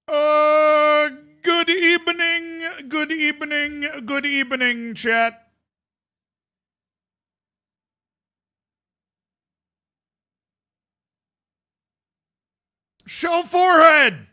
Uh, good evening, chat. Show forehead.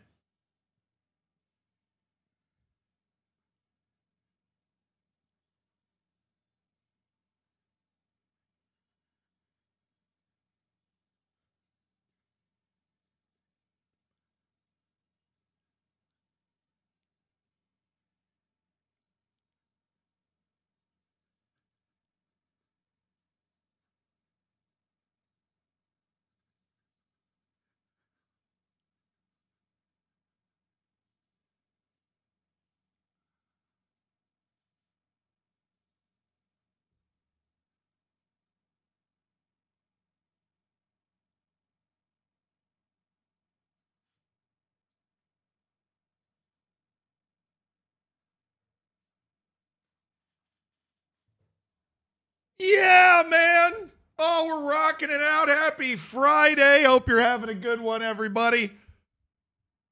Yeah, man. Oh, we're rocking it out. Happy Friday. Hope you're having a good one, everybody.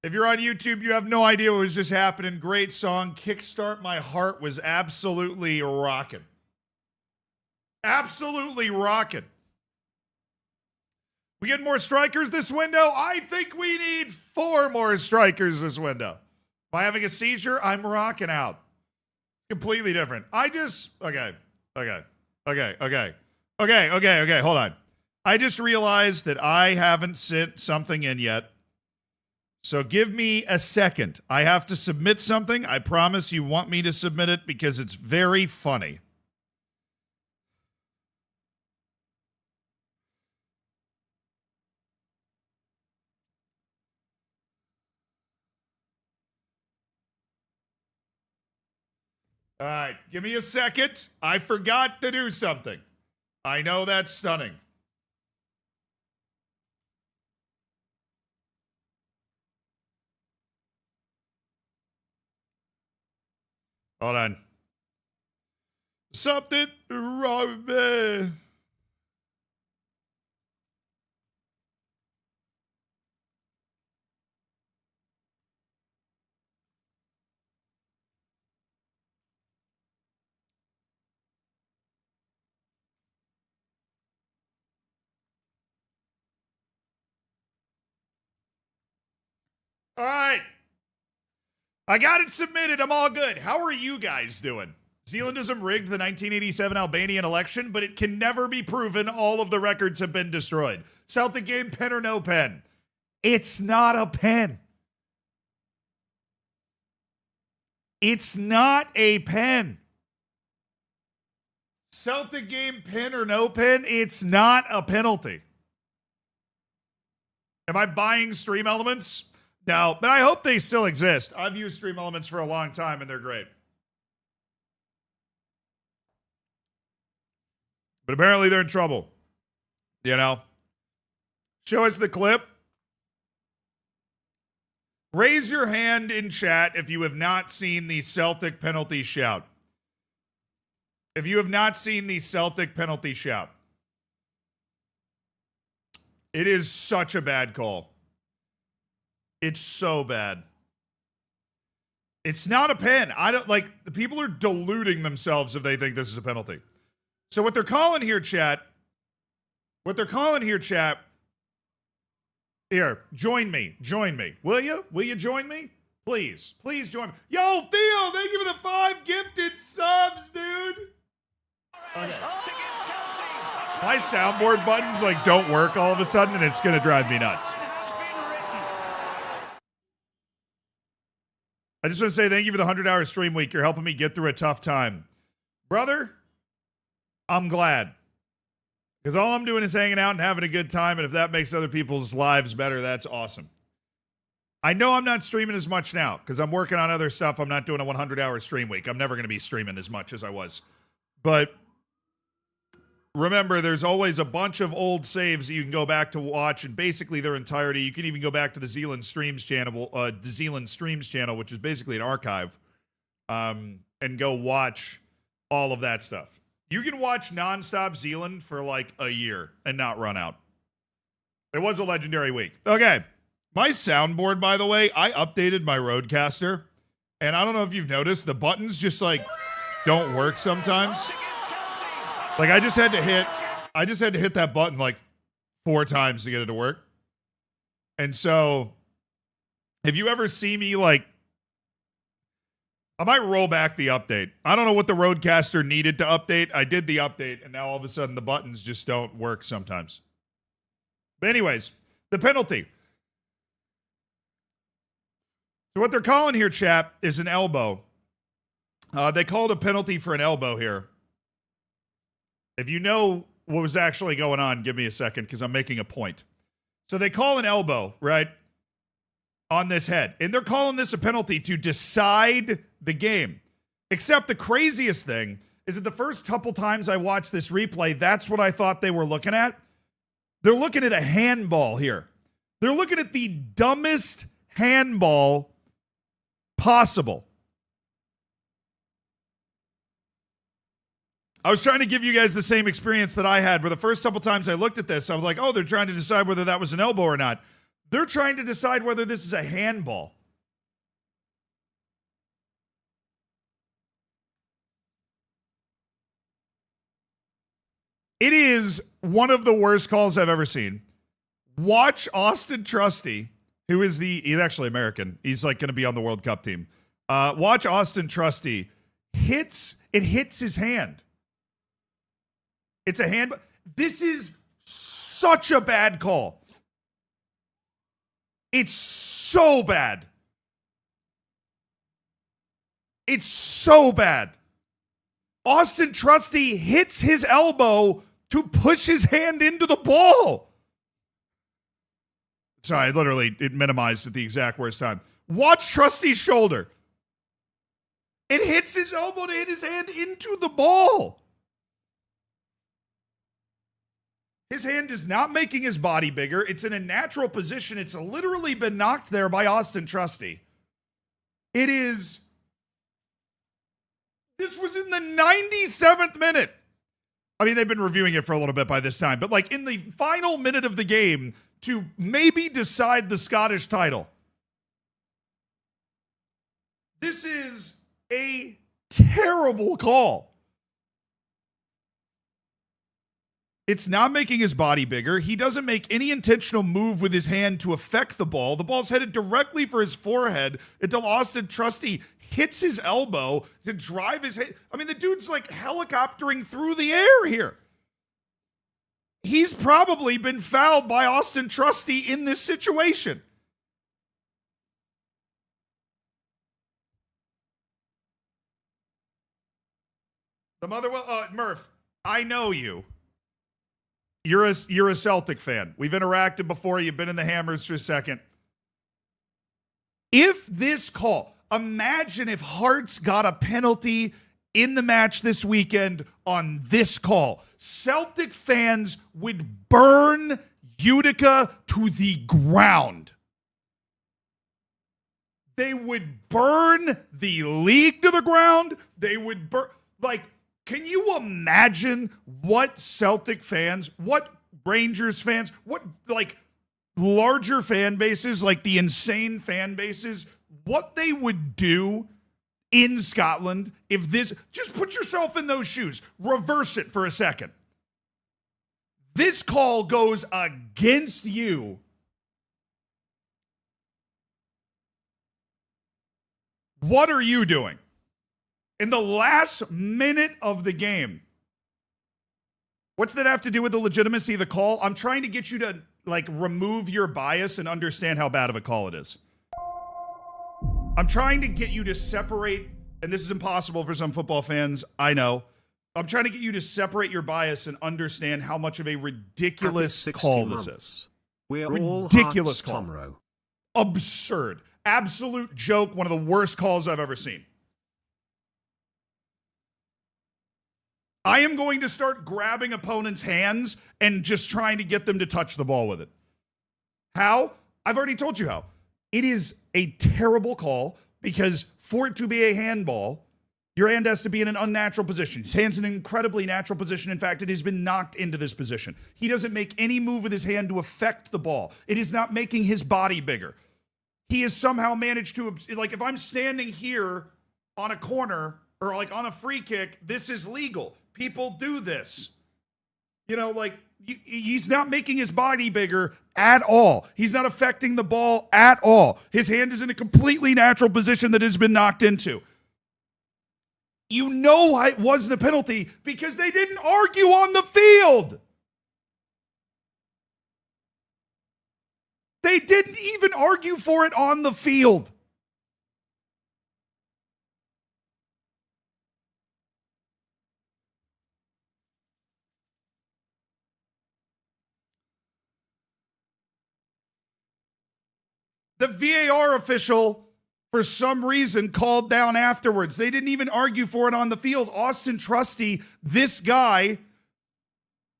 If you're on YouTube, you have no idea what was just happening. Great song. Kickstart My Heart was absolutely rocking. Absolutely rocking. We get more strikers this window? I think we need 4 more strikers this window. Am I having a seizure? I'm rocking out. Completely different. Okay. Hold on. I just realized that I haven't sent something in yet. So give me a second. I have to submit something. I promise you want me to submit it because it's very funny. All right, give me a second. I forgot to do something. I know that's stunning. Hold on. Something wrong with me. All right. I got it submitted. I'm all good. How are you guys doing? Zealandism rigged the 1987 Albanian election, but it can never be proven. All of the records have been destroyed. Celtic game, pen or no pen? It's not a pen. It's not a pen. Celtic game, pen or no pen? It's not a penalty. Am I buying Stream Elements? No, but I hope they still exist. I've used Stream Elements for a long time, and they're great. But apparently they're in trouble. You know? Show us the clip. Raise your hand in chat if you have not seen the Celtic penalty shout. If you have not seen the Celtic penalty shout. It is such a bad call. It's so bad. It's not a pen. I don't like the people are deluding themselves if they think this is a penalty. So what they're calling here, chat. Here, join me. Will you? Will you join me? Please join me. Yo, Theo, thank you for the 5 gifted subs, dude. Okay. My soundboard buttons don't work all of a sudden, and it's gonna drive me nuts. I just want to say thank you for the 100-hour stream week. You're helping me get through a tough time. Brother, I'm glad. Because all I'm doing is hanging out and having a good time, and if that makes other people's lives better, that's awesome. I know I'm not streaming as much now, because I'm working on other stuff. I'm not doing a 100-hour stream week. I'm never going to be streaming as much as I was. But remember, there's always a bunch of old saves that you can go back to watch, and basically their entirety. You can even go back to the Zealand Streams channel, which is basically an archive, and go watch all of that stuff. You can watch nonstop Zealand for a year and not run out. It was a legendary week. Okay, My soundboard, by the way, I updated my Rodecaster, and I don't know if you've noticed, the buttons just like don't work sometimes. Like I just had to hit that button like 4 times to get it to work. And so if you ever see me like, I might roll back the update. I don't know what the Rodecaster needed to update. I did the update, and now all of a sudden the buttons just don't work sometimes. But anyways, the penalty. So what they're calling here, chap, is an elbow. They called a penalty for an elbow here. If you know what was actually going on, give me a second, because I'm making a point. So they call an elbow, right, on this head. And they're calling this a penalty to decide the game. Except the craziest thing is that the first couple times I watched this replay, that's what I thought they were looking at. They're looking at a handball here. They're looking at the dumbest handball possible. I was trying to give you guys the same experience that I had, where the first couple times I looked at this, I was like, oh, they're trying to decide whether that was an elbow or not. They're trying to decide whether this is a handball. It is one of the worst calls I've ever seen. Watch Austin Trusty, who is he's actually American. He's like going to be on the World Cup team. Watch Austin Trusty hits his hand. It's a hand. This is such a bad call. It's so bad. It's so bad. Austin Trusty hits his elbow to push his hand into the ball. Sorry, it minimized at the exact worst time. Watch Trusty's shoulder. It hits his elbow to hit his hand into the ball. His hand is not making his body bigger. It's in a natural position. It's literally been knocked there by Austin Trusty. This was in the 97th minute. I mean, they've been reviewing it for a little bit by this time, but like in the final minute of the game to maybe decide the Scottish title. This is a terrible call. It's not making his body bigger. He doesn't make any intentional move with his hand to affect the ball. The ball's headed directly for his forehead until Austin Trusty hits his elbow to drive his head. I mean, the dude's like helicoptering through the air here. He's probably been fouled by Austin Trusty in this situation. Murph, I know you. You're a Celtic fan. We've interacted before. You've been in the Hammers for a second. If this call, imagine if Hearts got a penalty in the match this weekend on this call. Celtic fans would burn Utica to the ground. They would burn the league to the ground. They would burn, can you imagine what Celtic fans, what Rangers fans, what larger fan bases, like the insane fan bases, what they would do in Scotland if just put yourself in those shoes, reverse it for a second. This call goes against you. What are you doing? In the last minute of the game. What's that have to do with the legitimacy of the call? I'm trying to get you to remove your bias and understand how bad of a call it is. I'm trying to get you to separate, and this is impossible for some football fans, I know. I'm trying to get you to separate your bias and understand how much of a ridiculous call this is. We're ridiculous all call. Tomro. Absurd. Absolute joke. One of the worst calls I've ever seen. I am going to start grabbing opponents' hands and just trying to get them to touch the ball with it. How? I've already told you how. It is a terrible call because for it to be a handball, Your hand has to be in an unnatural position. His hand's in an incredibly natural position. In fact, it has been knocked into this position. He doesn't make any move with his hand to affect the ball. It is not making his body bigger. He has somehow managed to, like, if I'm standing here on a corner or like on a free kick, this is legal. People do this. You know, like, he's not making his body bigger at all. He's not affecting the ball at all. His hand is in a completely natural position that has been knocked into. You know why it wasn't a penalty, because they didn't argue on the field. They didn't even argue for it on the field. The VAR official, for some reason, called down afterwards. They didn't even argue for it on the field. Austin Trusty, this guy,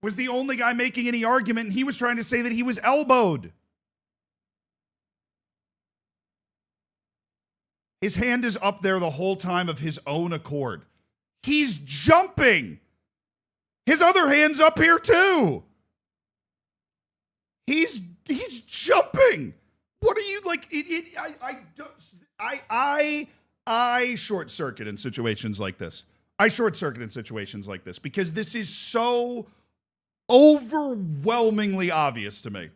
was the only guy making any argument, and he was trying to say that he was elbowed. His hand is up there the whole time of his own accord. He's jumping. His other hand's up here too. He's jumping. What are you like? I short circuit in situations like this. I short circuit in situations like this because this is so overwhelmingly obvious to me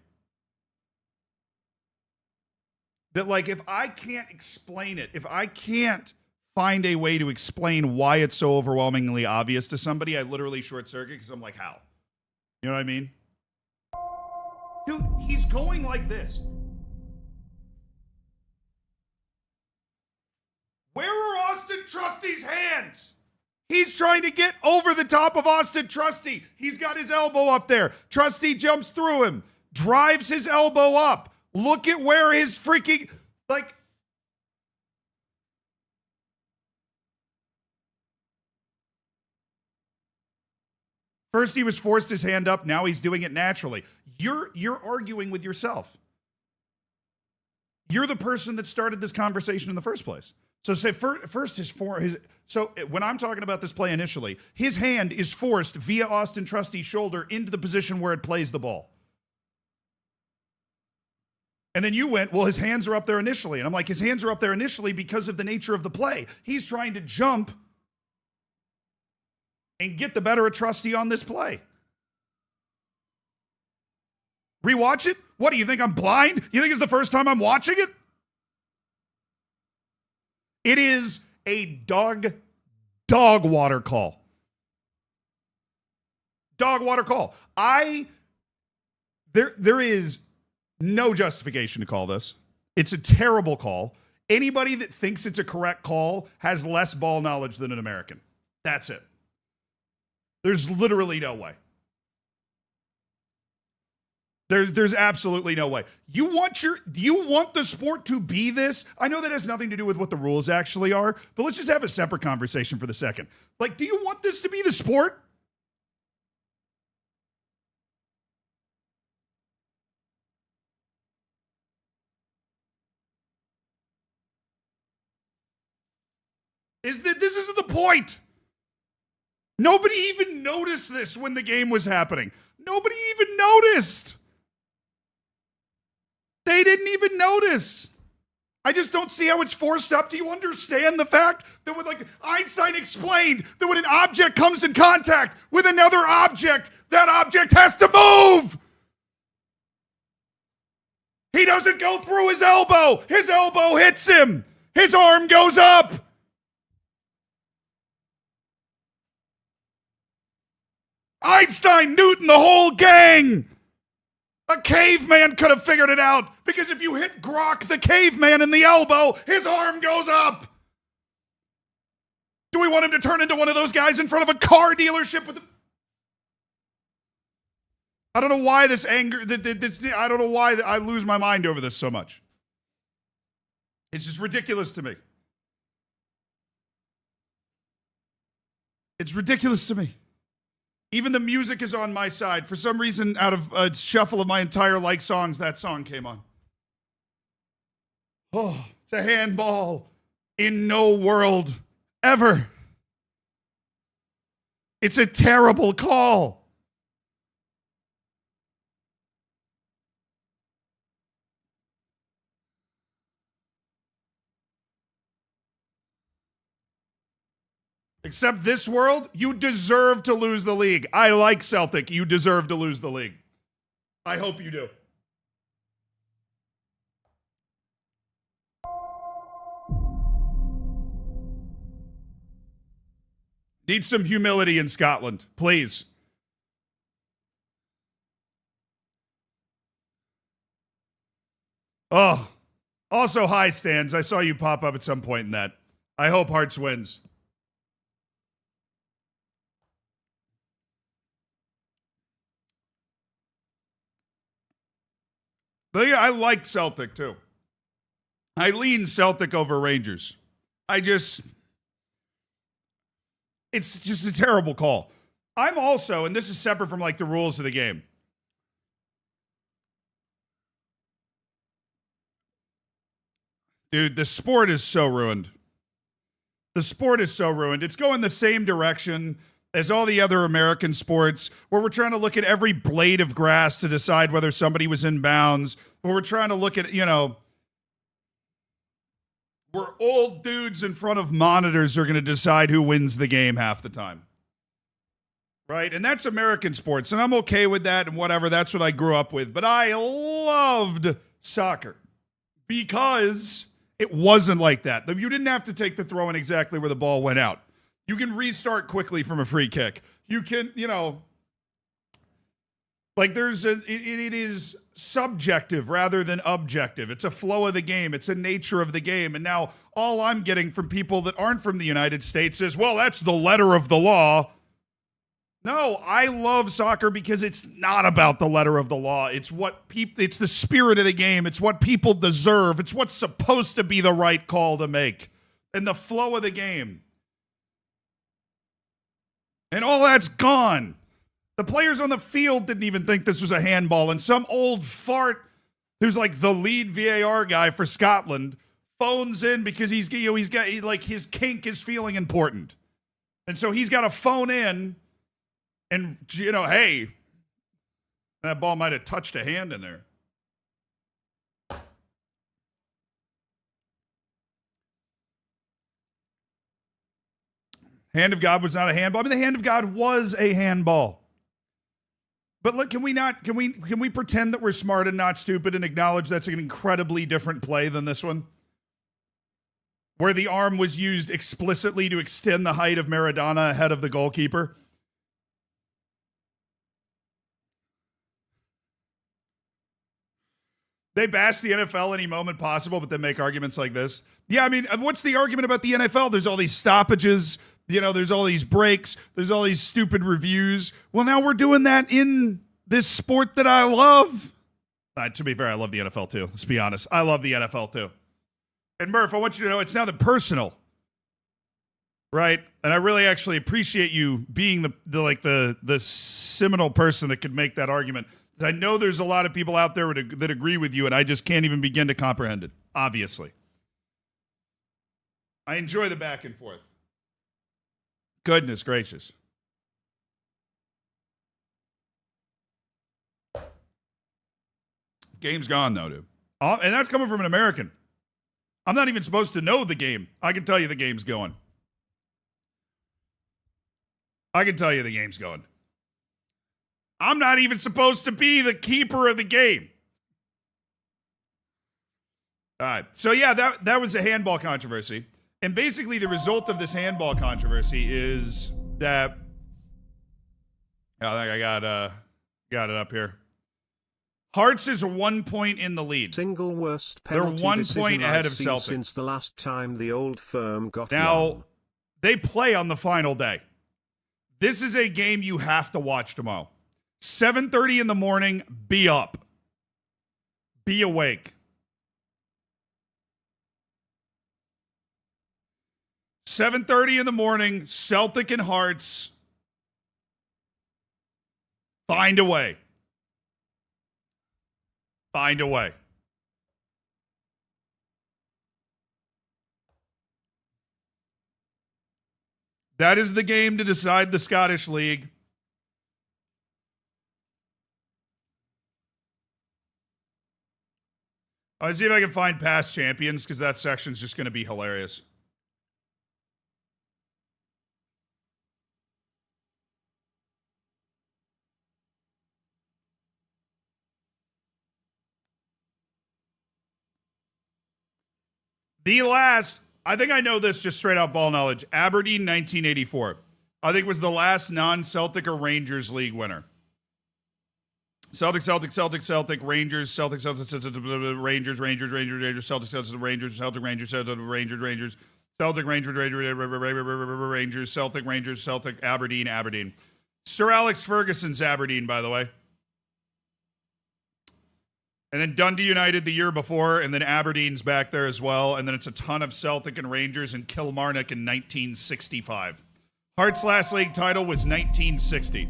that, like, if I can't explain it, if I can't find a way to explain why it's so overwhelmingly obvious to somebody, I literally short circuit because I'm like, how? You know what I mean? Dude, he's going like this. Where are Austin Trusty's hands? He's trying to get over the top of Austin Trusty. He's got his elbow up there. Trusty jumps through him, drives his elbow up. Look at where his freaking, like, first he was forced his hand up, now he's doing it naturally. You're arguing with yourself. You're the person that started this conversation in the first place. So say first so when I'm talking about this play initially, his hand is forced via Austin Trusty's shoulder into the position where it plays the ball. And then you went, well, his hands are up there initially. And I'm like, his hands are up there initially because of the nature of the play. He's trying to jump and get the better of Trusty on this play. Rewatch it? What, do you think I'm blind? You think it's the first time I'm watching it? It is a dog water call. Dog water call. There is no justification to call this. It's a terrible call. Anybody that thinks it's a correct call has less ball knowledge than an American. That's it. There's literally no way. There's absolutely no way. You want the sport to be this? I know that has nothing to do with what the rules actually are, but let's just have a separate conversation for the second. Like, do you want this to be the sport? This isn't the point. Nobody even noticed this when the game was happening. Nobody even noticed. They didn't even notice. I just don't see how it's forced up. Do you understand the fact that when, like, Einstein explained that when an object comes in contact with another object, that object has to move? He doesn't go through his elbow. His elbow hits him. His arm goes up. Einstein, Newton, the whole gang. A caveman could have figured it out, because if you hit Grok, the caveman, in the elbow, his arm goes up. Do we want him to turn into one of those guys in front of a car dealership with I don't know why this anger, I don't know why I lose my mind over this so much. It's just ridiculous to me. It's ridiculous to me. Even the music is on my side. For some reason, out of a shuffle of my entire like songs, that song came on. Oh, it's a handball in no world ever. It's a terrible call. Except this world, you deserve to lose the league. I like Celtic. You deserve to lose the league. I hope you do. Need some humility in Scotland, please. Oh, also hi, Stans. I saw you pop up at some point in that. I hope Hearts wins. But yeah, I like Celtic too. I lean Celtic over Rangers. It's just a terrible call. I'm also, and this is separate from like the rules of the game. Dude, the sport is so ruined. The sport is so ruined. It's going the same direction as all the other American sports, where we're trying to look at every blade of grass to decide whether somebody was in bounds, where we're trying to look at, where old dudes in front of monitors are going to decide who wins the game half the time. Right? And that's American sports, and I'm okay with that and whatever. That's what I grew up with. But I loved soccer because it wasn't like that. You didn't have to take the throw in exactly where the ball went out. You can restart quickly from a free kick. You can, like it is subjective rather than objective. It's a flow of the game. It's a nature of the game. And now all I'm getting from people that aren't from the United States is, well, that's the letter of the law. No, I love soccer because it's not about the letter of the law. It's it's the spirit of the game. It's what people deserve. It's what's supposed to be the right call to make. And the flow of the game. And all that's gone. The players on the field didn't even think this was a handball. And some old fart who's like the lead VAR guy for Scotland phones in because he's got like his kink is feeling important. And so he's got to phone in and, hey, that ball might have touched a hand in there. Hand of God was not a handball. I mean, the hand of God was a handball. But look, can we pretend that we're smart and not stupid and acknowledge that's an incredibly different play than this one? Where the arm was used explicitly to extend the height of Maradona ahead of the goalkeeper. They bash the NFL any moment possible, but then make arguments like this. Yeah, I mean, what's the argument about the NFL? There's all these stoppages. There's all these breaks. There's all these stupid reviews. Well, now we're doing that in this sport that I love. To be fair, I love the NFL too. Let's be honest. I love the NFL too. And Murph, I want you to know it's now the personal, right? And I really actually appreciate you being the seminal person that could make that argument. I know there's a lot of people out there that agree with you, and I just can't even begin to comprehend it, obviously. I enjoy the back and forth. Goodness gracious. Game's gone, though, dude. And that's coming from an American. I'm not even supposed to know the game. I can tell you the game's going. I'm not even supposed to be the keeper of the game. All right. So, yeah, that was a handball controversy. And basically the result of this handball controversy is that I think I got it up here. Hearts is 1 point in the lead. Single worst penalty. They're 1 point ahead of Celtic. Since the last time the old firm got now, one. They play on the final day. This is a game you have to watch tomorrow. 7:30 in the morning, be up. Be awake. 7:30 in the morning, Celtic and Hearts. Find a way. Find a way. That is the game to decide the Scottish League. I'll see if I can find past champions, because that section's just going to be hilarious. The last, I think I know this just straight out ball knowledge, Aberdeen 1984. I think was the last non-Celtic or Rangers league winner. Celtic, Rangers, Celtic, Rangers, Rangers, Celtic, Celtic, Rangers, Rangers, Rangers, Celtic, Rangers, Celtic, Rangers, Celtic, Rangers, Celtic, Aberdeen. Sir Alex Ferguson's Aberdeen, by the way. And then Dundee United the year before, and then Aberdeen's back there as well. And then it's a ton of Celtic and Rangers and Kilmarnock in 1965. Hearts' last league title was 1960.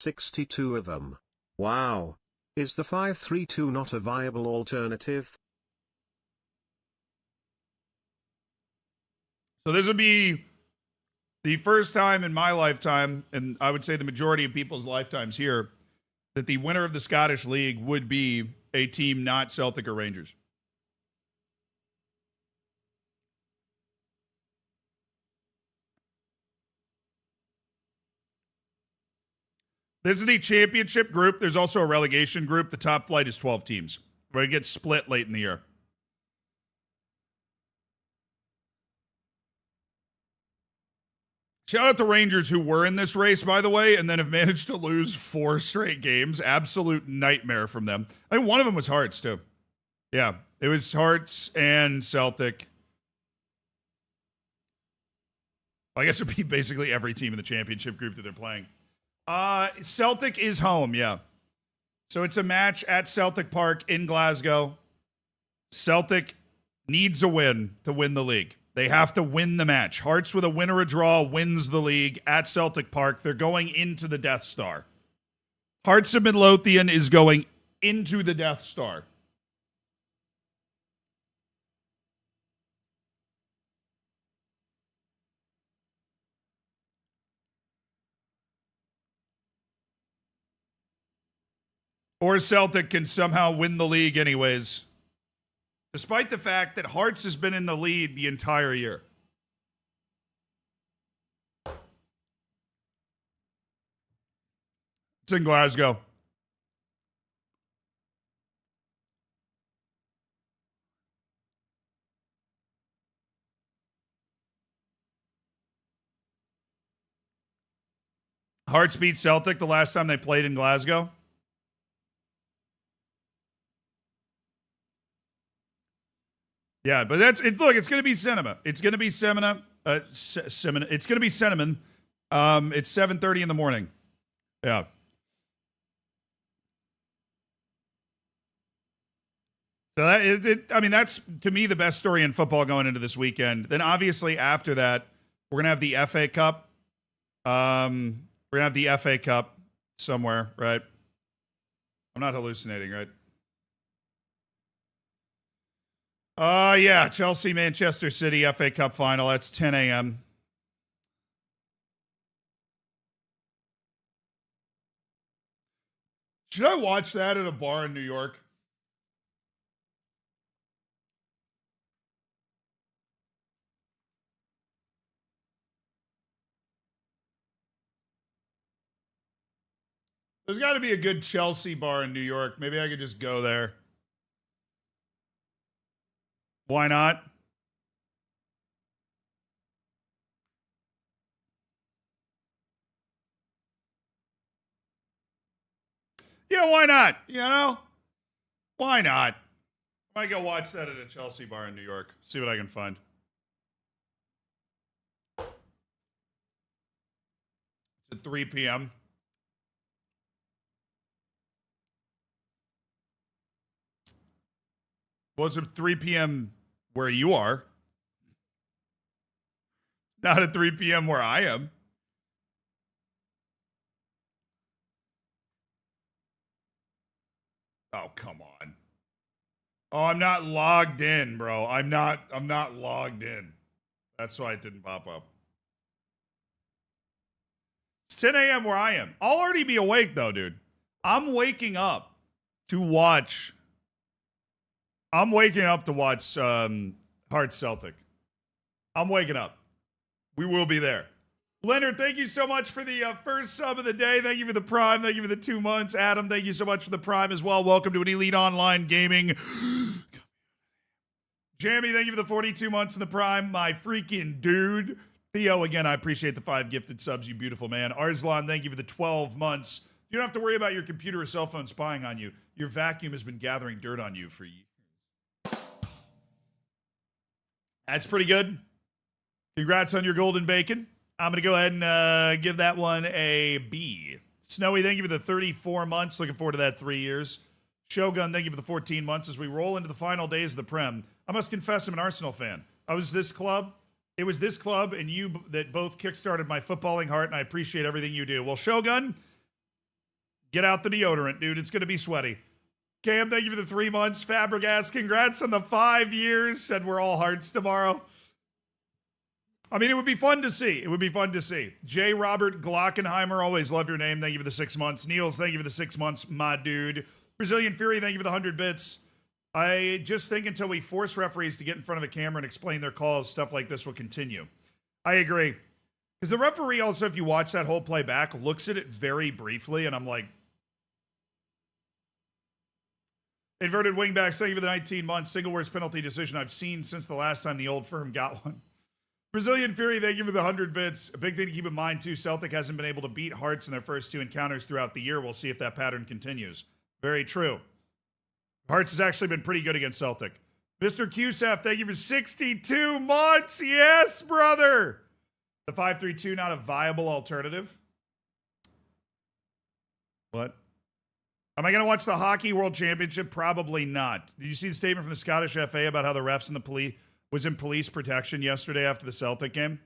$62 of them. Wow. Is the 5-3-2 not a viable alternative? So this would be the first time in my lifetime, and I would say the majority of people's lifetimes here, that the winner of the Scottish League would be a team not Celtic or Rangers. This is the championship group. There's also a relegation group. The top flight is 12 teams, where it gets split late in the year. Shout out to Rangers, who were in this race, by the way, and then have managed to lose 4 straight games. Absolute nightmare from them. I think one of them was Hearts, too. Yeah, it was Hearts and Celtic. I guess it would be basically every team in the championship group that they're playing. Celtic is home, yeah. So it's a match at Celtic Park in Glasgow. Celtic needs a win to win the league. They have to win the match. Hearts with a win or a draw wins the league at Celtic Park. They're going into the Death Star. Hearts of Midlothian is going into the Death Star. Or Celtic can somehow win the league anyways, despite the fact that Hearts has been in the lead the entire year. It's in Glasgow. Hearts beat Celtic the last time they played in Glasgow. Yeah, but that's it. Look, it's going to be cinema. It's going to be cinema. It's going to be cinnamon. It's 7:30 in the morning. Yeah. So I mean, that's to me the best story in football going into this weekend. Then obviously after that, we're gonna have the FA Cup. We're gonna have the FA Cup somewhere, right? I'm not hallucinating, right? Yeah, Chelsea, Manchester City, FA Cup final. That's 10 a.m. Should I watch that at a bar in New York? There's got to be a good Chelsea bar in New York. Maybe I could just go there. Why not? Yeah, why not? You know? Why not? I might go watch that at a Chelsea bar in New York. See what I can find. It's at 3 p.m. Well, it's at 3 p.m. where you are. Not at 3 p.m. where I am. Oh, come on. Oh, I'm not logged in, bro. I'm not logged in. That's why it didn't pop up. It's 10 a.m. where I am. I'll already be awake though, dude. I'm waking up to watch. I'm waking up to watch Hearts Celtic. I'm waking up. We will be there. Leonard, thank you so much for the first sub of the day. Thank you for the Prime. Thank you for the 2 months. Adam, thank you so much for the Prime as well. Welcome to an Elite Online Gaming. Jamie, thank you for the 42 months in the Prime. My freaking dude. Theo, again, I appreciate the 5 gifted subs, you beautiful man. Arslan, thank you for the 12 months. You don't have to worry about your computer or cell phone spying on you. Your vacuum has been gathering dirt on you for years. That's pretty good. Congrats on your golden bacon. I'm going to go ahead and give that one a B. Snowy, thank you for the 34 months. Looking forward to that 3 years. Shogun, thank you for the 14 months. As we roll into the final days of the Prem, I must confess I'm an Arsenal fan. I was this club. It was this club and you that both kickstarted my footballing heart, and I appreciate everything you do. Well, Shogun, get out the deodorant, dude. It's going to be sweaty. Cam, thank you for the 3 months. Fabregas, congrats on the 5 years. Said we're all hearts tomorrow. I mean, it would be fun to see. It would be fun to see. J. Robert Glockenheimer, always love your name. Thank you for the 6 months. Niels, thank you for the 6 months, my dude. Brazilian Fury, thank you for the 100 bits. I just think until we force referees to get in front of a camera and explain their calls, stuff like this will continue. I agree. Because the referee also, if you watch that whole play back, looks at it very briefly, and I'm like, inverted wingbacks, thank you for the 19 months. Single worst penalty decision I've seen since the last time the old firm got one. Brazilian Fury, thank you for the 100 bits. A big thing to keep in mind, too, Celtic hasn't been able to beat Hearts in their first 2 encounters throughout the year. We'll see if that pattern continues. Very true. Hearts has actually been pretty good against Celtic. Mr. QSF, thank you for 62 months. Yes, brother. The 5-3-2, not a viable alternative. What? Am I going to watch the Hockey World Championship? Probably not. Did you see the statement from the Scottish FA about how the refs and the police was in police protection yesterday after the Celtic game?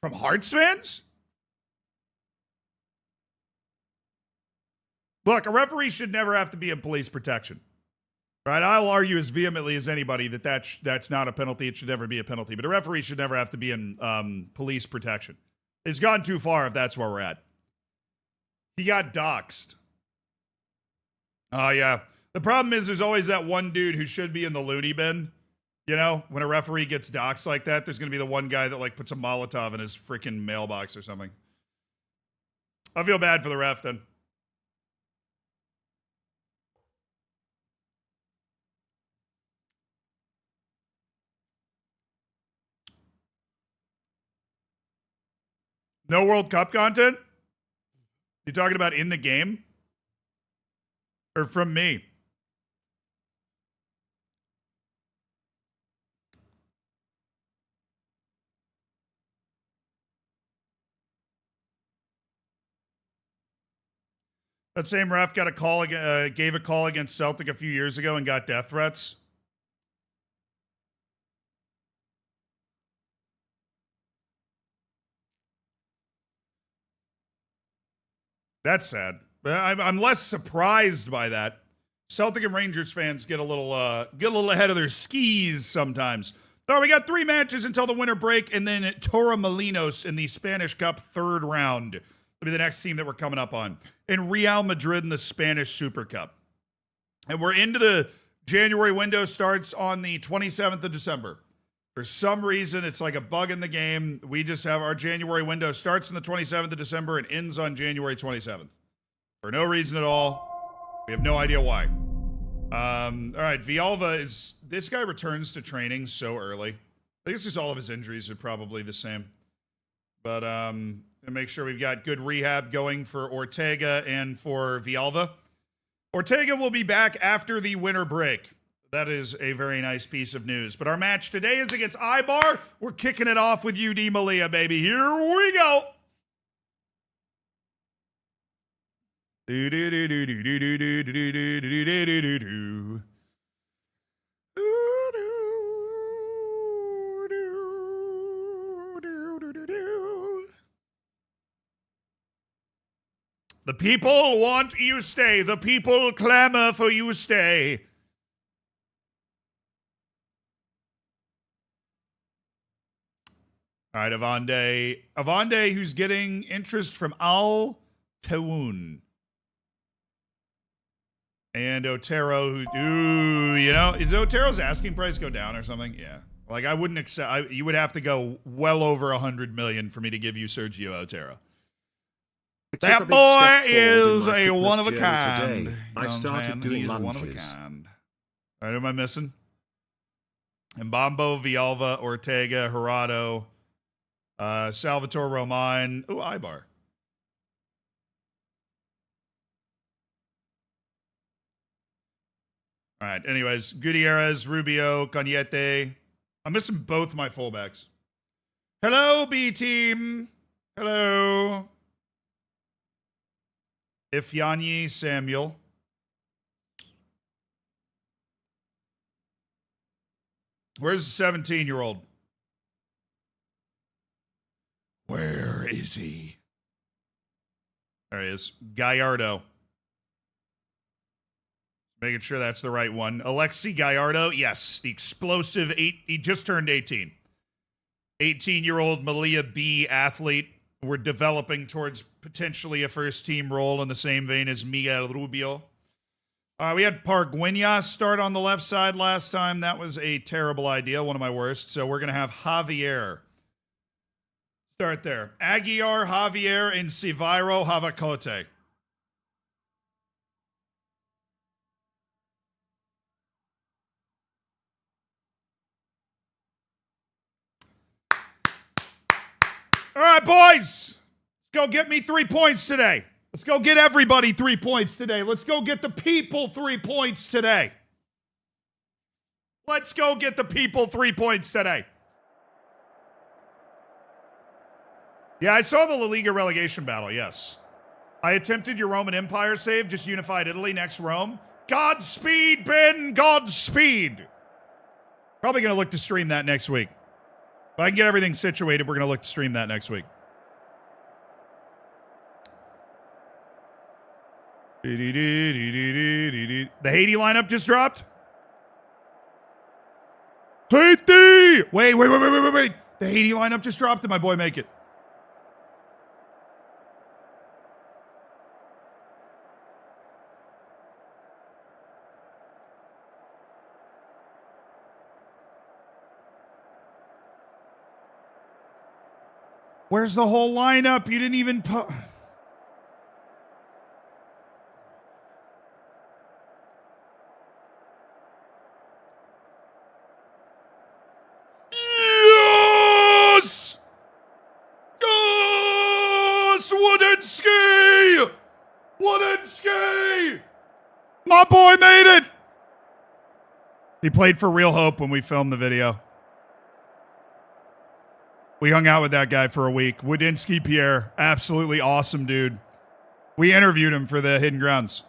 From Hearts fans? Look, a referee should never have to be in police protection. Right? I'll argue as vehemently as anybody that that's not a penalty. It should never be a penalty. But a referee should never have to be in police protection. It's gone too far if that's where we're at. He got doxxed. Oh, yeah. The problem is there's always that one dude who should be in the loony bin. You know, when a referee gets doxxed like that, there's going to be the one guy that, like, puts a Molotov in his freaking mailbox or something. I feel bad for the ref, then. No World Cup content? You talking about in the game? Or from me? That same ref got a call, gave a call against Celtic a few years ago and got death threats. That's sad. But I'm less surprised by that. Celtic and Rangers fans get a little ahead of their skis sometimes. All right, we got 3 matches until the winter break, and then Torremolinos in the Spanish Cup 3rd round will be the next team that we're coming up on. And Real Madrid in the Spanish Super Cup. And we're into the January window, starts on the 27th of December. For some reason, it's like a bug in the game. We just have our January window starts on the 27th of December and ends on January 27th. For no reason at all. We have no idea why. All right, Villalba is... This guy returns to training so early. I think it's just all of his injuries are probably the same. But, and make sure we've got good rehab going for Ortega and for Villalba. Ortega will be back after the winter break. That is a very nice piece of news. But our match today is against Eibar. We're kicking it off with UD Melilla, baby. Here we go. The people want you stay. The people clamor for you stay. All right, Avande. Avande, who's getting interest from Al Tawun. And Otero, who, is Otero's asking price go down or something? Yeah. Like, I wouldn't accept, you would have to go well over 100 million for me to give you Sergio Otero. That boy is a one of a kind. I started doing lunges. One of a kind. All right, who am I missing? Mbambo, Villalba, Ortega, Gerardo, Salvatore Romine. Oh, Eibar. All right, anyways, Gutierrez, Rubio, Cañete. I'm missing both my fullbacks. Hello, B-Team. Hello. Ifeanyi Samuel. Where's the 17-year-old? Where is he? There he is. Gallardo. Making sure that's the right one. Alexi Gallardo. Yes, the explosive he just turned 18. 18-year-old Melilla B athlete. We're developing towards potentially a first-team role in the same vein as Miguel Rubio. We had Parguinas start on the left side last time. That was a terrible idea, one of my worst. So we're going to have Javier start there. Aguiar, Javier, and Sivairo Havacote. All right, boys. Let's go get me 3 points today. Let's go get everybody 3 points today. Let's go get the people 3 points today. Let's go get the people 3 points today. Yeah, I saw the La Liga relegation battle, yes. I attempted your Roman Empire save, just unified Italy, next Rome. Godspeed, Ben, Godspeed. Probably going to look to stream that next week. If I can get everything situated, we're going to look to stream that next week. The Haiti lineup just dropped. Haiti! Wait. The Haiti lineup just dropped. Did my boy make it? Where's the whole lineup? You didn't even put... Yes! Yes! Woodenski! Woodenski! My boy made it! He played for Real Hope when we filmed the video. We hung out with that guy for a week. Woodenski Pierre. Absolutely awesome dude. We interviewed him for the Hidden Grounds.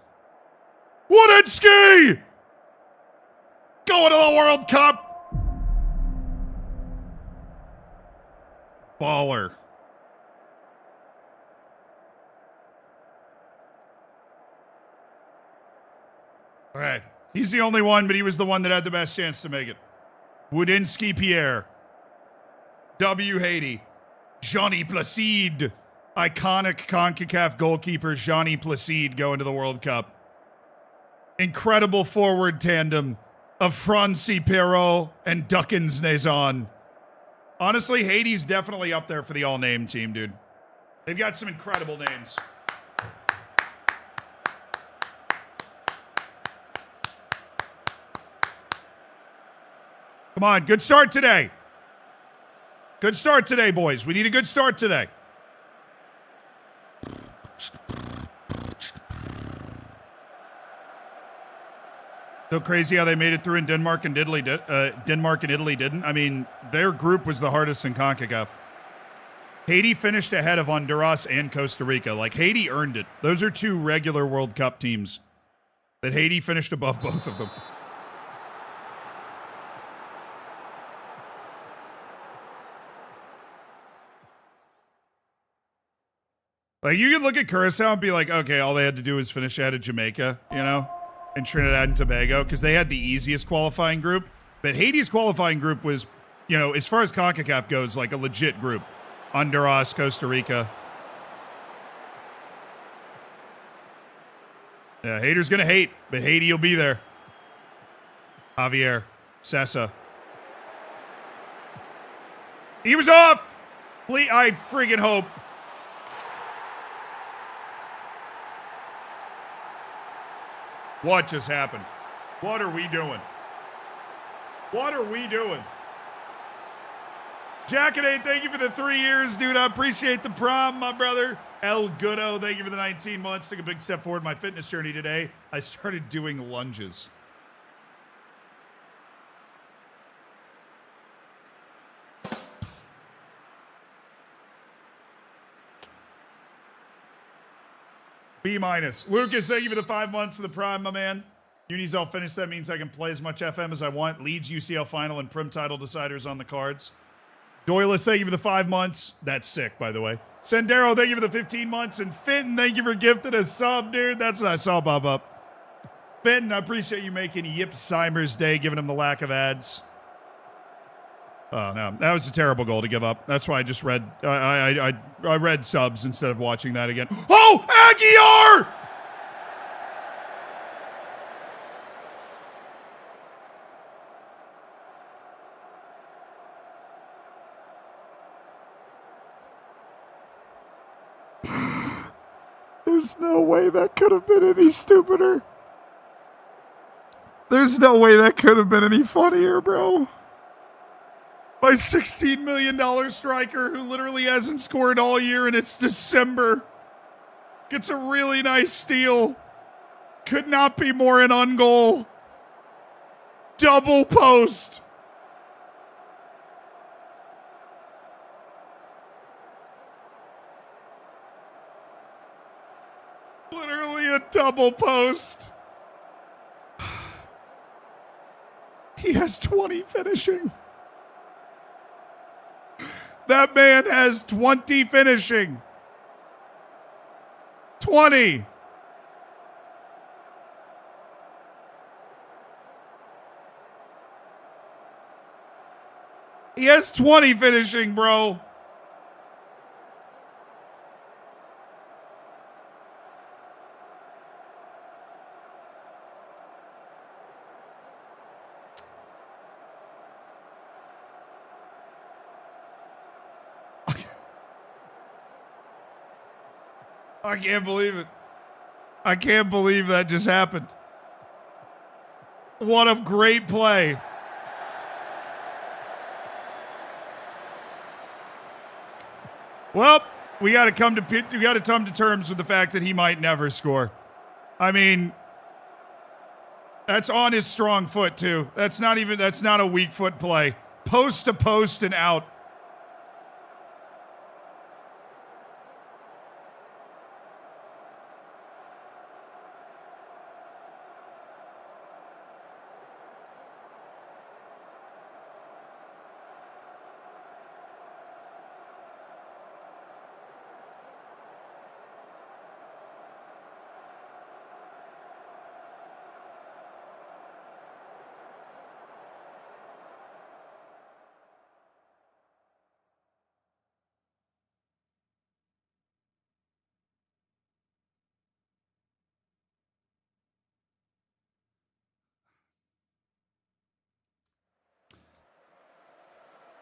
Woodenski! Going to the World Cup! Baller. Okay. He's the only one, but he was the one that had the best chance to make it. Woodenski Pierre. W. Haiti. Johnny Placide. Iconic CONCACAF goalkeeper Johnny Placide going to the World Cup. Incredible forward tandem of Franci Perrault and Duckins Nazon. Honestly, Haiti's definitely up there for the all-name team, dude. They've got some incredible names. Come on, good start today. Good start today, boys. We need a good start today. So crazy how they made it through in Denmark and Italy. Denmark and Italy didn't. I mean, their group was the hardest in CONCACAF. Haiti finished ahead of Honduras and Costa Rica. Like, Haiti earned it. Those are two regular World Cup teams. That Haiti finished above both of them. Like, you could look at Curacao and be like, okay, all they had to do was finish ahead of Jamaica, you know, and Trinidad and Tobago, because they had the easiest qualifying group. But Haiti's qualifying group was, you know, as far as CONCACAF goes, like a legit group. Honduras, Costa Rica. Yeah, haters gonna hate, but Haiti will be there. Javier, Sessa. He was off! I friggin' hope. What just happened? What are we doing? What are we doing? Jackade, thank you for the 3 years, dude. I appreciate the prom, my brother. El Goodo, thank you for the 19 months. Took a big step forward in my fitness journey today. I started doing lunges. B-. Lucas, thank you for the 5 months of the prime, my man. Uni's all finished. That means I can play as much FM as I want. Leeds UCL final and prim title deciders on the cards. Doyless, thank you for the 5 months. That's sick, by the way. Sendero, thank you for the 15 months. And Fenton, thank you for gifting a sub, dude. That's what I saw Bob up. Fenton, I appreciate you making Yip Simers Day, giving him the lack of ads. Oh, no. That was a terrible goal to give up. That's why I just read... I read subs instead of watching that again. Oh! Aguiar! There's no way that could have been any stupider. There's no way that could have been any funnier, bro. My $16 million striker who literally hasn't scored all year and it's December gets a really nice steal. Could not be more an on-goal. Double post. Literally a double post. He has 20 finishing. That man has 20 finishing. 20. He has 20 finishing, bro. I can't believe it. I can't believe that just happened. What a great play. Well, we got to come to terms with the fact that he might never score. I mean, that's on his strong foot too. That's not a weak foot play. Post to post and out.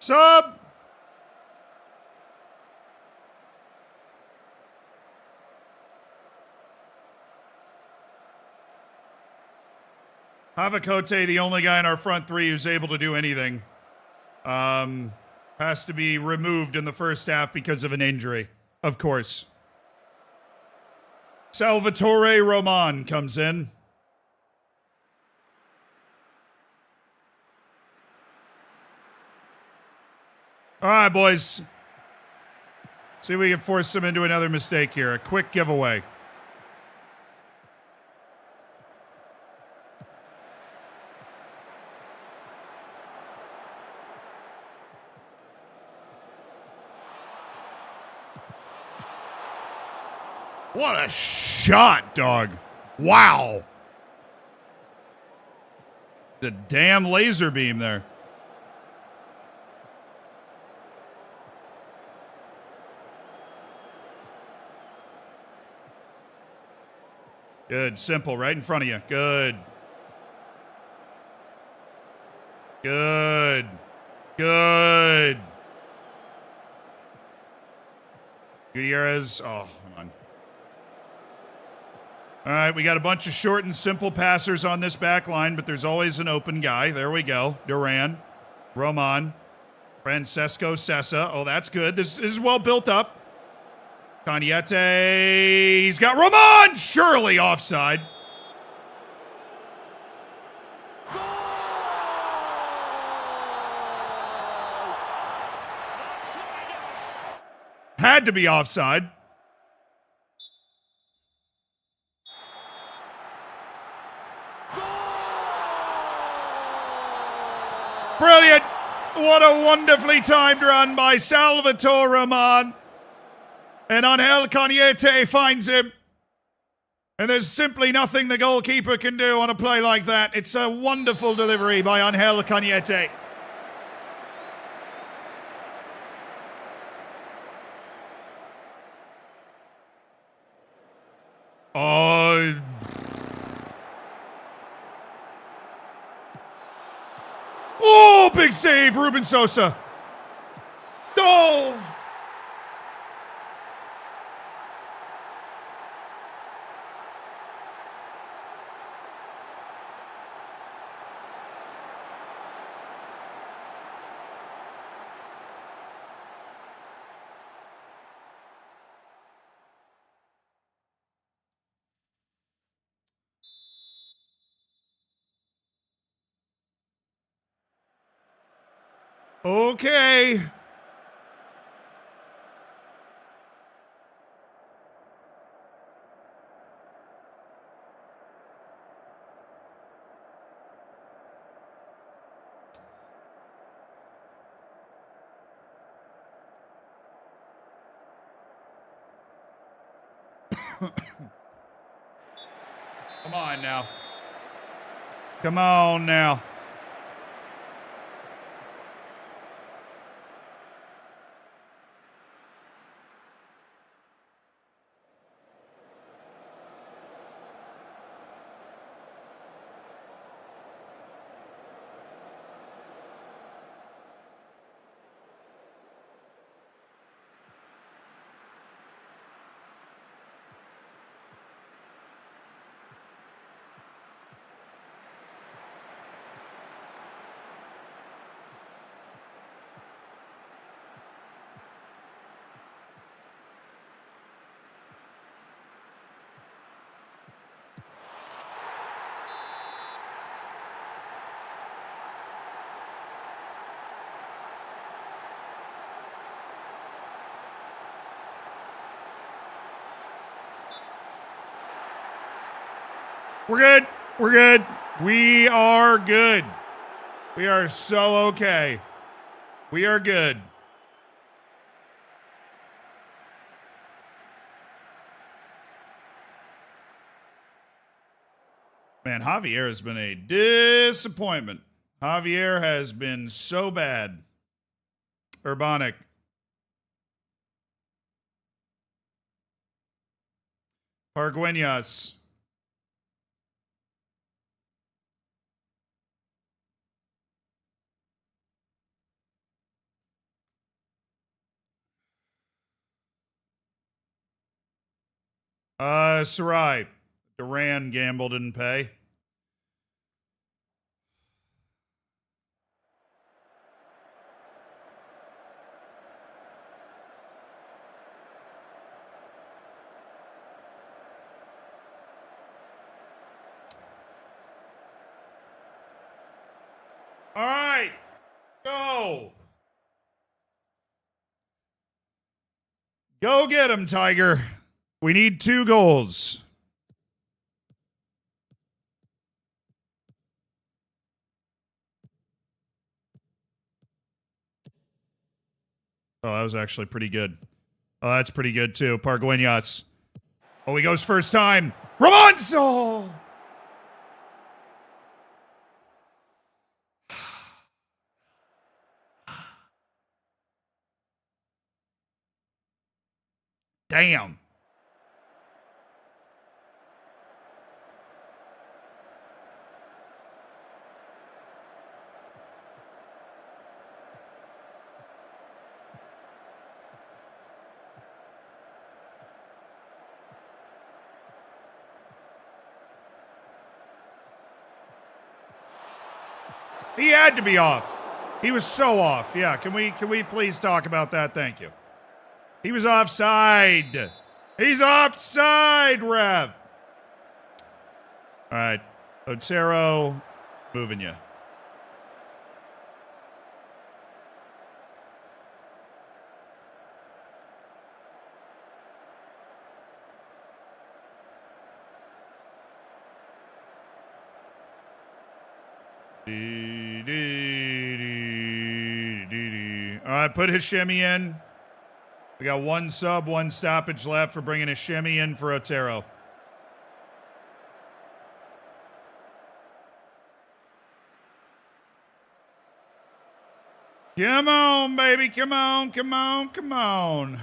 Sub! Havakote, the only guy in our front three who's able to do anything, has to be removed in the first half because of an injury, of course. Salvatore Roman comes in. All right, boys. See if we can force them into another mistake here. A quick giveaway. What a shot, dog. Wow. The damn laser beam there. Good, simple, right in front of you. Good. Good. Good. Gutierrez. Oh, hold on. All right, we got a bunch of short and simple passers on this back line, but there's always an open guy. There we go. Duran, Roman, Francesco Sessa. Oh, that's good. This is well built up. Cañete. He's got Roman. Surely offside. Had to be offside. Brilliant. What a wonderfully timed run by Salvatore Roman. And Angel Cañete finds him. And there's simply nothing the goalkeeper can do on a play like that. It's a wonderful delivery by Angel Cañete. Oh, big save, Ruben Sosa. Oh! Okay. Come on now. Come on now. We're good. We're good. We are good. We are so okay. We are good. Man, Javier has been a disappointment. Javier has been so bad. Urbanic. Pargueñas. Sarai. Duran gamble didn't pay. All right. Go. Go get him, Tiger. We need 2 goals. Oh, that was actually pretty good. Oh, that's pretty good too. Pargueñas. Oh, he goes first time. Ramonso! Damn. He had to be off. He was so off. Yeah, can we please talk about that? Thank you. He was offside. He's offside, Rev. All right. Otero, moving you. All right, put Hashemi in. We got one sub, one stoppage left for bringing Hashemi in for Otero. Come on, baby. Come on, come on, come on.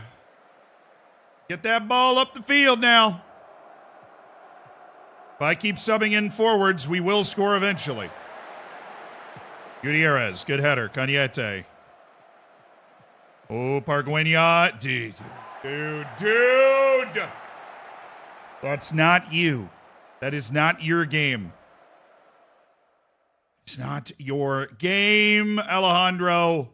Get that ball up the field now. If I keep subbing in forwards, we will score eventually. Gutierrez, good header. Cañete. Oh, Pargueña. Dude. That's not you. That is not your game. It's not your game, Alejandro.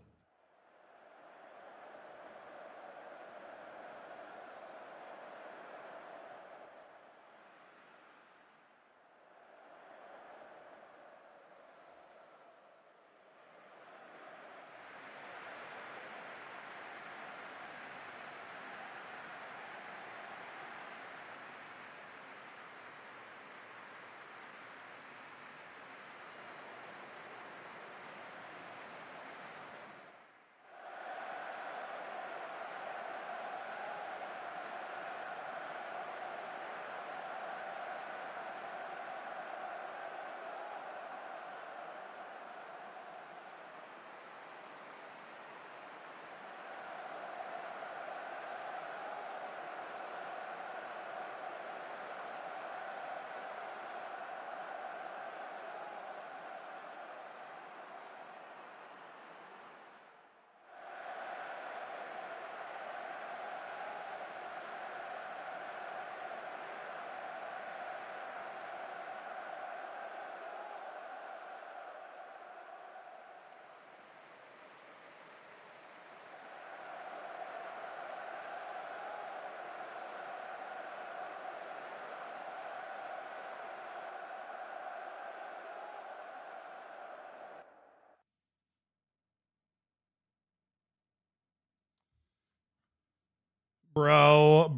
Bro.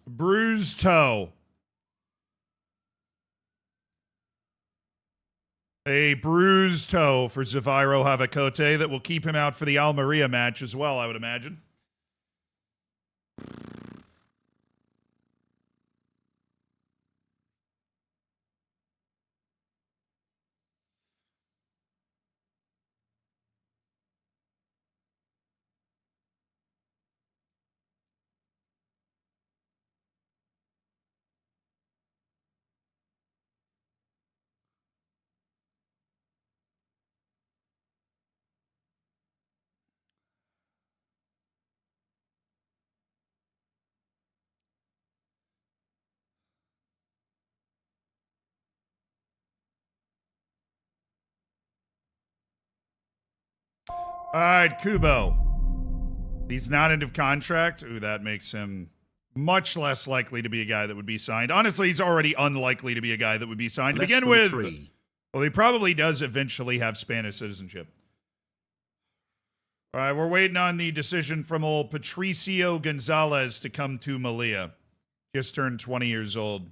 Bruised toe. A bruised toe for Zaviro Havakote that will keep him out for the Almeria match as well, I would imagine. All right, Kubo. He's not end of contract. Ooh, that makes him much less likely to be a guy that would be signed. Honestly, he's already unlikely to be a guy that would be signed to begin with. Well, he probably does eventually have Spanish citizenship. All right, we're waiting on the decision from old Patricio Gonzalez to come to Melilla. Just turned 20 years old.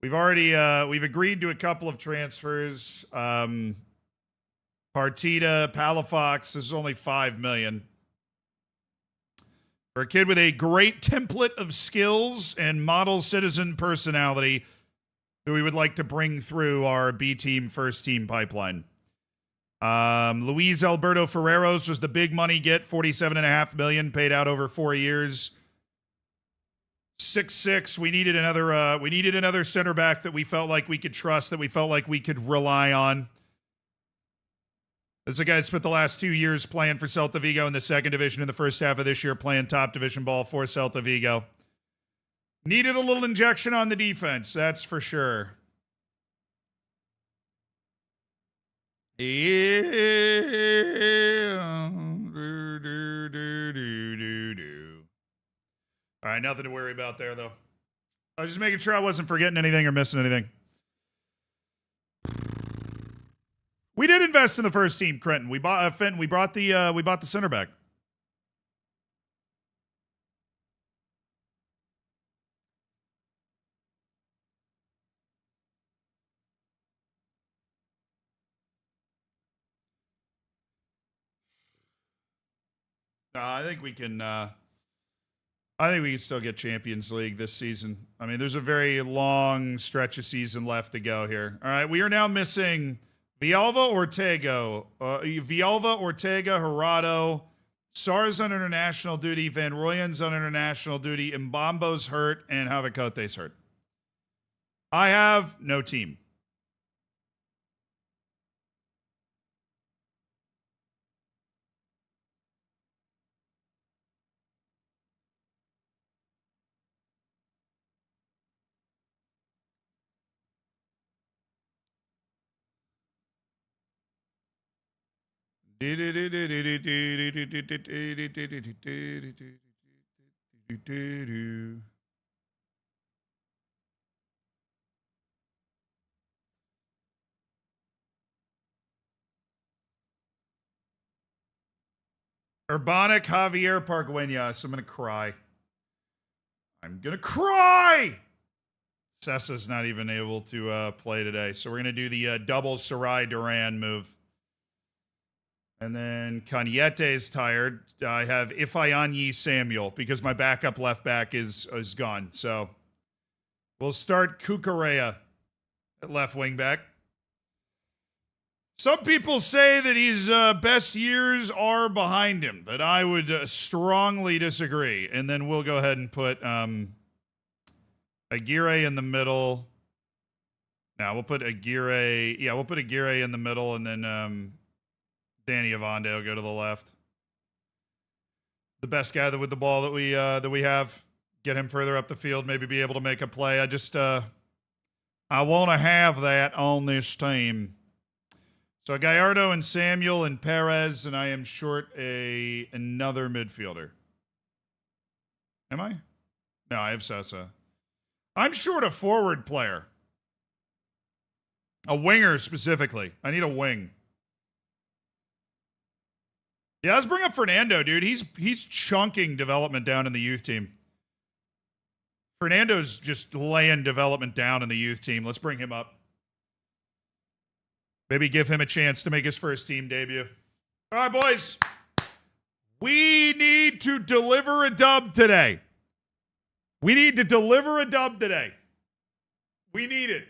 We've already we've agreed to a couple of transfers. Partita, Palafox, this is only $5 million. For a kid with a great template of skills and model citizen personality who we would like to bring through our B-team, first-team pipeline. Luis Alberto Ferreros was the big money get, $47.5 million, paid out over 4 years. 6'6". We needed another center back that we felt like we could trust, that we felt like we could rely on. This is a guy that spent the last 2 years playing for Celta Vigo in the second division, in the first half of this year playing top division ball for Celta Vigo. Needed a little injection on the defense, that's for sure. All right, nothing to worry about there, though. I was just making sure I wasn't forgetting anything or missing anything. We did invest in the first team, Crenton. We bought Fenton. We brought the center back. I think we can. I think we can still get Champions League this season. I mean, there's a very long stretch of season left to go here. All right, we are now missing Villalba, Ortega, Gerardo, Sar's on international duty, Van Rooyen's on international duty, Mbambo's hurt, and Havakote's hurt. I have no team. Urbanic, Javier Pargueñas. I'm going to cry. I'm going to cry! Sessa's not even able to play today. So we're going to do the double Sarai Duran move. And then Cañete is tired. I have Ifeanyi Samuel because my backup left back is gone. So we'll start Cucurella at left wing back. Some people say that his best years are behind him, but I would strongly disagree. And then we'll go ahead and put Aguirre in the middle. Now we'll put Aguirre. Yeah, we'll put Aguirre in the middle, and then Danny Avonde will go to the left. The best guy with the ball that we have. Get him further up the field, maybe be able to make a play. I just I want to have that on this team. So Gallardo and Samuel and Perez, and I am short another midfielder. Am I? No, I have Sessa. I'm short a forward player. A winger specifically. I need a wing. Yeah, let's bring up Fernando, dude. He's chunking development down in the youth team. Fernando's just laying development down in the youth team. Let's bring him up. Maybe give him a chance to make his first team debut. All right, boys. We need to deliver a dub today. We need to deliver a dub today. We need it.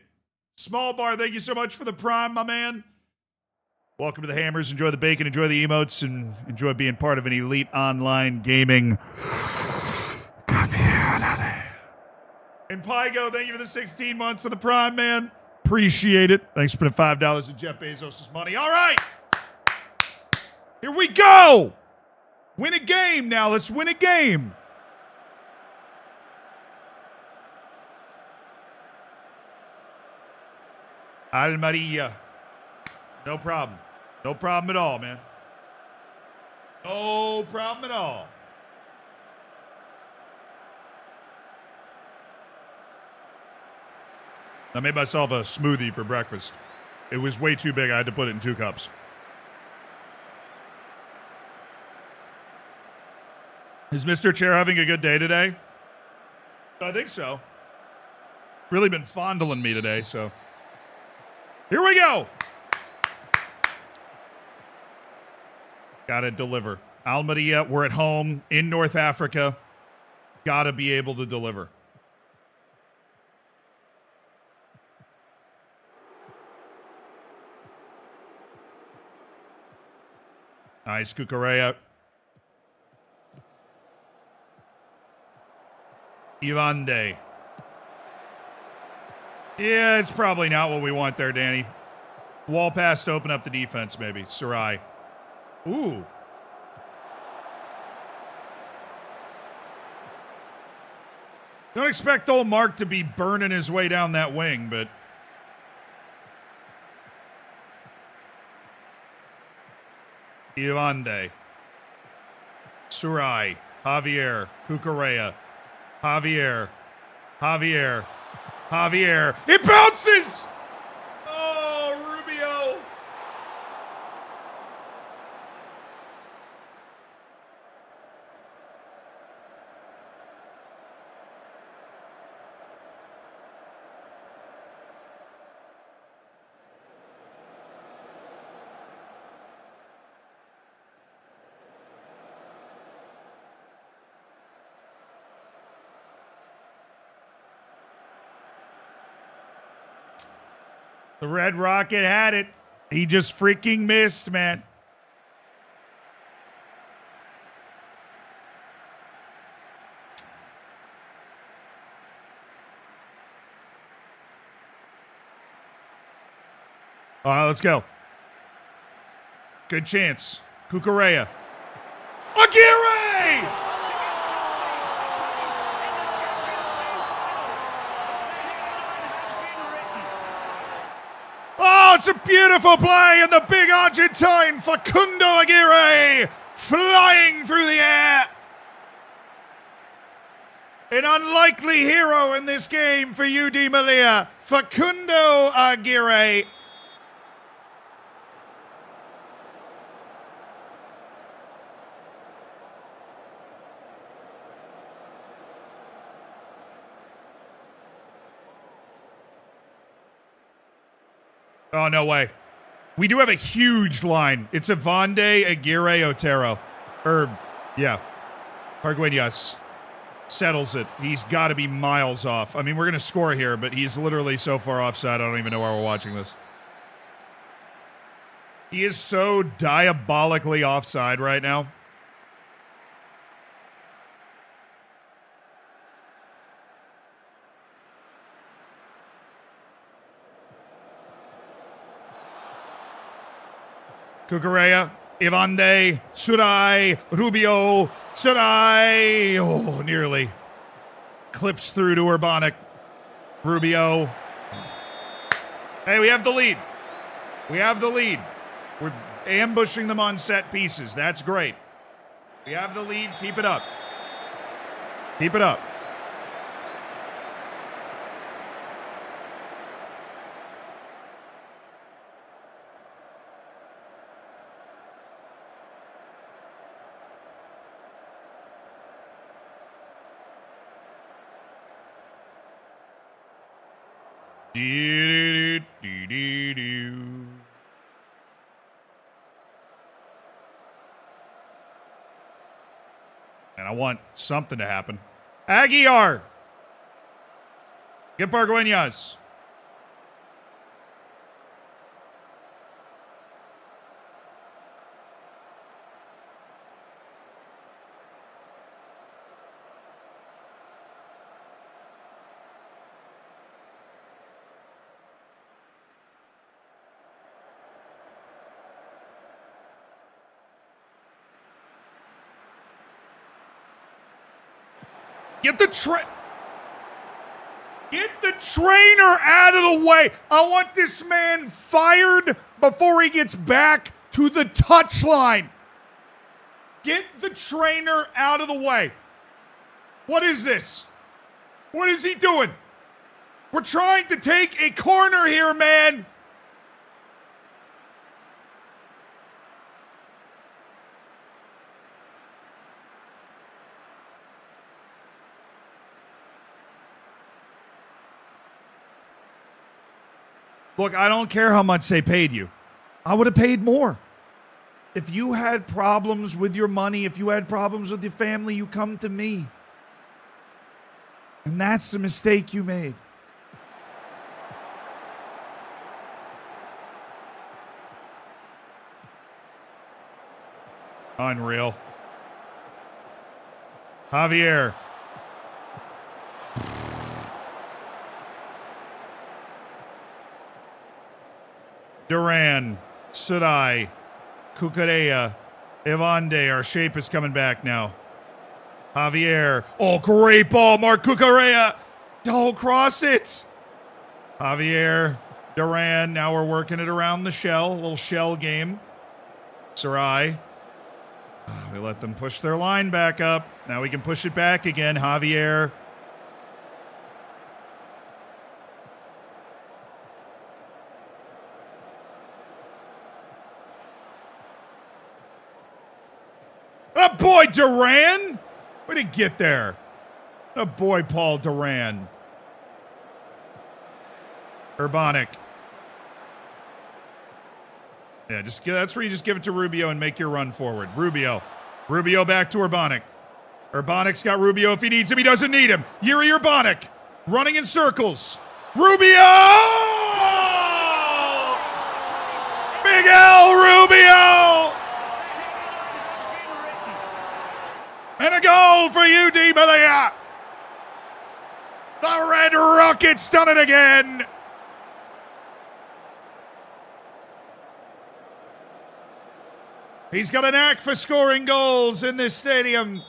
Small Bar, thank you so much for the prime, my man. Welcome to the Hammers. Enjoy the bacon, enjoy the emotes, and enjoy being part of an elite online gaming community. And Pygo, thank you for the 16 months of the prime, man. Appreciate it. Thanks for putting $5 of Jeff Bezos' money. All right. Here we go. Win a game now. Let's win a game. Almeria. No problem. No problem at all, man. No problem at all. I made myself a smoothie for breakfast. It was way too big. I had to put it in 2 cups. Is Mr. Chair having a good day today? I think so. Really been fondling me today, so. Here we go. Gotta deliver. Almeria, we're at home in North Africa. Gotta be able to deliver. Nice, Cucurella. Ivande. Yeah, it's probably not what we want there, Danny. Wall pass to open up the defense, maybe. Sarai. Ooh. Don't expect old Mark to be burning his way down that wing, but... Ivande. Sarai. Javier. Cucurella. Javier. Javier. Javier. It bounces! Oh, Rubio. The Red Rocket had it. He just freaking missed, man. Let's go. Good chance. Cucurella. Aguirre! Oh, it's a beautiful play, and the big Argentine Facundo Aguirre flying through the air. An unlikely hero in this game for UD Melilla, Facundo Aguirre. Oh, no way. We do have a huge line. It's Ivande, Aguirre, Otero. Yeah. Argueñas settles it. He's got to be miles off. I mean, we're going to score here, but he's literally so far offside, I don't even know why we're watching this. He is so diabolically offside right now. Cucurella, Ivande, Surai, Rubio, Surai. Oh, nearly. Clips through to Urbanic. Rubio. Hey, we have the lead. We have the lead. We're ambushing them on set pieces. That's great. We have the lead. Keep it up. Keep it up. And I want something to happen. Aguiar! Get Argueñas. Get the trainer out of the way. I want this man fired before he gets back to the touchline. Get the trainer out of the way. What is this? What is he doing? We're trying to take a corner here, man. Look, I don't care how much they paid you. I would have paid more. If you had problems with your money, if you had problems with your family, you come to me. And that's the mistake you made. Unreal. Javier. Duran. Sudai. Cucurella. Evande. Our shape is coming back now. Javier. Oh, great ball, Mark Cucurella. Don't cross it. Javier. Duran. Now we're working it around the shell. A little shell game. Sarai. We let them push their line back up. Now we can push it back again. Javier. Oh boy, Duran! Where'd he get there? Oh boy, Paul Duran. Urbanic. Yeah, that's where you just give it to Rubio and make your run forward. Rubio back to Urbanic. Urbanic's got Rubio if he needs him. He doesn't need him. Yuri Urbanic running in circles. Rubio! Miguel Rubio! And a goal for UD Melilla. The Red Rockets done it again. He's got a knack for scoring goals in this stadium.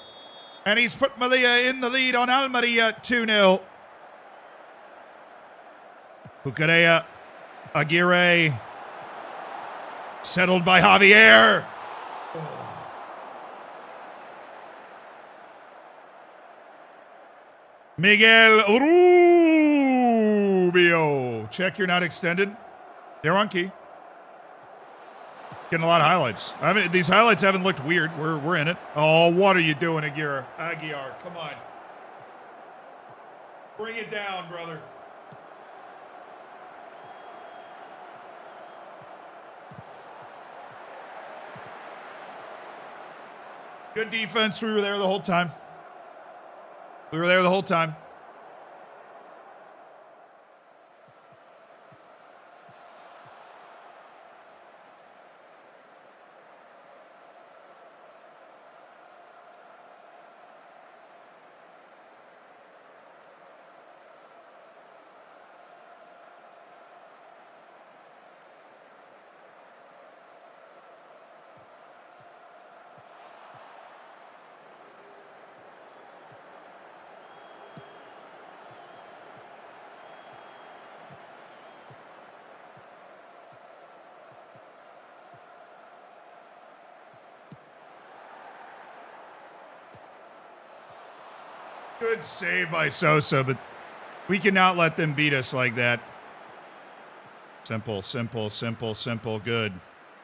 And he's put Melilla in the lead on Almeria 2-0. Cucurella. Aguirre. Settled by Javier. Miguel Rubio. Check you're not extended. They're on key. Getting a lot of highlights. These highlights haven't looked weird. We're in it. Oh, what are you doing, Aguirre? Come on. Bring it down, brother. Good defense. We were there the whole time. Good save by Sosa, but we cannot let them beat us like that. Simple. Good.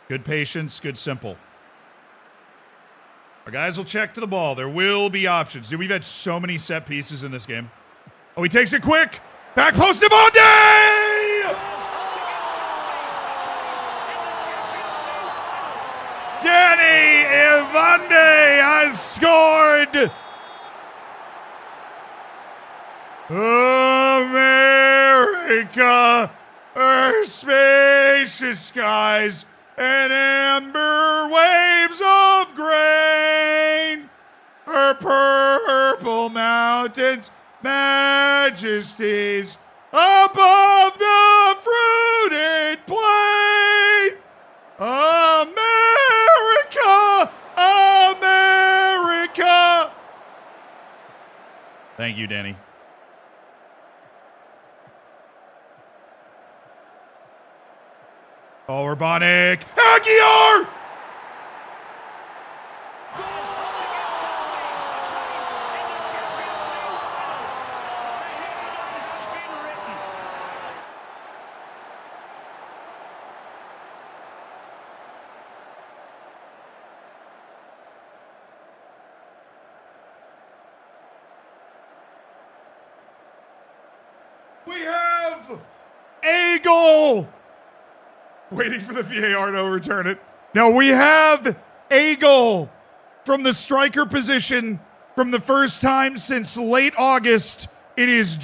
Good patience, good simple. Our guys will check to the ball. There will be options. Dude, we've had so many set pieces in this game. Oh, he takes it quick. Back post, Evande! Danny Evande has scored! America, her spacious skies and amber waves of grain, her purple mountains, majesties above the fruited plain. America, America. Thank you, Danny. Oh, Urbanic. Aguiar! We have a goal. Waiting for the VAR to overturn it. Now we have a goal from the striker position from the first time since late August. It is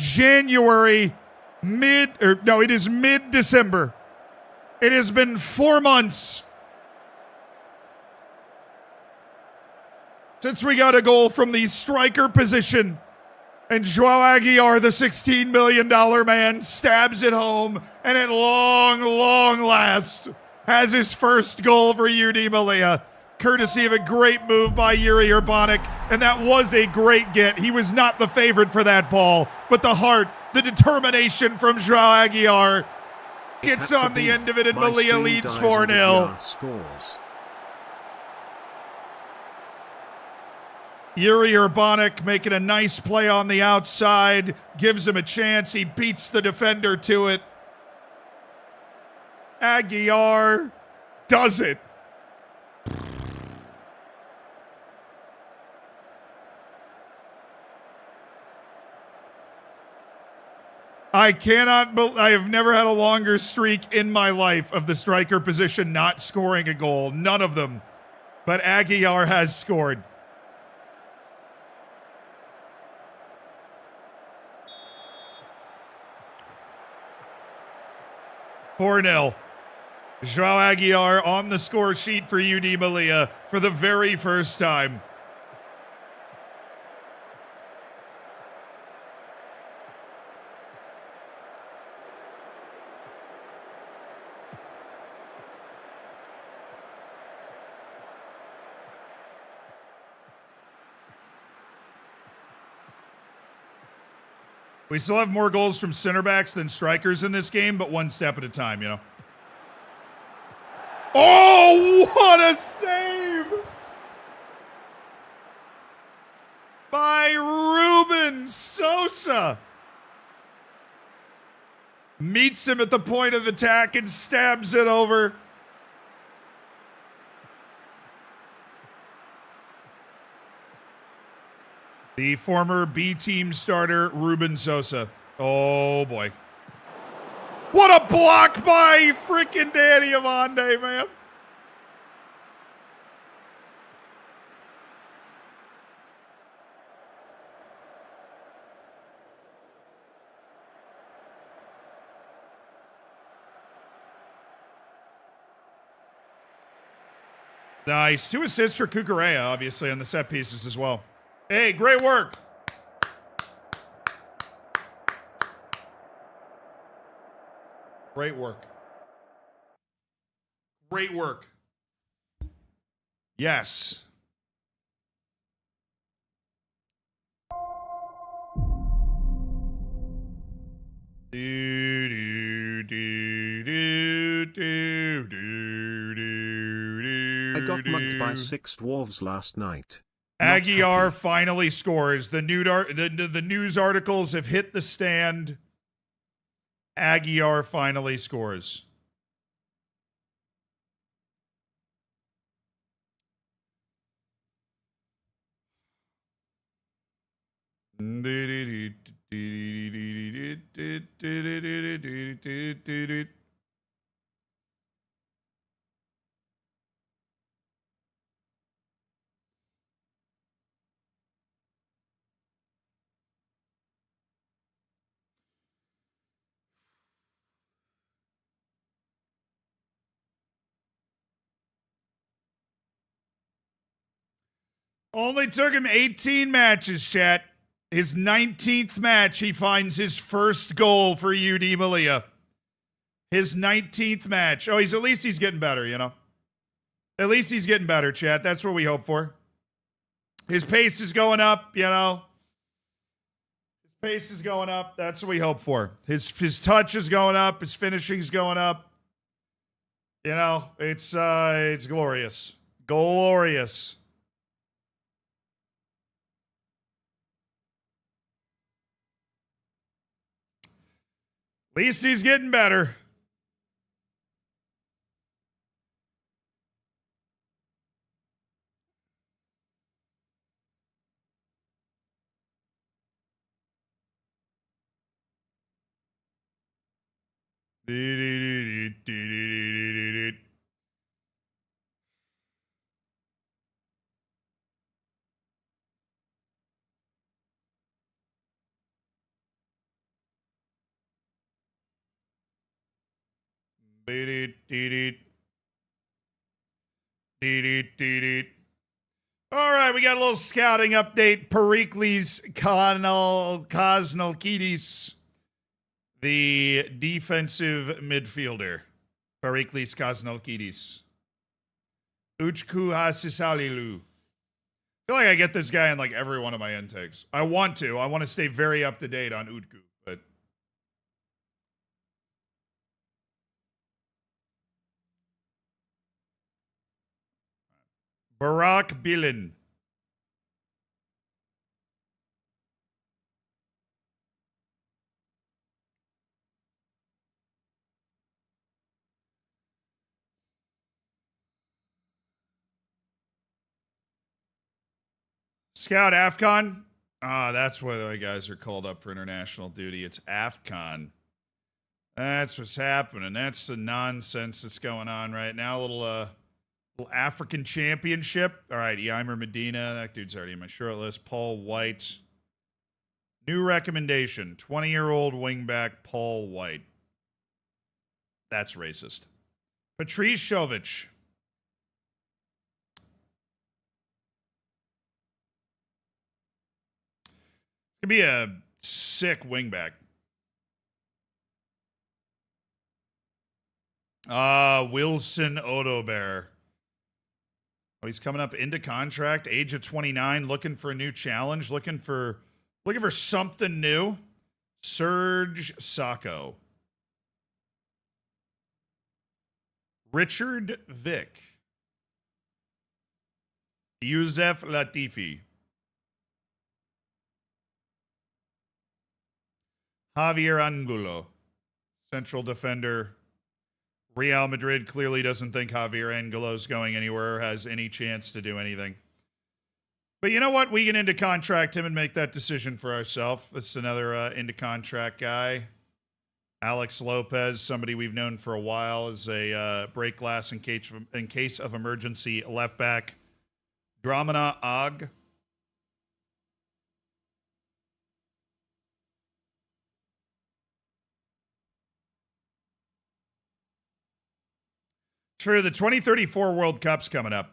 mid-December. It has been 4 months since we got a goal from the striker position. And Joao Aguiar, the $16 million man, stabs it home and at long last has his first goal for UD Melilla, courtesy of a great move by Yuri Urbanic. And that was a great get. He was not the favorite for that ball, but the heart, the determination from Joao Aguiar gets on the end of it, and Melilla leads 4-0. Yuri Urbanic making a nice play on the outside, gives him a chance. He beats the defender to it. Aguiar does it. I have never had a longer streak in my life of the striker position not scoring a goal. None of them. But Aguiar has scored. (4-0). Joao Aguiar on the score sheet for UD Melilla for the very first time. We still have more goals from center backs than strikers in this game, but one step at a time, you know. Oh, what a save by Ruben Sosa. Meets him at the point of attack and stabs it over. The former B-team starter, Ruben Sosa. Oh, boy. What a block by freaking Danny Amande, man. Nice. 2 assists for Cucurella, obviously, on the set pieces as well. Hey, great work. Great work. Great work. Yes. I got mugged by 6 dwarves last night. Aguiar finally scores. The news articles have hit the stand. Aguiar finally scores. Only took him 18 matches, chat. His 19th match, he finds his first goal for UD Melilla. His 19th match. Oh, at least he's getting better, you know. At least he's getting better, chat. That's what we hope for. His pace is going up, you know. His pace is going up. That's what we hope for. His touch is going up. His finishing's going up. You know, it's glorious. Glorious. At least he's getting better. Deet, deet, deet, deet. All right, we got a little scouting update. Perikles Kosnalkidis, the defensive midfielder. Perikles Kosnalkidis. Uchku Hasisalilu. I feel like I get this guy in like every one of my intakes. I want to stay very up to date on Utku, but Barak Bilin. Scout AFCON. That's where the guys are called up for international duty. It's AFCON. That's what's happening. That's the nonsense that's going on right now. A little African championship. All right, Yeimer Medina. That dude's already in my short list. Paul White. New recommendation. 20-year-old wingback Paul White. That's racist. Patrice Shovich. Could be a sick wingback. Wilson Odobert. Oh, he's coming up into contract, age of 29, looking for a new challenge, looking for something new. Serge Sacco. Richard Vick. Youssef Latifi. Javier Angulo, central defender. Real Madrid clearly doesn't think Javier Angulo's going anywhere or has any chance to do anything. But you know what? We can into contract him and make that decision for ourselves. That's another into contract guy. Alex Lopez, somebody we've known for a while, is a break glass in case of emergency left back. Dramana Ag. True, the 2034 World Cup's coming up.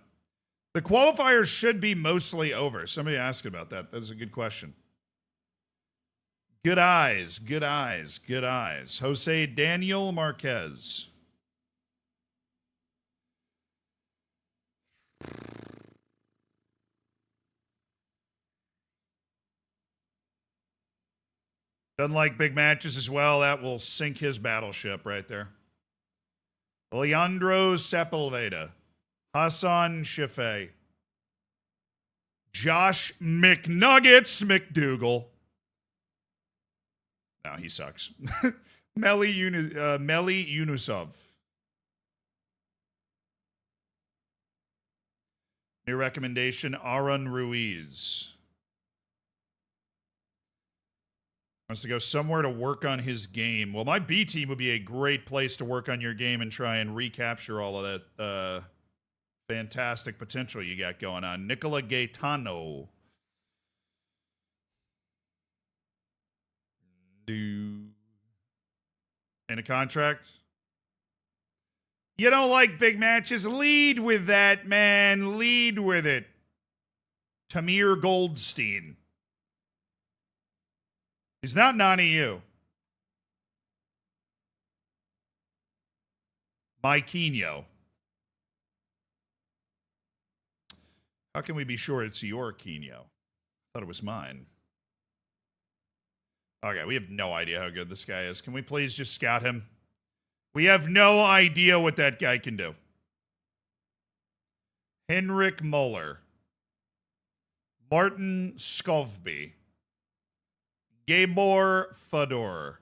The qualifiers should be mostly over. Somebody asked about that. That's a good question. Good eyes, good eyes, good eyes. Jose Daniel Marquez. Doesn't like big matches as well. That will sink his battleship right there. Leandro Sepulveda, Hassan Shafee, Josh McNuggets McDougal. No, he sucks. Meli Yunusov. New recommendation, Aaron Ruiz. Wants to go somewhere to work on his game. Well, my B team would be a great place to work on your game and try and recapture all of that fantastic potential you got going on. Nicola Gaetano. In a contract? You don't like big matches? Lead with that, man. Lead with it. Tamir Goldstein. He's not Nani U. Maiquinho. How can we be sure it's your Quino? Thought it was mine. Okay, we have no idea how good this guy is. Can we please just scout him? We have no idea what that guy can do. Henrik Muller. Martin Skovby. Gabor Fedor.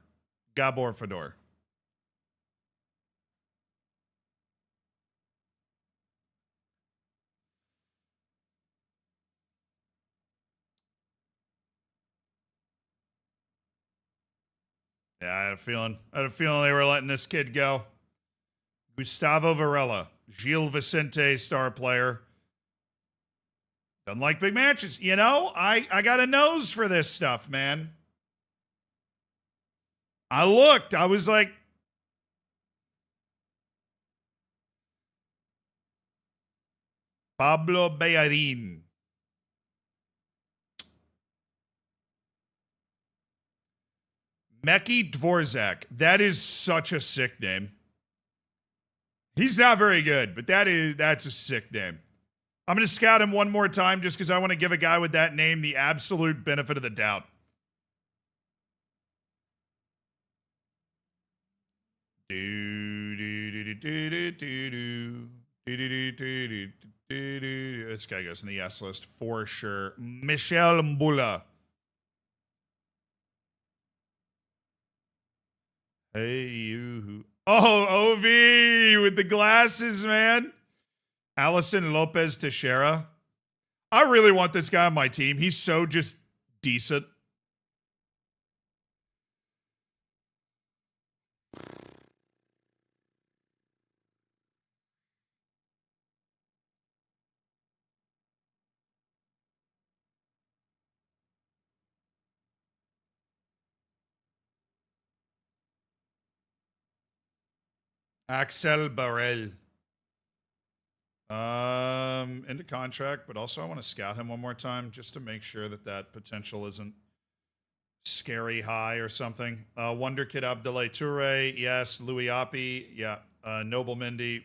Yeah, I had a feeling they were letting this kid go. Gustavo Varela. Gil Vicente, star player. Doesn't like big matches. You know, I got a nose for this stuff, man. I looked. I was like, Pablo Bayarin. Meki Dvorak. That is such a sick name. He's not very good, but that's a sick name. I'm going to scout him one more time just because I want to give a guy with that name the absolute benefit of the doubt. This guy goes in the yes list for sure. Michel Mbula. Hey, you. Oh, OV with the glasses, man. Alison Lopez Teixeira. I really want this guy on my team. He's so just decent. Axel Barrel. Into contract, but also I want to scout him one more time just to make sure that potential isn't scary high or something. Wonder Kid Abdoulaye Toure, yes. Louis Appi, yeah. Noble Mendy.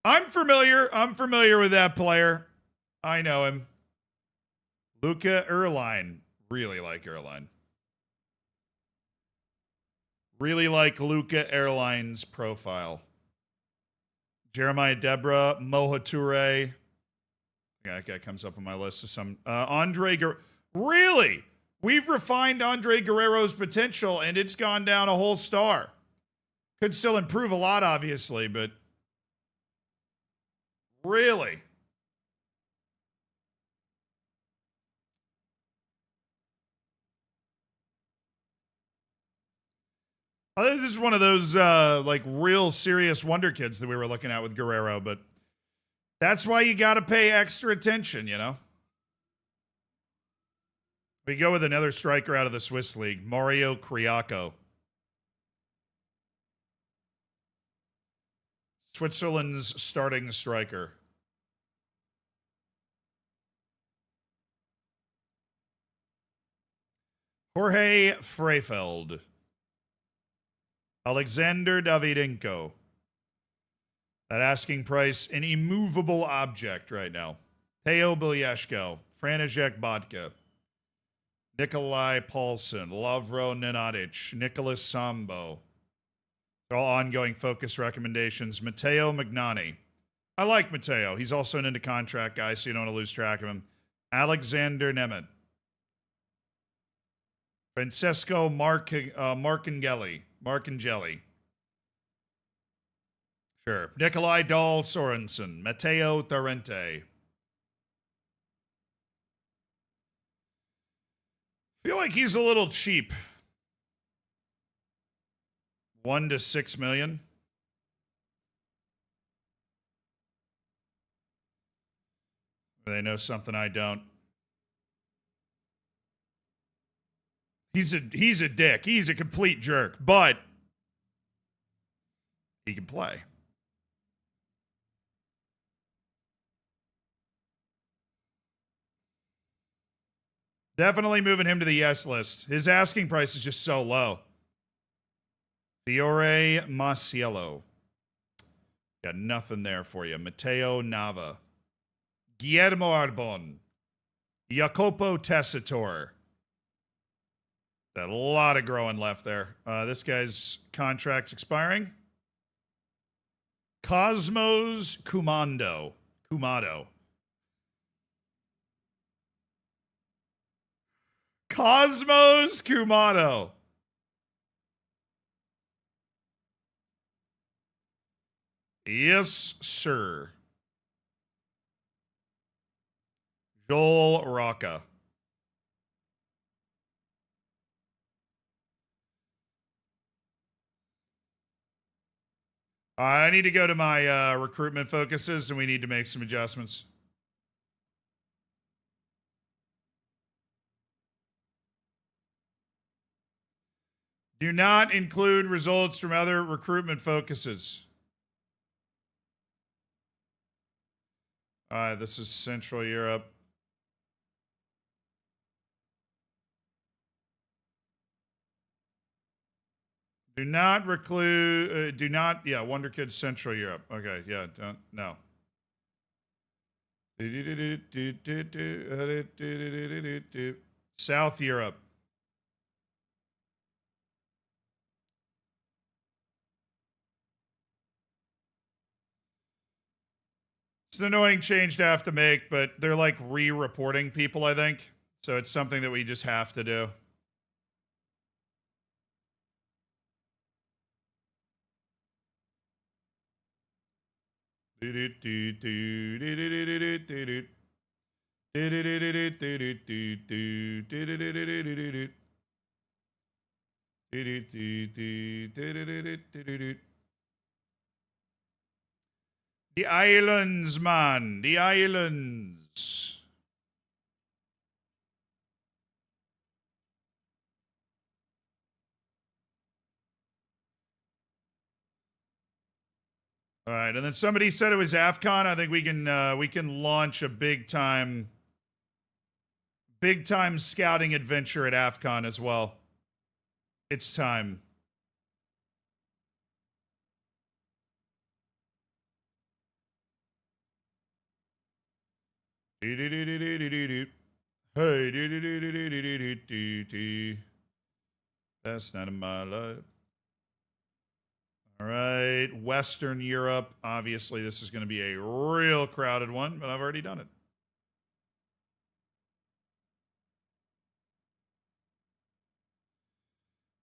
I'm familiar with that player. I know him. Luca Erline. Really like Erline. Really like Luca Erline's profile. Jeremiah Debra, Moha Toure. Yeah, that guy comes up on my list of some. Andre Really? We've refined Andre Guerrero's potential, and it's gone down a whole star. Could still improve a lot, obviously, but really? This is one of those like real serious wonder kids that we were looking at with Guerrero, but that's why you got to pay extra attention, you know? We go with another striker out of the Swiss league, Mario Criaco. Switzerland's starting striker. Jorge Freifeld. Alexander Davydenko. That asking price, an immovable object right now. Teo Bilyashko. František Botka. Nikolai Paulson. Lavro Nenadic. Nicholas Sambo. They're all ongoing focus recommendations. Matteo Magnani. I like Matteo. He's also an into contract guy, so you don't want to lose track of him. Alexander Nemeth. Francesco Marcangeli. Sure. Nikolai Dahl Sorensen. Matteo Tarente. Feel like he's a little cheap. 1 to 6 million. They know something I don't. He's a dick. He's a complete jerk, but he can play. Definitely moving him to the yes list. His asking price is just so low. Fiore Masiello. Got nothing there for you. Matteo Nava. Guillermo Arbon. Jacopo Tessitore. Got a lot of growing left there. This guy's contract's expiring. Cosmos Kumado. Cosmos Kumado. Yes, sir. Joel Rocca. I need to go to my recruitment focuses, and we need to make some adjustments. Do not include results from other recruitment focuses. All right, this is Central Europe. Do not reclude. Do not. Yeah, Wonder Kids Central Europe. Okay. Yeah. Don't. No. South Europe. It's an annoying change to have to make, but they're like re-reporting people, I think. So it's something that we just have to do. The islands, man. The islands. All right, and then somebody said it was AFCON. I think we can launch a big time scouting adventure at AFCON as well. It's time. Hey, that's not in my life. All right, Western Europe. Obviously, this is going to be a real crowded one, but I've already done it.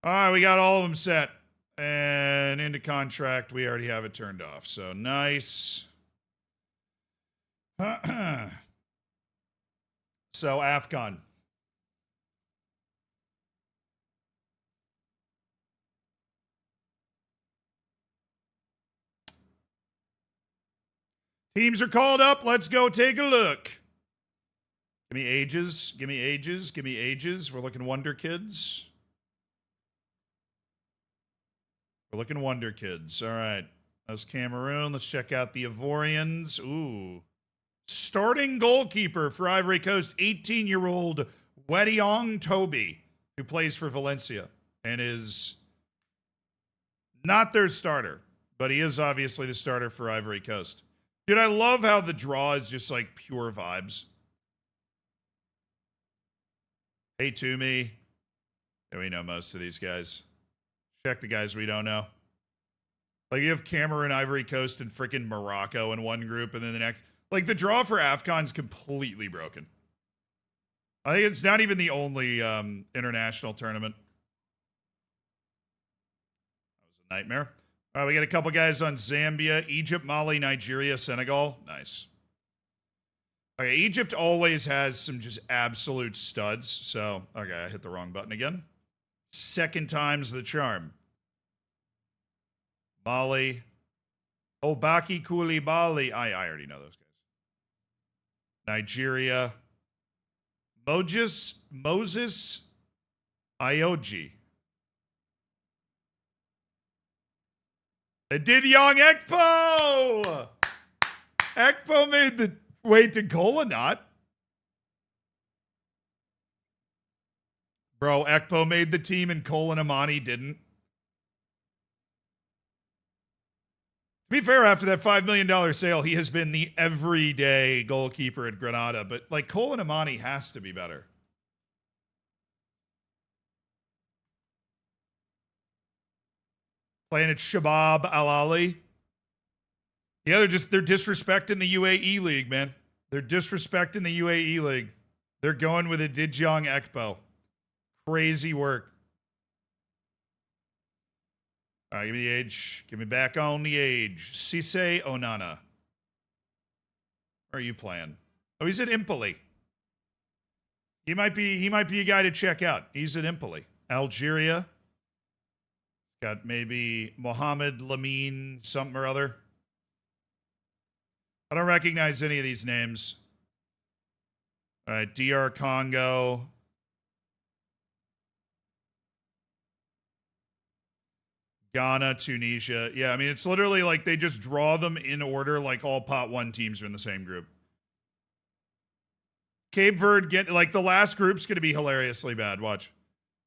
All right, we got all of them set. And into contract, we already have it turned off. So nice. So AFCON. Teams are called up. Let's go take a look. Give me ages. Give me ages. Give me ages. We're looking Wonder Kids. We're looking Wonder Kids. All right. That's Cameroon. Let's check out the Ivorians. Ooh. Starting goalkeeper for Ivory Coast, 18-year-old Wediong Toby, who plays for Valencia and is not their starter, but he is obviously the starter for Ivory Coast. Dude, I love how the draw is just like pure vibes. Hey, Toomey. Yeah, we know most of these guys. Check the guys we don't know. Like, you have Cameroon, Ivory Coast, and freaking Morocco in one group, and then the next. Like, the draw for AFCON's completely broken. I think it's not even the only international tournament. That was a nightmare. All right, we got a couple guys on Zambia, Egypt, Mali, Nigeria, Senegal. Nice. Okay, Egypt always has some just absolute studs. So, okay, I hit the wrong button again. Second time's the charm. Mali. Obaki Koulibaly. I already know those guys. Nigeria. Moses Ioji. It did Young Ekpo! Ekpo made the way to Golanot. Bro, Ekpo made the team and Colin Amani didn't. To be fair, after that $5 million sale, he has been the everyday goalkeeper at Granada. But, like, Colin Amani has to be better. Playing at Shabab Al Ali. Yeah, they're disrespecting the UAE League, man. They're disrespecting the UAE League. They're going with a Dijong Ekpo. Crazy work. All right, give me the age. Give me back on the age. Cisse Onana. Where are you playing? Oh, he's at Empoli. He might be a guy to check out. He's at Empoli. Algeria. Got maybe Mohamed Lamine something or other. I don't recognize any of these names. All right, DR Congo. Ghana, Tunisia. Yeah, I mean, it's literally like they just draw them in order like all pot one teams are in the same group. Cape Verde, like the last group's going to be hilariously bad. Watch.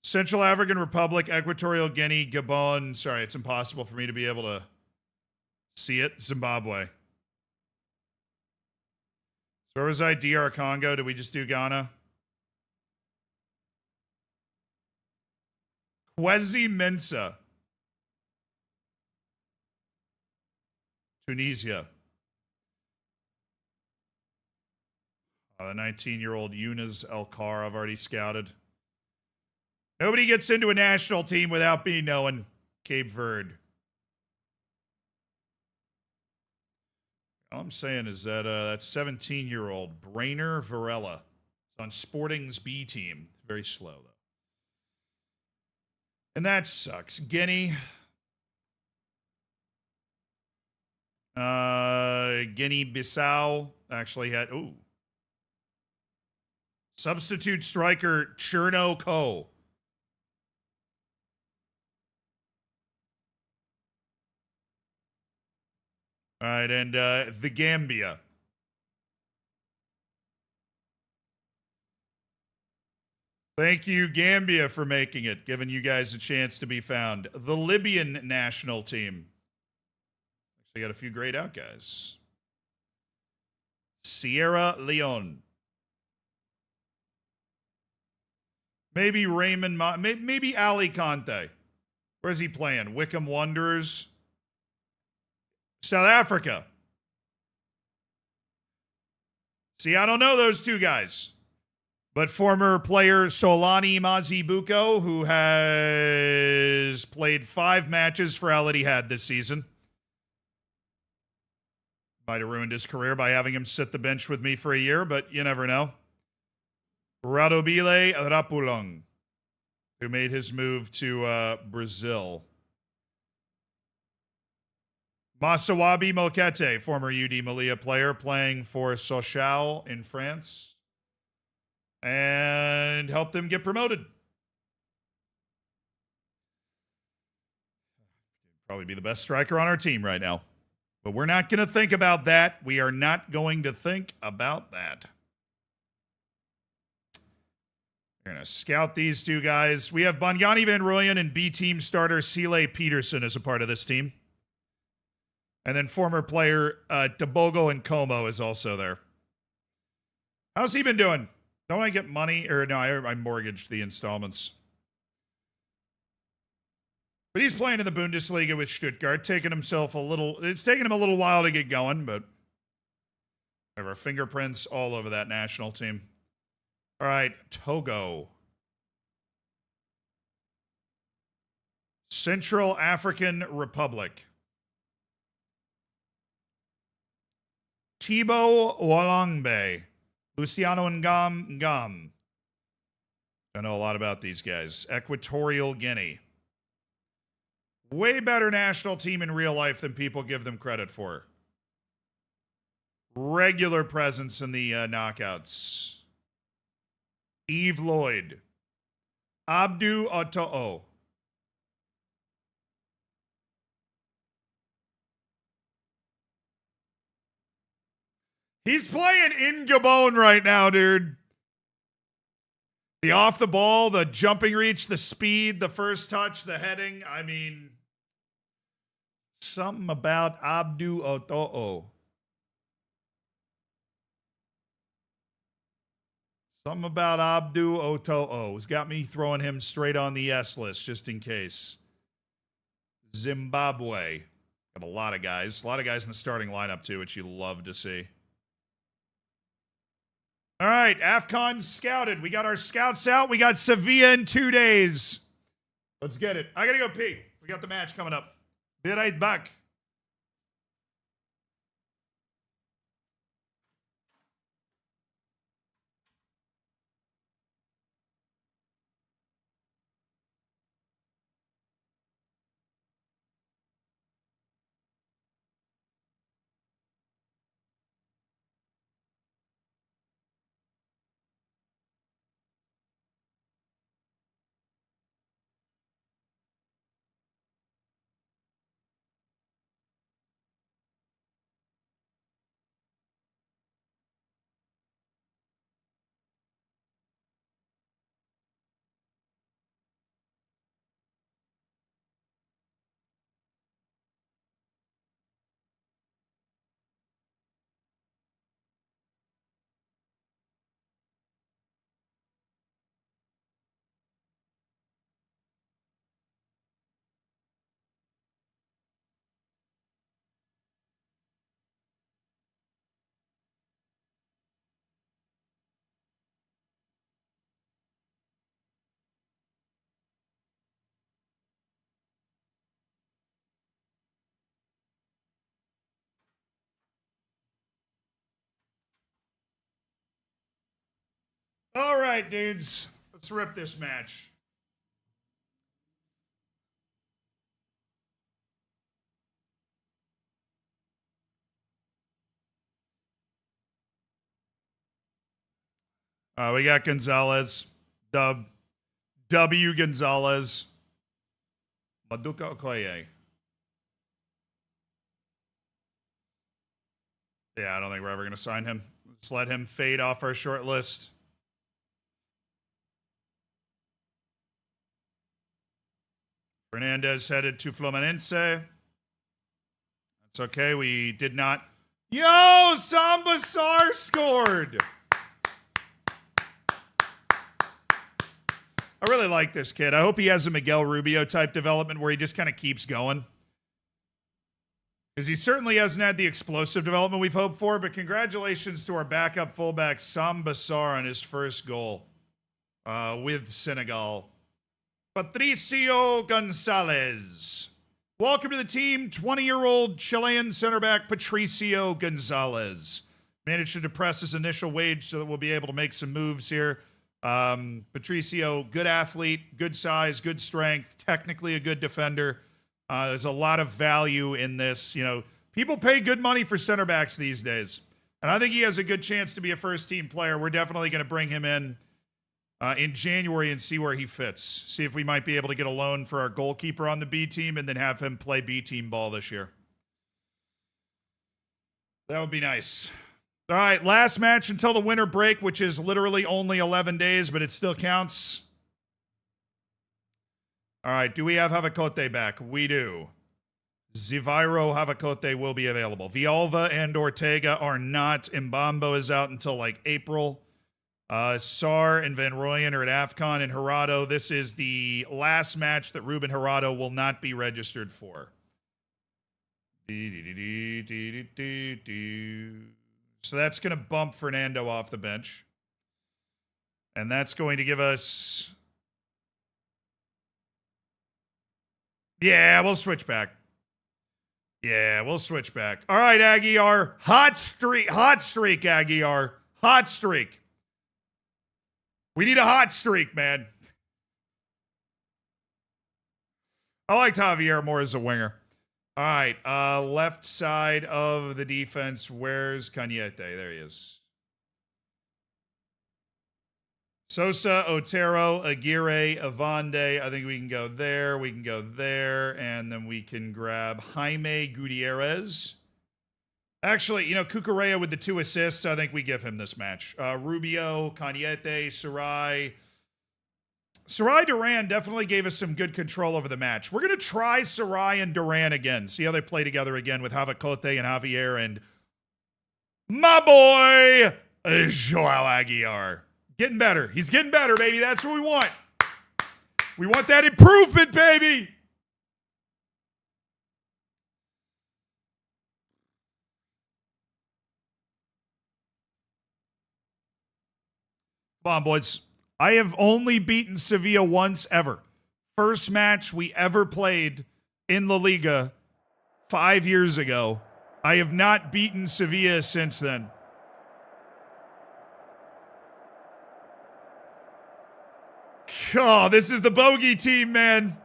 Central African Republic, Equatorial Guinea, Gabon. Sorry, it's impossible for me to be able to see it. Zimbabwe. So where was I? DR Congo. Did we just do Ghana? Kwesi Mensa. Tunisia. The 19-year-old Yunus Elkar I've already scouted. Nobody gets into a national team without me knowing Cape Verde. All I'm saying is that that 17-year-old Brainer Varela is on Sporting's B team. Very slow, though. And that sucks. Guinea. Guinea-Bissau actually had... Ooh. Substitute striker Cherno Ko. All right, and the Gambia. Thank you, Gambia, for making it, giving you guys a chance to be found. The Libyan national team. Actually got a few grayed out guys. Sierra Leone. Maybe Raymond, maybe Ali Conte. Where's he playing? Wickham Wanderers. South Africa. See, I don't know those two guys. But former player Solani Mazibuko, who has played 5 matches for Al Ittihad this season. Might have ruined his career by having him sit the bench with me for a year, but you never know. Radobile Rapulong, who made his move to Brazil. Masawabi Mokete, former UD Melilla player, playing for Sochaux in France. And helped them get promoted. Probably be the best striker on our team right now. But we're not going to think about that. We are not going to think about that. We're going to scout these two guys. We have Banyani Van Rooyen and B-team starter Sile Peterson as a part of this team. And then former player Tabogo and Como is also there. How's he been doing? Don't I get money? Or no, I mortgaged the installments. But he's playing in the Bundesliga with Stuttgart, it's taken him a little while to get going, but we have our fingerprints all over that national team. All right, Togo. Central African Republic. Thibaut Walangbe. Luciano Ngam. Don't know a lot about these guys. Equatorial Guinea. Way better national team in real life than people give them credit for. Regular presence in the knockouts. Eve Lloyd. Abdu Oto'o. He's playing in Gabon right now, dude. The off the ball, the jumping reach, the speed, the first touch, the heading. I mean, something about Abdu Oto'o. Something about Abdu Oto'o has got me throwing him straight on the S list just in case. Zimbabwe. Got a lot of guys. A lot of guys in the starting lineup, too, which you love to see. All right, AFCON scouted. We got our scouts out. We got Sevilla in 2 days. Let's get it. I got to go pee. We got the match coming up. Be right back. All right, dudes. Let's rip this match. We got Gonzalez. W. Gonzalez. Maduka Okoye. Yeah, I don't think we're ever going to sign him. Let's let him fade off our short list. Fernandez headed to Fluminense. That's okay. We did not. Yo, Samba Sar scored. I really like this kid. I hope he has a Miguel Rubio type development where he just kind of keeps going. Because he certainly hasn't had the explosive development we've hoped for, but congratulations to our backup fullback, Sam Bassar, on his first goal with Senegal. Patricio Gonzalez. Welcome to the team, 20-year-old Chilean center back Patricio Gonzalez. Managed to depress his initial wage so that we'll be able to make some moves here. Patricio, good athlete, good size, good strength, technically a good defender. There's a lot of value in this. You know, people pay good money for center backs these days. And I think he has a good chance to be a first-team player. We're definitely going to bring him in January and see where he fits. See if we might be able to get a loan for our goalkeeper on the B team and then have him play B team ball this year. That would be nice. All right, last match until the winter break, which is literally only 11 days, but it still counts. All right, do we have Havacote back? We do. Zivairo Havacote will be available. Villalba and Ortega are not. Mbambo is out until like April. Sar and Van Rooyen are at AFCON, and Gerardo, this is the last match that Ruben Gerardo will not be registered for. So that's going to bump Fernando off the bench. And that's going to give us... Yeah, we'll switch back. Yeah, we'll switch back. All right, Aguiar. Hot streak, Aguiar. Hot streak. We need a hot streak, man. I like Javier more as a winger. All right, left side of the defense. Where's Cañete? There he is. Sosa, Otero, Aguirre, Avande. I think we can go there. We can go there. And then we can grab Jaime Gutierrez. Actually, you know, Cucurella with the 2 assists. I think we give him this match. Rubio, Cañete, Sarai. Sarai Duran definitely gave us some good control over the match. We're going to try Sarai and Duran again. See how they play together again with Havacote and Javier and my boy, Joao Aguiar. Getting better. He's getting better, baby. That's what we want. We want that improvement, baby. Come on, boys. I have only beaten Sevilla once ever. First match we ever played in La Liga 5 years ago. I have not beaten Sevilla since then. Oh, this is the bogey team, man.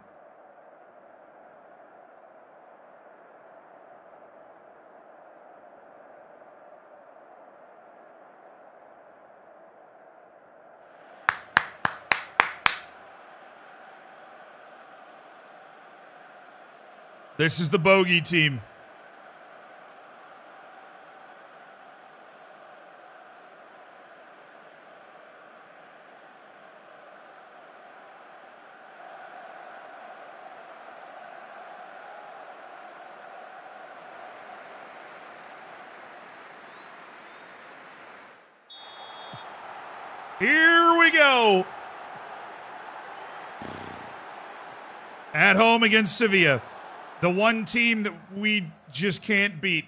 This is the bogey team. Here we go. At home against Sevilla. The one team that we just can't beat.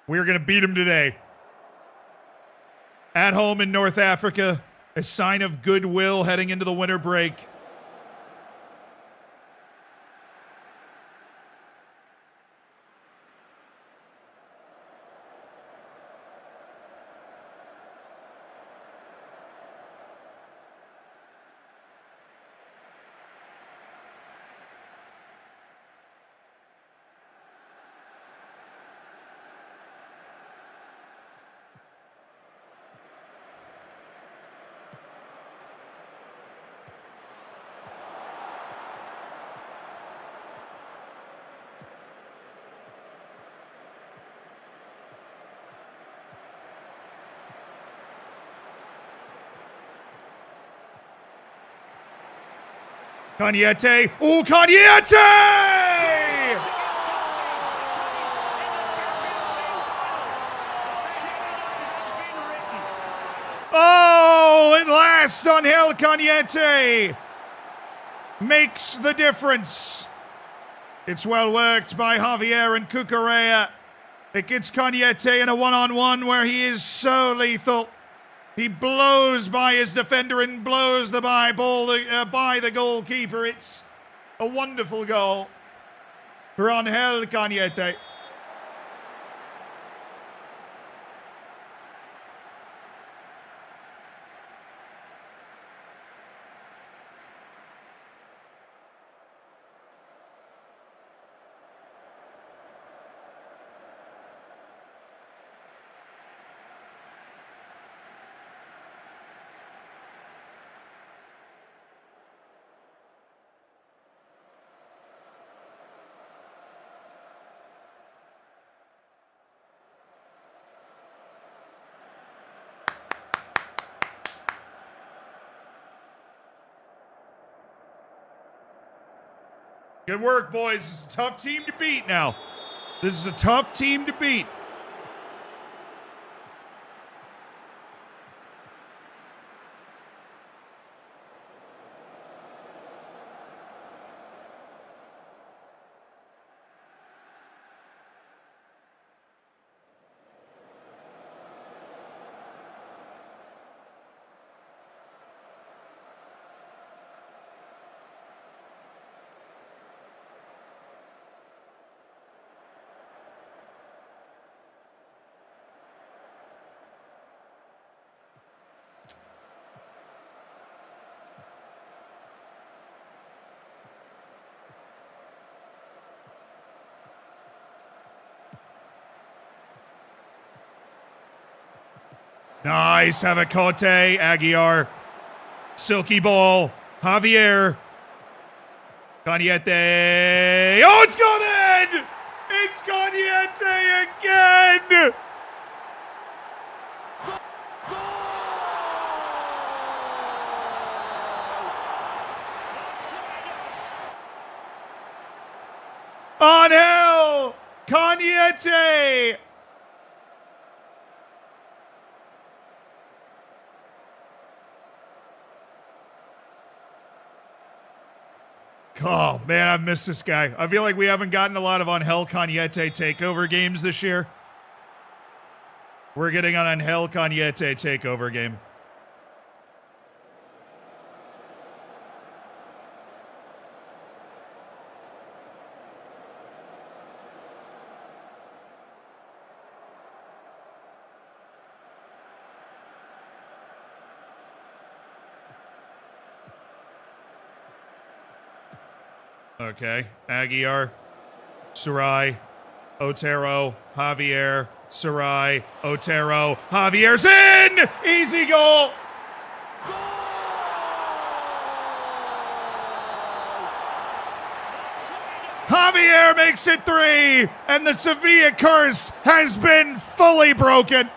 We're going to beat them today. At home in North Africa. A sign of goodwill heading into the winter break. Cagnette. Oh, Cagnette! Oh, at last, Angel Cagnette makes the difference. It's well worked by Javier and Cucurella. It gets Cagnette in a one-on-one where he is so lethal. He blows by his defender and blows the by the goalkeeper. It's a wonderful goal for Angel Cagnette. Good work, boys. This is a tough team to beat now. This is a tough team to beat. Nice, Havacote, Aguiar, silky ball, Javier, Cagnette. Oh, it's gone in! It's Cagnette again! Angel Cagnette! Oh, man, I've missed this guy. I feel like we haven't gotten a lot of Angel Cagnette takeover games this year. We're getting an Angel Cagnette takeover game. Okay, Aguiar, Sarai, Otero, Javier, Sarai, Otero, Javier's in! Easy goal! Javier makes it 3, and the Sevilla curse has been fully broken.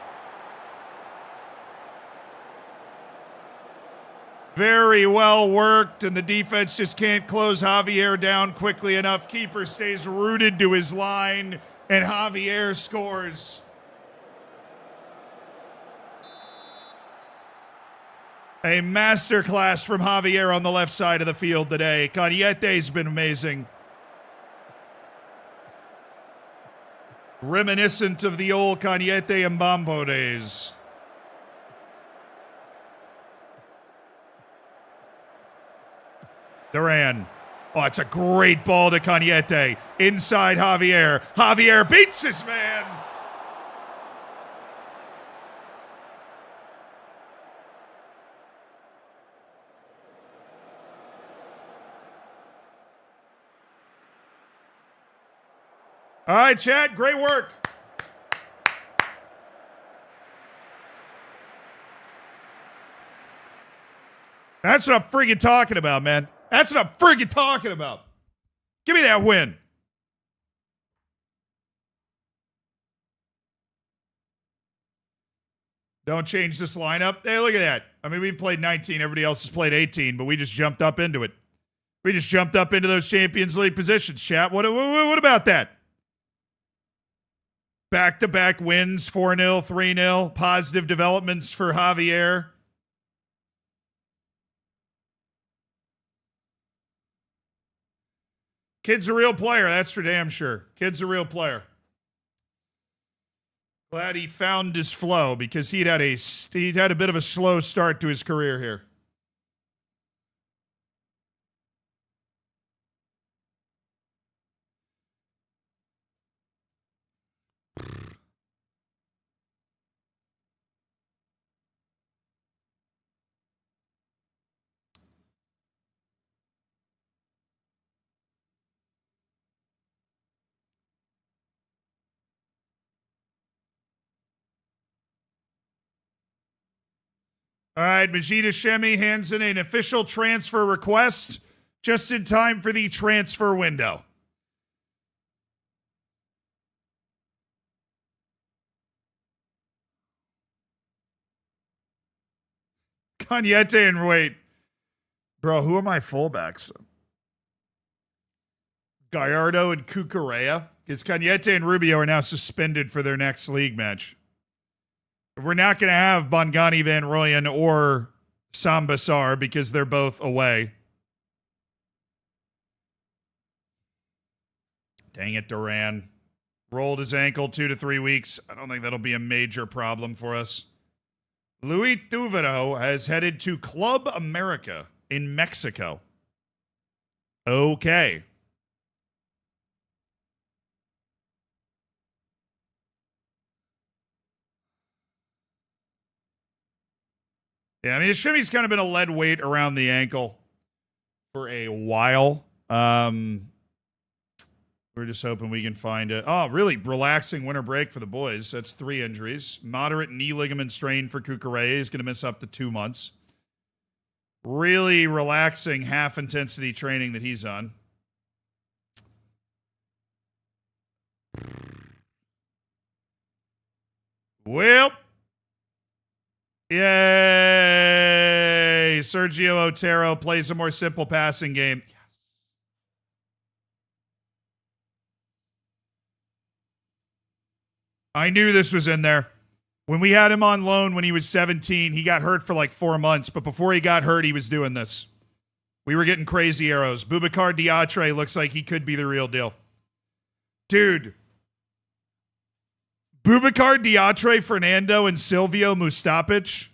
Very well worked, and the defense just can't close Javier down quickly enough. Keeper stays rooted to his line, and Javier scores. A masterclass from Javier on the left side of the field today. Cagnette's been amazing. Reminiscent of the old Cagnette and Bambo days. Duran. Oh, it's a great ball to Cagnette. Inside Javier. Javier beats this man. All right, Chad, great work. That's what I'm freaking talking about, man. That's what I'm freaking talking about. Give me that win. Don't change this lineup. Hey, look at that. I mean, we played 19. Everybody else has played 18, but we just jumped up into it. We just jumped up into those Champions League positions, chat. What about that? Back-to-back wins, 4-0, 3-0. Positive developments for Javier. Kid's a real player, that's for damn sure. Kid's a real player. Glad he found his flow because he'd had a bit of a slow start to his career here. All right, Majid Hashemi hands in an official transfer request just in time for the transfer window. Cañete and wait. Bro, who are my fullbacks? Gallardo and Cucurella. Because Cañete and Rubio are now suspended for their next league match. We're not going to have Bongani Van Rooyen or Sam Bassar because they're both away. Dang it, Duran. Rolled his ankle 2 to 3 weeks. I don't think that'll be a major problem for us. Luis Tuvero has headed to Club America in Mexico. Okay. Yeah, I mean, Hashemi's kind of been a lead weight around the ankle for a while. We're just hoping we can find it. Oh, really relaxing winter break for the boys. That's 3 injuries. Moderate knee ligament strain for Cucurella. He's going to miss up to 2 months. Really relaxing half-intensity training that he's on. Well, yay! Sergio Otero plays a more simple passing game. Yes. I knew this was in there. When we had him on loan when he was 17, he got hurt for like 4 months, but before he got hurt, he was doing this. We were getting crazy arrows. Boubacar Diatre looks like he could be the real deal. Dude. Boubacar Diatre, Fernando, and Silvio Mustapic.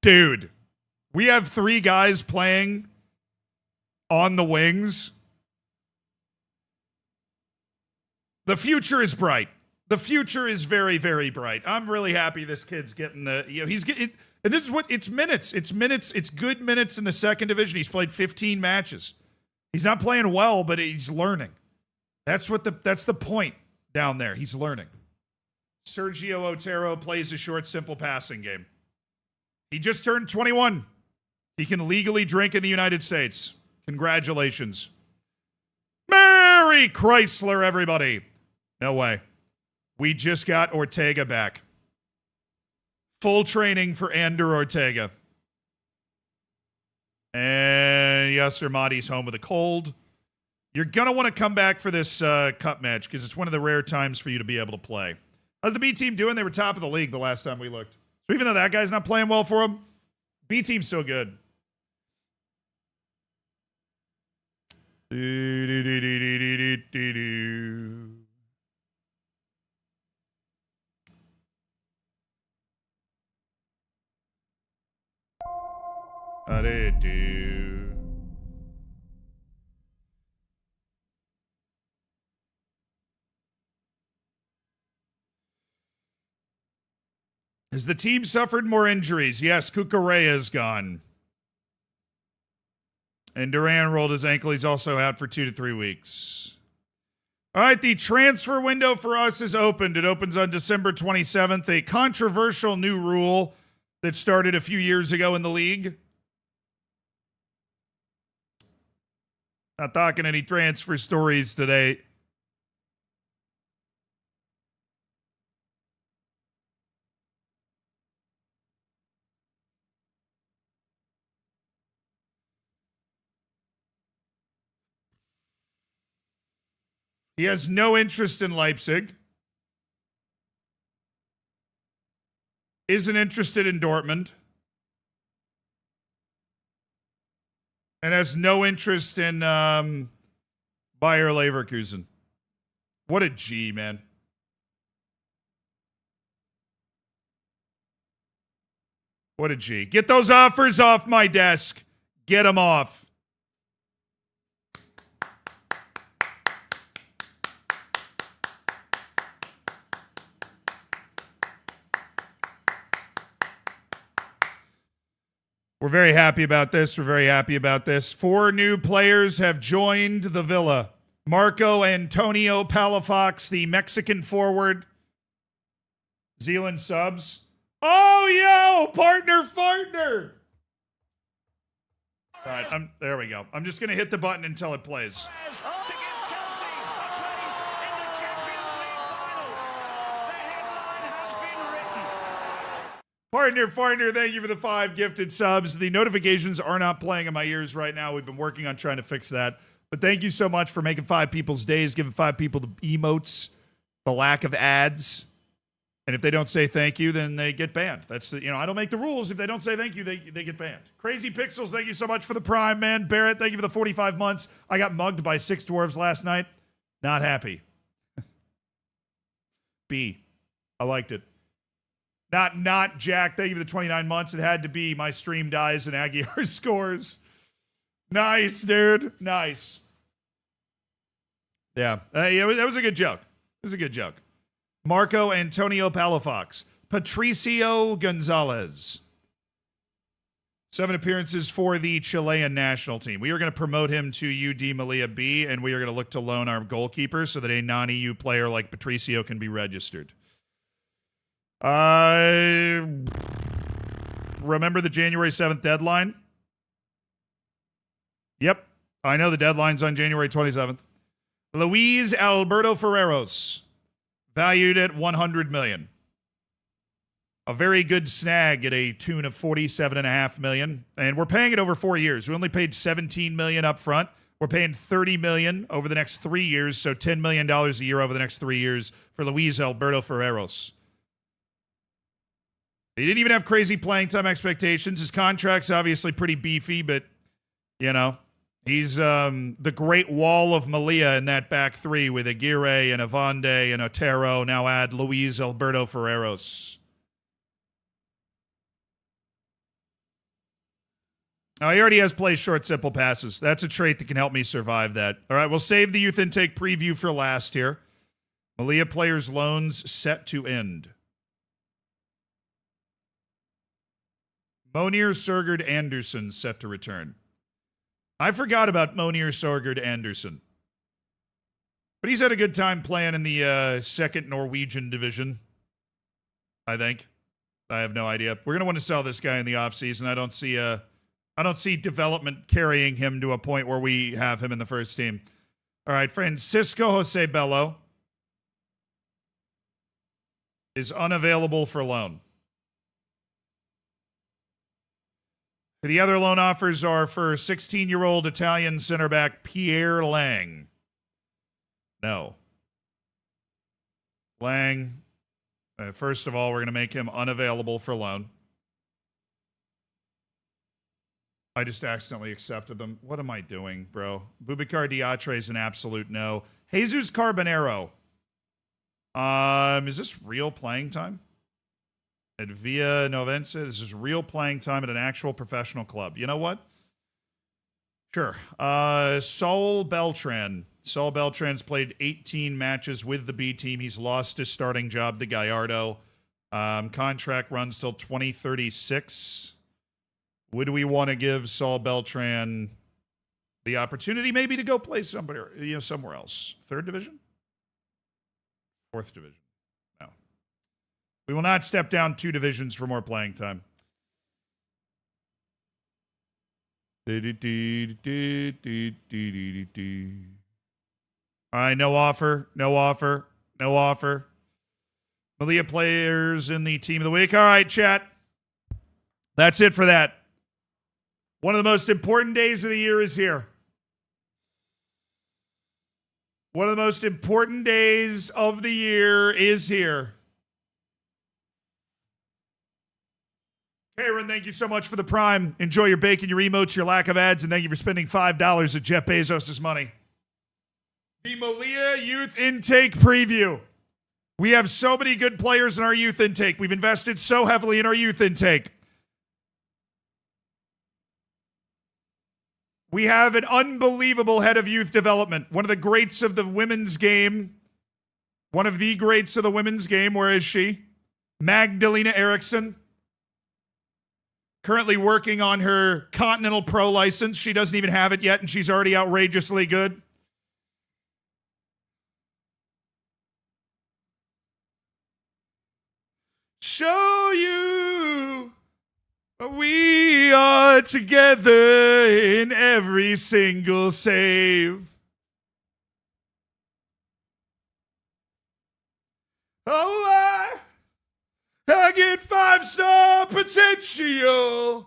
Dude. We have 3 guys playing on the wings. The future is bright. The future is very, very bright. I'm really happy this kid's getting he's getting, and this is what, it's minutes. It's minutes. It's good minutes in the second division. He's played 15 matches. He's not playing well, but he's learning. That's the point down there. He's learning. Sergio Otero plays a short, simple passing game. He just turned 21. He can legally drink in the United States. Congratulations. Merry Chrysler, everybody. No way. We just got Ortega back. Full training for Ander Ortega. And Yasser Mahdi's home with a cold. You're going to want to come back for this cup match because it's one of the rare times for you to be able to play. How's the B team doing? They were top of the league the last time we looked. So even though that guy's not playing well for them, B team's still good. Has the team suffered more injuries? Yes, Cucurella is gone. And Duran rolled his ankle. He's also out for 2 to 3 weeks. All right, the transfer window for us is opened. It opens on December 27th. A controversial new rule that started a few years ago in the league. Not talking any transfer stories today. He has no interest in Leipzig. Isn't interested in Dortmund. And has no interest in Bayer Leverkusen. What a G, man. What a G. Get those offers off my desk. Get them off. We're very happy about this. We're very happy about this. 4 new players have joined the Villa. Marco Antonio Palafox, the Mexican forward. Zealand subs. Oh, yo, partner. All right, there we go. I'm just going to hit the button until it plays. Partner, thank you for the 5 gifted subs. The notifications are not playing in my ears right now. We've been working on trying to fix that. But thank you so much for making 5 people's days, giving 5 people the emotes, the lack of ads. And if they don't say thank you, then they get banned. That's, I don't make the rules. If they don't say thank you, they get banned. Crazy Pixels, thank you so much for the Prime, man. Barrett, thank you for the 45 months. I got mugged by 6 dwarves last night. Not happy. B. I liked it. Not Jack. Thank you for the 29 months. It had to be. My stream dies and Aguiar scores. Nice, dude. Nice. Yeah. That was a good joke. It was a good joke. Marco Antonio Palafox. Patricio Gonzalez. 7 appearances for the Chilean national team. We are going to promote him to UD Melilla B, and we are going to look to loan our goalkeeper so that a non-EU player like Patricio can be registered. Remember the January 7th deadline? Yep. I know the deadline's on January 27th. Luis Alberto Ferreros, valued at $100 million. A very good snag at a tune of $47.5 million. And we're paying it over 4 years. We only paid $17 million up front. We're paying $30 million over the next 3 years, so $10 million a year over the next 3 years for Luis Alberto Ferreros. He didn't even have crazy playing time expectations. His contract's obviously pretty beefy, but, he's the great wall of Melilla in that back 3 with Aguirre and Avande and Otero. Now add Luis Alberto Ferreros. Oh, he already has plays short, simple passes. That's a trait that can help me survive that. All right, we'll save the youth intake preview for last here. Melilla players' loans set to end. Monier Sergerd Anderson set to return. I forgot about Monier Sergerd Anderson. But he's had a good time playing in the second Norwegian division, I think. I have no idea. We're going to want to sell this guy in the offseason. I don't see development carrying him to a point where we have him in the first team. All right, Francisco Jose Bello is unavailable for loan. The other loan offers are for 16-year-old Italian center back Pierre Lang. No. Lang, first of all, we're going to make him unavailable for loan. I just accidentally accepted them. What am I doing, bro? Boubacar Diatre is an absolute no. Jesus Carbonero. Is this real playing time? At Villa Novense, this is real playing time at an actual professional club. You know what? Sure. Saul Beltran. Saul Beltran's played 18 matches with the B team. He's lost his starting job to Gallardo. Contract runs till 2036. Would we want to give Saul Beltran the opportunity maybe to go play somewhere else? 3rd division? 4th division? No. We will not step down 2 divisions for more playing time. All right, no offer. Melilla players in the team of the week. All right, chat. That's it for that. One of the most important days of the year is here. One of the most important days of the year is here. Karen, thank you so much for the Prime. Enjoy your bacon, your emotes, your lack of ads, and thank you for spending $5 of Jeff Bezos' money. The Melilla Youth Intake Preview. We have so many good players in our youth intake. We've invested so heavily in our youth intake. We have an unbelievable head of youth development. One of the greats of the women's game. One of the greats of the women's game. Where is she? Magdalena Eriksson. Currently working on her Continental Pro license. She doesn't even have it yet, and she's already outrageously good. Show you we are together in every single save. Oh, I get 5-star potential.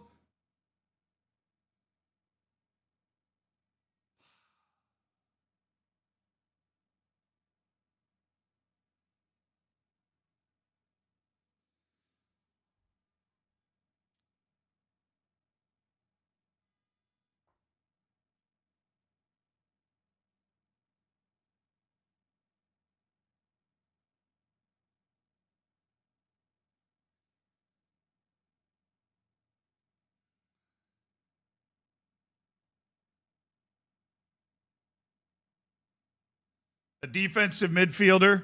A defensive midfielder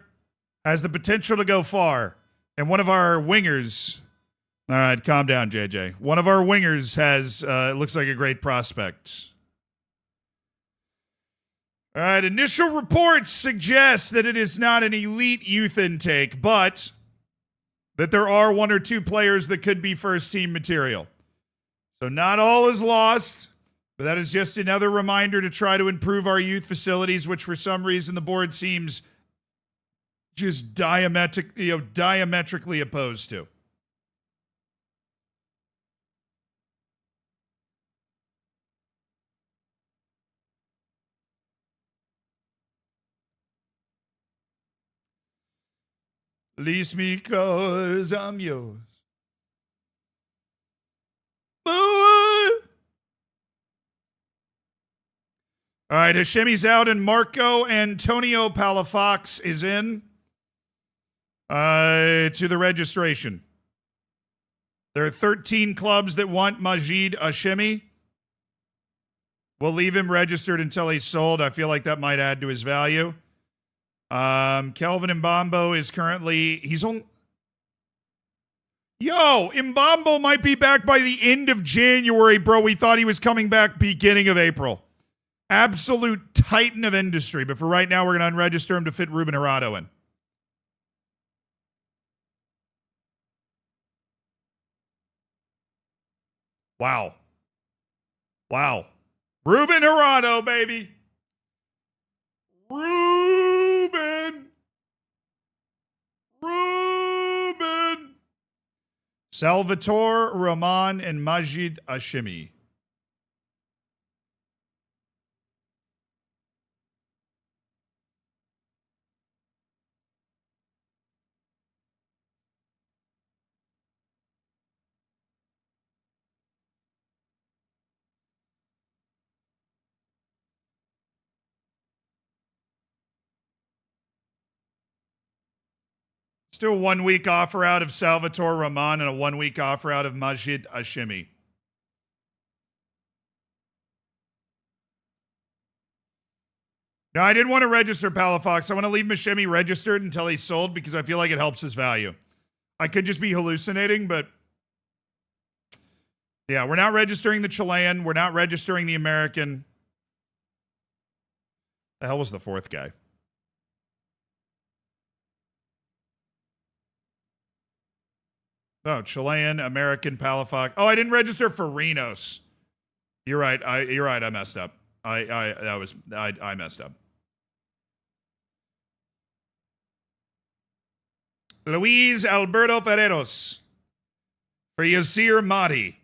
has the potential to go far. And one of our wingers, all right, calm down, JJ. One of our wingers has, looks like a great prospect. All right, initial reports suggest that it is not an elite youth intake, but that there are one or two players that could be first team material. So not all is lost. But that is just another reminder to try to improve our youth facilities, which for some reason the board seems just diametrically opposed to. Lease me 'cause I'm yours. All right, Hashemi's out, and Marco Antonio Palafox is in to the registration. There are 13 clubs that want Majid Hashemi. We'll leave him registered until he's sold. I feel like that might add to his value. Kelvin Mbambo is currently... Yo, Mbambo might be back by the end of January, bro. We thought he was coming back beginning of April. Absolute titan of industry. But for right now, we're going to unregister him to fit Ruben Hirado in. Wow. Wow. Ruben Hirado, baby. Ruben. Salvatore Rahman and Majid Hashemi. Still a 1 week offer out of Salvatore Rahman and a 1 week offer out of Majid Hashemi. No, I didn't want to register Palafox. I want to leave Hashemi registered until he's sold because I feel like it helps his value. I could just be hallucinating, but yeah, we're not registering the Chilean. We're not registering the American. The hell was the fourth guy? Oh, Chilean, American, Palafox. Oh, I didn't register for Renos. You're right. You're right. I messed up. I messed up. Luis Alberto Ferreros for Yasir Mahdi.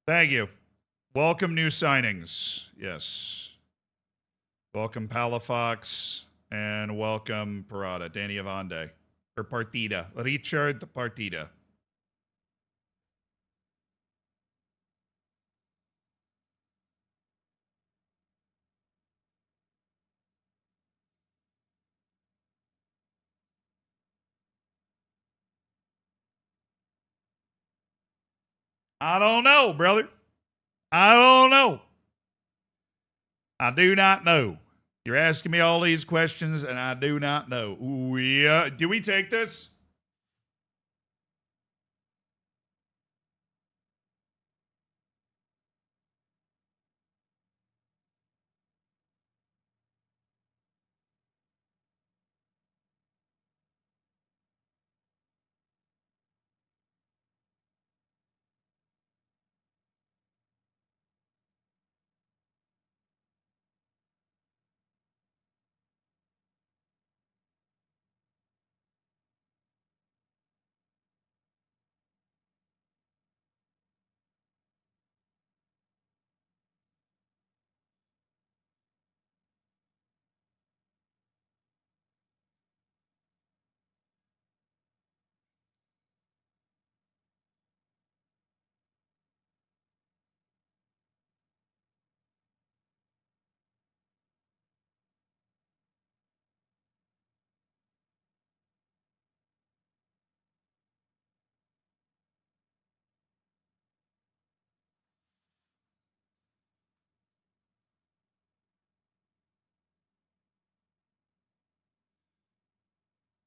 Thank you. Welcome new signings. Yes. Welcome Palafox and welcome Parada, Danny Avande. Or Partida. Richard Partida. I don't know, brother. I don't know. I do not know. You're asking me all these questions, and I do not know. Ooh, yeah. Do we take this?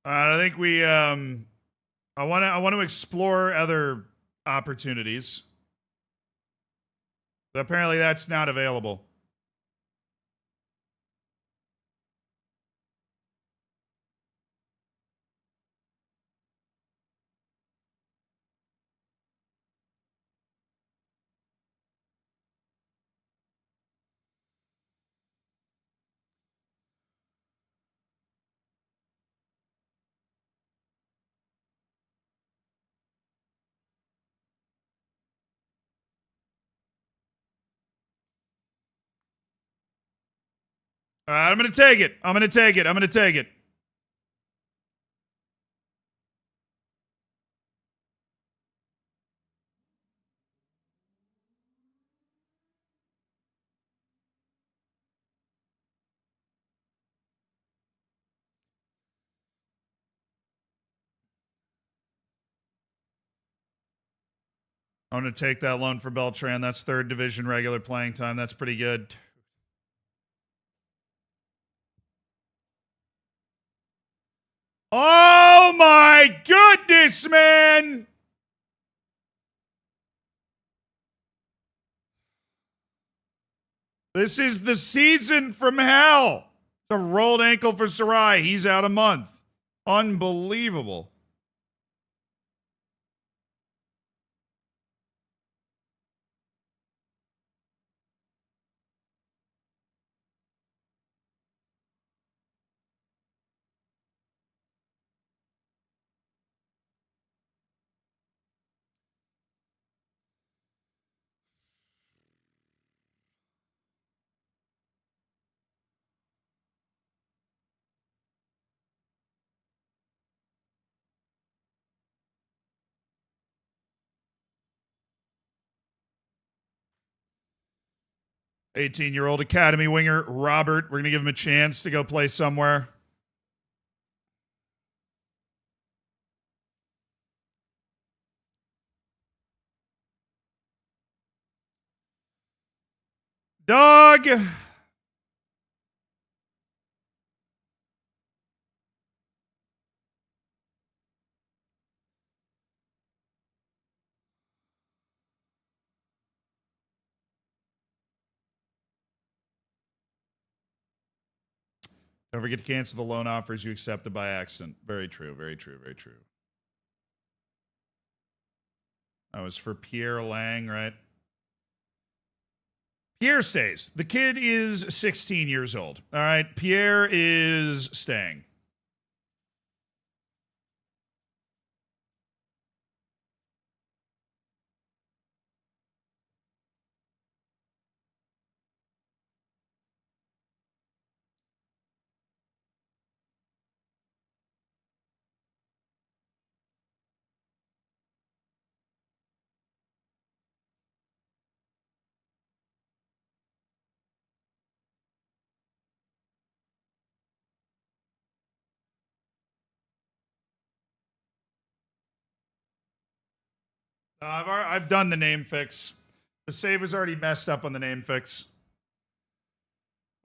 I think we I want to explore other opportunities. But apparently that's not available. All right, I'm going to take it. I'm going to take it. I'm going to take it. I'm going to take that loan for Beltran. That's third division regular playing time. That's pretty good. Oh my goodness, man! This is the season from hell. It's a rolled ankle for Sarai. He's out a month. Unbelievable. $18-year-old academy winger Robert. We're going to give him a chance to go play somewhere. Dog. Don't forget to cancel the loan offers you accepted by accident. Very true, very true, very true. That was for Pierre Lang, right? Pierre stays. The kid is 16 years old. All right. Pierre is staying. I've done the name fix. The save was already messed up on the name fix.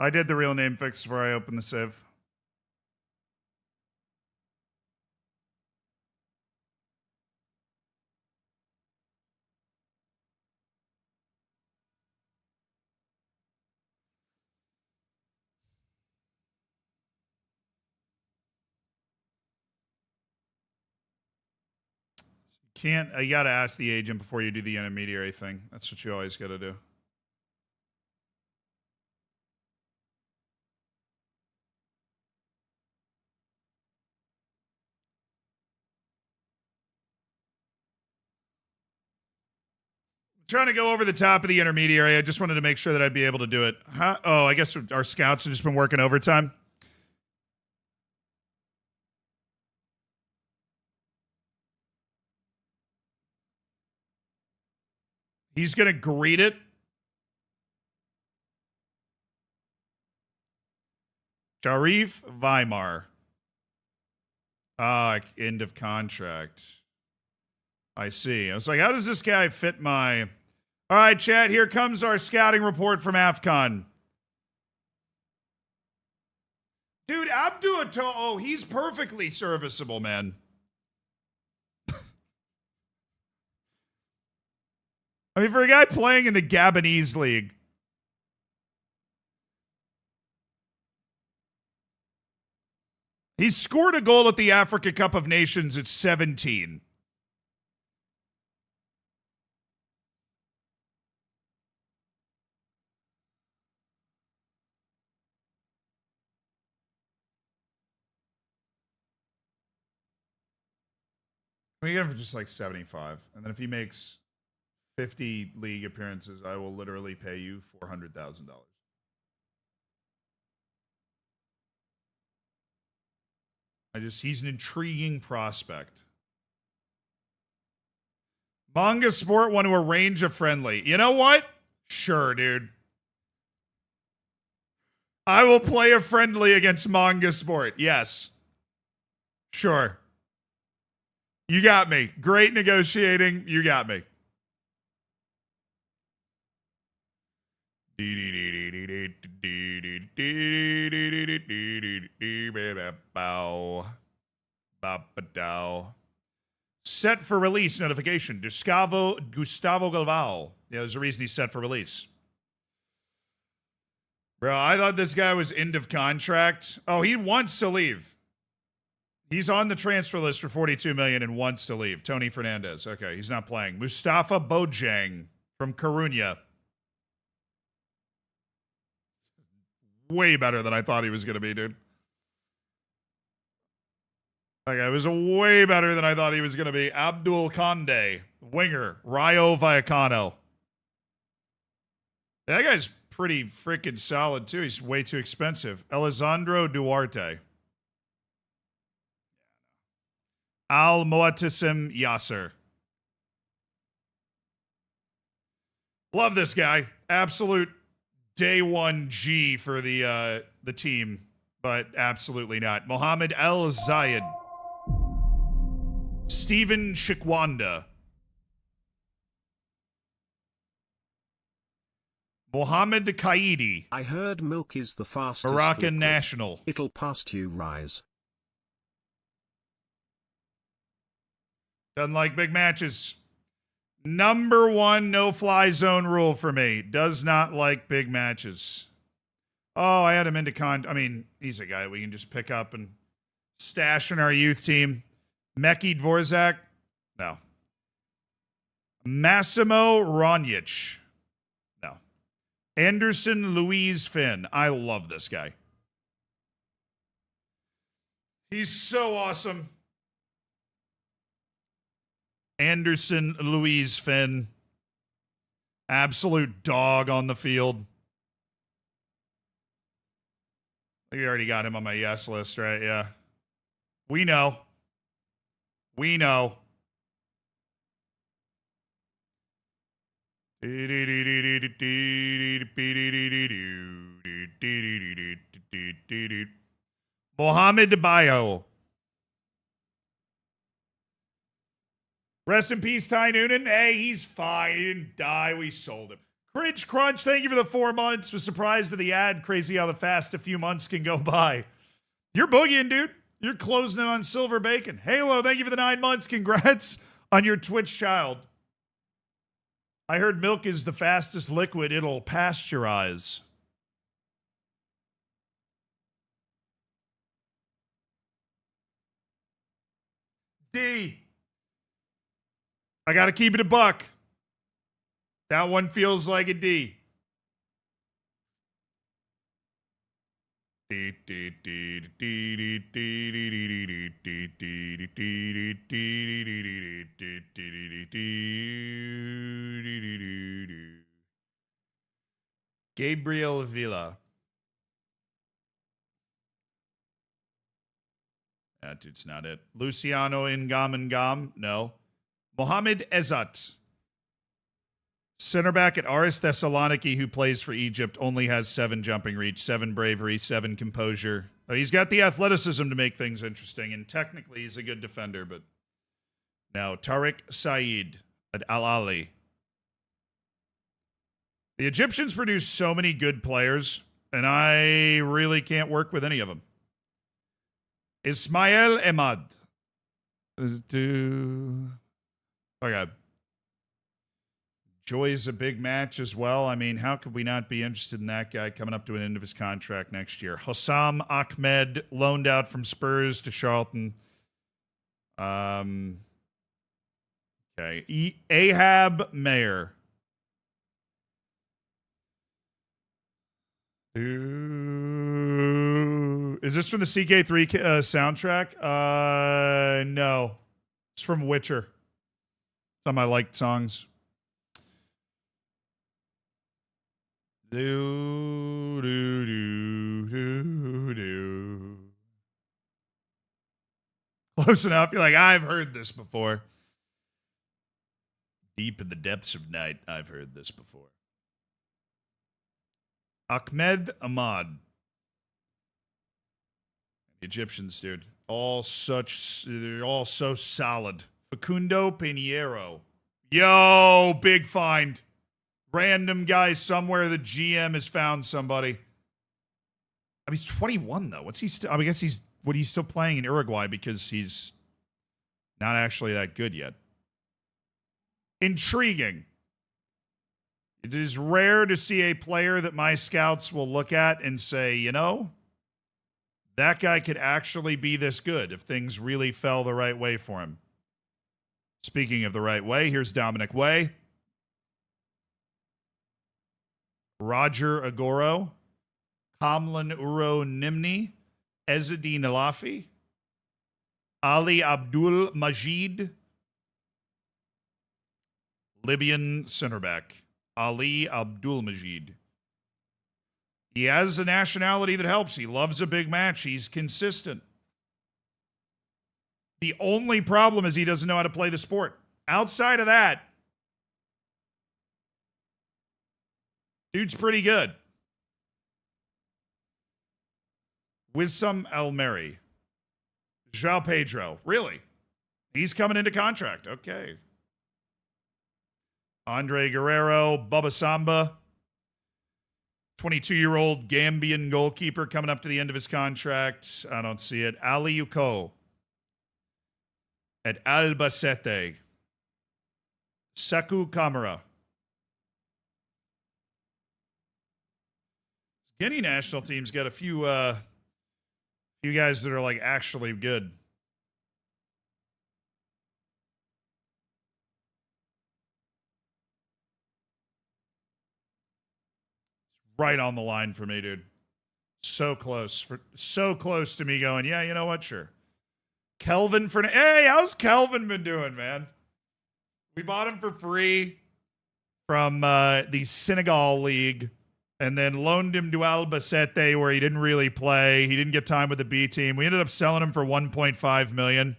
I did the real name fix before I opened the save. You gotta ask the agent before you do the intermediary thing. That's what you always gotta do. Trying to go over the top of the intermediary. I just wanted to make sure that I'd be able to do it. Huh? Oh, I guess our scouts have just been working overtime. He's going to greet it. Sharif Weimar. End of contract. I see. I was like, how does this guy fit my... All right, chat, here comes our scouting report from AFCON. Dude, oh, he's perfectly serviceable, man. I mean, for a guy playing in the Gabonese league. He scored a goal at the Africa Cup of Nations at 17. We get him for just like 75. And then if he makes 50 league appearances, I will literally pay you $400,000. He's an intriguing prospect. Manga Sport want to arrange a friendly. You know what? Sure, dude. I will play a friendly against Manga Sport. Yes. Sure. You got me. Great negotiating. You got me. Set for release notification. Gustavo Galvao. Yeah, there's a reason he's set for release. Bro, I thought this guy was end of contract. Oh, he wants to leave. He's on the transfer list for $42 million and wants to leave. Tony Fernandez. Okay, he's not playing. Mustafa Bojang from Coruña. Way better than I thought he was going to be, dude. That guy was way better than I thought he was going to be. Abdul Conde, winger, Rayo Vallecano. That guy's pretty freaking solid, too. He's way too expensive. Alessandro Duarte. Al Moatissim Yasser. Love this guy. Absolute day one G for the team, but absolutely not. Mohammed El Zayed. Steven Chikwanda. Mohammed Kaidi. I heard milk is the fastest Moroccan liquid. national. It'll pasteurize. Doesn't like big matches. Number one no-fly zone rule for me. Does not like big matches. Oh, I had him into I mean, he's a guy we can just pick up and stash in our youth team. Meki Dvorak? No. Massimo Ronjic? No. Anderson Louise Finn. I love this guy. He's so awesome. Anderson Louise Finn. Absolute dog on the field. I think we already got him on my yes list, right? Yeah. We know. We know. Mohamed Bayo. Rest in peace, Ty Noonan. Hey, he's fine. He didn't die. We sold him. Cringe Crunch, thank you for the 4 months. Was surprised at the ad. Crazy how the fast a few months can go by. You're boogieing, dude. You're closing in on silver bacon. Halo, thank you for the 9 months. Congrats on your Twitch child. I heard milk is the fastest liquid. It'll pasteurize. D. I got to keep it a buck. That one feels like a D. Gabriel Villa. That dude's not it. Luciano Ngam. No. Mohamed Ezat. Center back at Aris Thessaloniki, who plays for Egypt, only has 7 jumping reach, 7 bravery, 7 composure. He's got the athleticism to make things interesting, and technically he's a good defender, but now Tariq Said at Al Ahly. The Egyptians produce so many good players, and I really can't work with any of them. Ismail Emad. Okay. Joy's a big match as well. I mean, how could we not be interested in that guy coming up to an end of his contract next year? Hossam Ahmed, loaned out from Spurs to Charlton. Okay. Ahab Mayer. Is this from the CK3 soundtrack? No. It's from Witcher. Some of my liked songs. Do. Close enough. You're like, I've heard this before. Deep in the depths of night, I've heard this before. Ahmed Ahmad. Egyptians, dude. They're all so solid. Facundo Pinheiro. Yo, big find. Random guy somewhere. The GM has found somebody. I mean, he's 21 though. What's he still? I guess he's still playing in Uruguay because he's not actually that good yet. Intriguing. It is rare to see a player that my scouts will look at and say, you know, that guy could actually be this good if things really fell the right way for him. Speaking of the right way, here's Dominic Way. Roger Agoro, Kamlan Uro Nimni, Ezzedine Alafi, Ali Abdul Majid, Libyan center back, Ali Abdul Majid. He has a nationality that helps. He loves a big match. He's consistent. The only problem is he doesn't know how to play the sport. Outside of that, dude's pretty good. Wissam Almeri. João Pedro. Really? He's coming into contract. Okay. Andre Guerrero. Bubba Samba. 22-year-old Gambian goalkeeper coming up to the end of his contract. I don't see it. Ali Uko. At Albacete. Sekou Kamara. Guinea national team's got a few guys that are like actually good. Right on the line for me, dude. So close to me going, yeah, you know what? Sure. Kelvin hey, how's Kelvin been doing, man? We bought him for free from the Senegal League. And then loaned him to Albacete where he didn't really play. He didn't get time with the B team. We ended up selling him for $1.5 million. He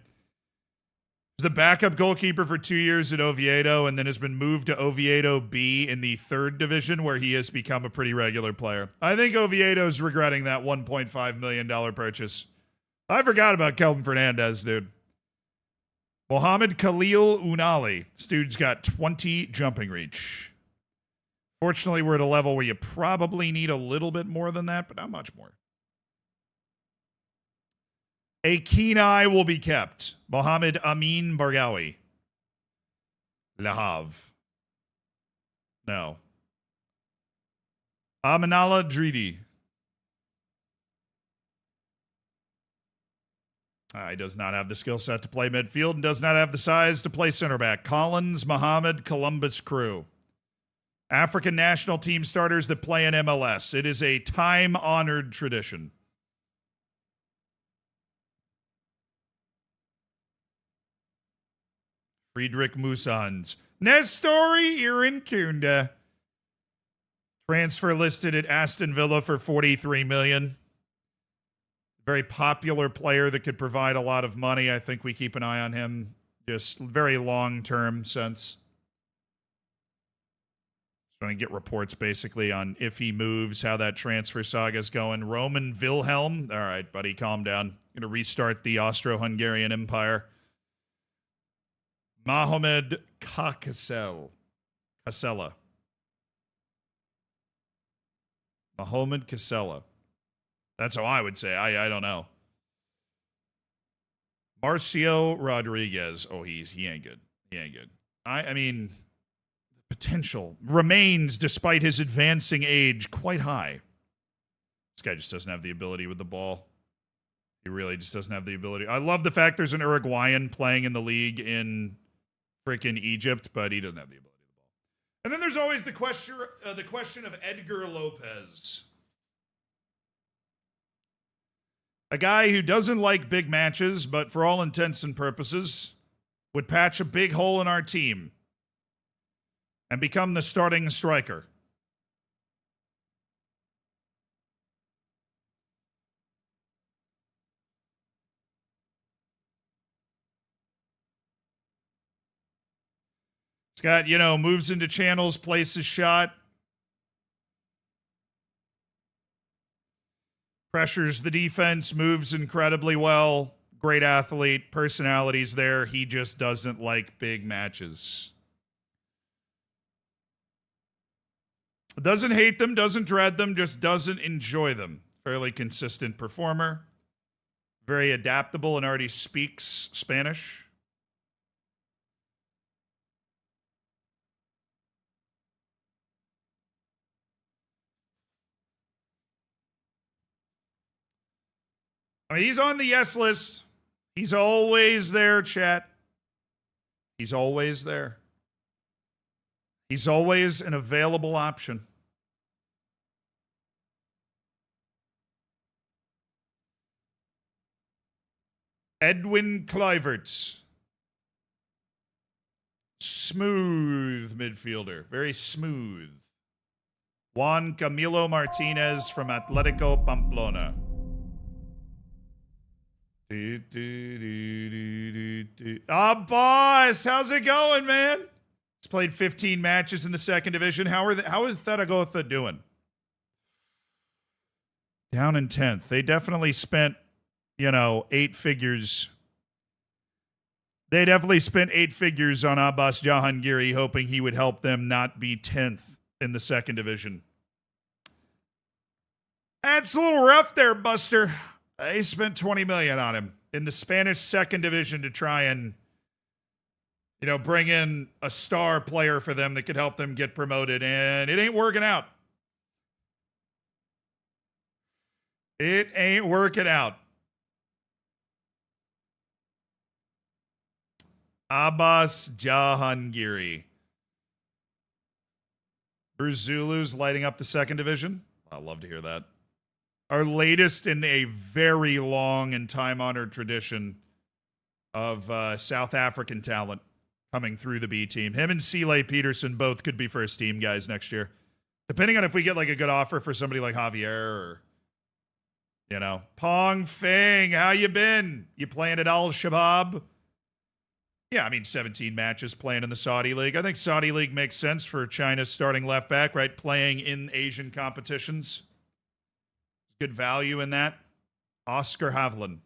was the backup goalkeeper for 2 years at Oviedo and then has been moved to Oviedo B in the 3rd division where he has become a pretty regular player. I think Oviedo's regretting that $1.5 million purchase. I forgot about Kelvin Fernandez, dude. Mohamed Khalil Unali. This dude's got 20 jumping reach. Fortunately, we're at a level where you probably need a little bit more than that, but not much more. A keen eye will be kept. Mohamed Amin Bargawi. Le Havre. No. Aminala Dridi. He does not have the skill set to play midfield and does not have the size to play center back. Collins Mohammed Columbus Crew. African national team starters that play in MLS. It is a time-honored tradition. Friedrich Musans. Nestori Irinkunda. Transfer listed at Aston Villa for $43 million. Very popular player that could provide a lot of money. I think we keep an eye on him. Just very long-term sense. Just trying to get reports basically on if he moves, how that transfer saga's going. Roman Wilhelm. All right, buddy, calm down. Going to restart the Austro-Hungarian Empire. Mohamed Casella. Mohamed Casella. That's how I would say. I don't know. Marcio Rodriguez. Oh, he ain't good. He ain't good. I mean, the potential remains, despite his advancing age, quite high. This guy just doesn't have the ability with the ball. He really just doesn't have the ability. I love the fact there's an Uruguayan playing in the league in freaking Egypt, but he doesn't have the ability with the ball. And then there's always the question of Edgar Lopez. A guy who doesn't like big matches, but for all intents and purposes, would patch a big hole in our team and become the starting striker. It's got, moves into channels, places shot. Pressures the defense, moves incredibly well. Great athlete, personality's there. He just doesn't like big matches. Doesn't hate them, doesn't dread them, just doesn't enjoy them. Fairly consistent performer. Very adaptable and already speaks Spanish. I mean, he's on the yes list. He's always there, chat. He's always there. He's always an available option. Edwin Kluivert. Smooth midfielder. Very smooth. Juan Camilo Martinez from Atletico Pamplona. Boss, how's it going, man? He's played 15 matches in the second division. How is Zaragoza doing? Down in 10th. They definitely spent, 8 figures. They definitely spent 8 figures on Abbas Jahangiri, hoping he would help them not be 10th in the second division. That's a little rough there, Buster. They spent $20 million on him in the Spanish second division to try and, bring in a star player for them that could help them get promoted, and it ain't working out. It ain't working out. Abbas Jahangiri. Brazulu's lighting up the second division. I'd love to hear that. Our latest in a very long and time-honored tradition of South African talent coming through the B team. Him and Sile Peterson both could be first team guys next year. Depending on if we get a good offer for somebody like Javier or, Pong Feng, how you been? You playing at Al-Shabaab? Yeah, 17 matches playing in the Saudi League. I think Saudi League makes sense for China's starting left back, right? Playing in Asian competitions. Good value in that. Oscar Havlin.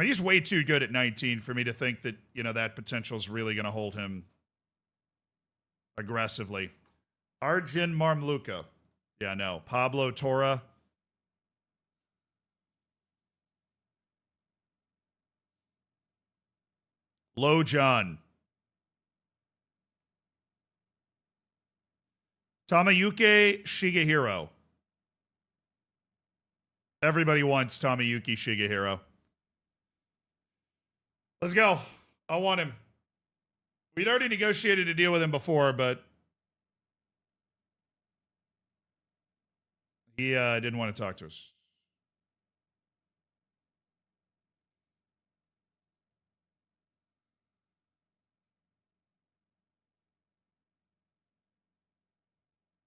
I mean, he's way too good at 19 for me to think that, that potential is really going to hold him aggressively. Arjun Marmluka. Yeah, no. Pablo Torra. Low John. Tamayuki Shigehiro. Everybody wants Tamayuki Shigehiro. Let's go. I want him. We'd already negotiated a deal with him before, but he didn't want to talk to us.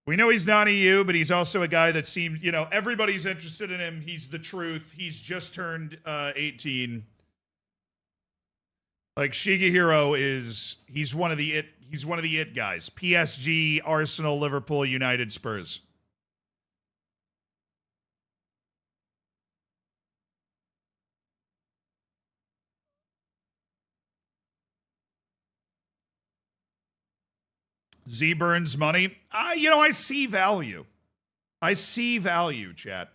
We know he's not EU, but he's also a guy that seems, everybody's interested in him. He's the truth. He's just turned 18. Like Shigehiro he's one of the it guys. PSG, Arsenal, Liverpool, United, Spurs. Z Burns money. I see value. I see value, chat.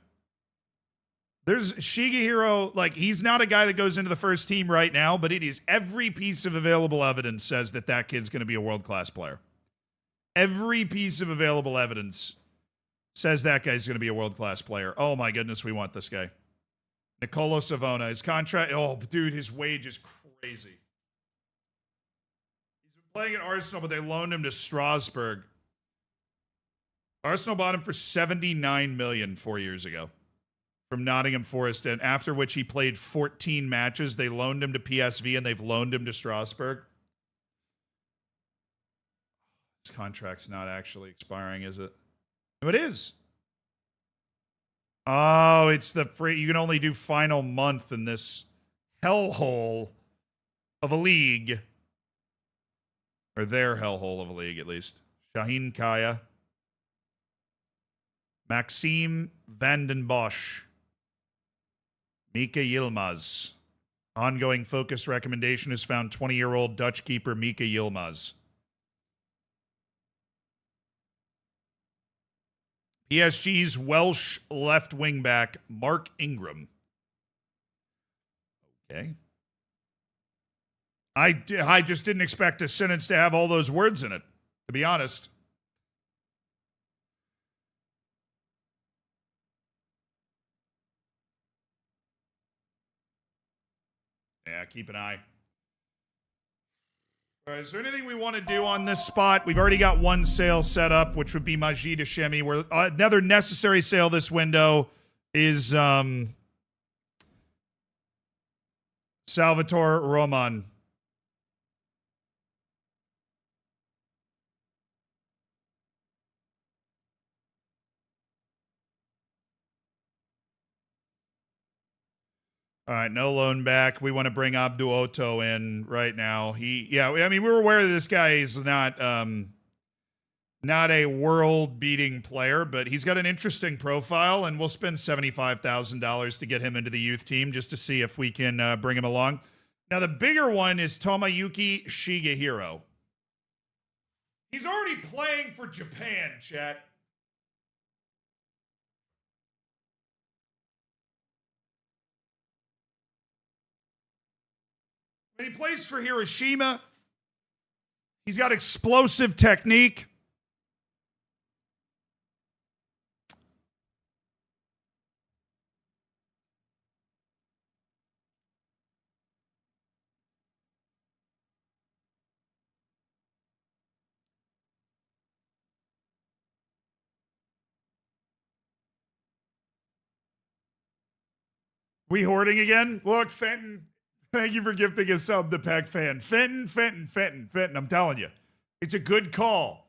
There's Shigehiro, like, he's not a guy that goes into the first team right now, but it is every piece of available evidence says that kid's going to be a world-class player. Every piece of available evidence says that guy's going to be a world-class player. Oh, my goodness, we want this guy. Nicolo Savona, his contract, dude, his wage is crazy. He's been playing at Arsenal, but they loaned him to Strasbourg. Arsenal bought him for $79 million 4 years ago from Nottingham Forest, and after which he played 14 matches. They loaned him to PSV, and they've loaned him to Strasbourg. His contract's not actually expiring, is it? No, it is. Oh, it's the free. You can only do final month in this hellhole of a league. Or their hellhole of a league, at least. Shaheen Kaya. Maxime van den Bosch. Mika Yilmaz. Ongoing focus recommendation has found 20-year-old Dutch keeper Mika Yilmaz. PSG's Welsh left wing back Mark Ingram. Okay. I just didn't expect a sentence to have all those words in it, to be honest. Yeah, keep an eye. All right, is there anything we want to do on this spot? We've already got one sale set up, which would be Majid Hashemi. Where another necessary sale this window is Salvatore Roman. All right, no loan back. We want to bring Abdou Otto in right now. We were aware that this guy is not a world-beating player, but he's got an interesting profile, and we'll spend $75,000 to get him into the youth team just to see if we can bring him along. Now, the bigger one is Tomoyuki Shigehiro. He's already playing for Japan, chat. He plays for Hiroshima. He's got explosive technique. We hoarding again? Look, Fenton. Thank you for gifting a sub to Pack Fan. Fenton. I'm telling you. It's a good call.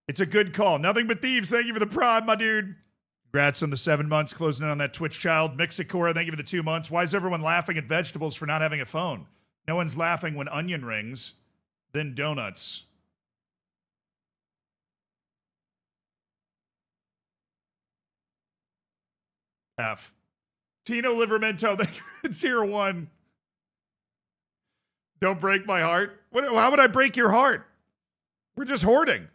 It's a good call. Nothing but thieves. Thank you for the prod, my dude. Congrats on the 7 months. Closing in on that Twitch child. Mixicora, thank you for the 2 months. Why is everyone laughing at vegetables for not having a phone? No one's laughing when onion rings, then donuts. F. Tino Livramento, tier 1. Don't break my heart. How would I break your heart? We're just hoarding.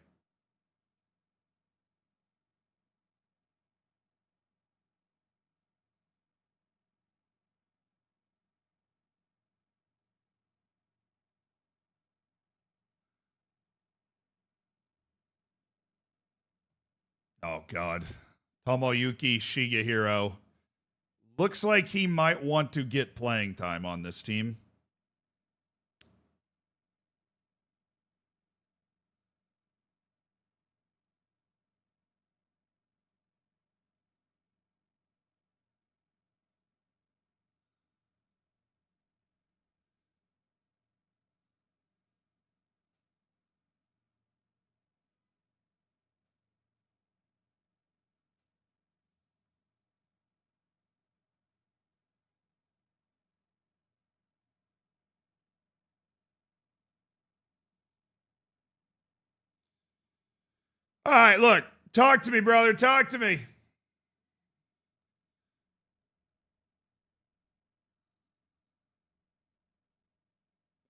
Oh, God. Tomoyuki Shigehiro. Looks like he might want to get playing time on this team. All right, look. Talk to me, brother. Talk to me.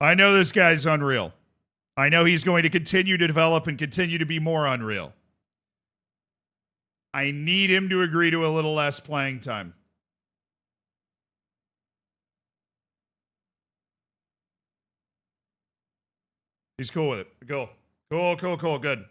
I know this guy's unreal. I know he's going to continue to develop and continue to be more unreal. I need him to agree to a little less playing time. He's cool with it. Cool. Cool. Good.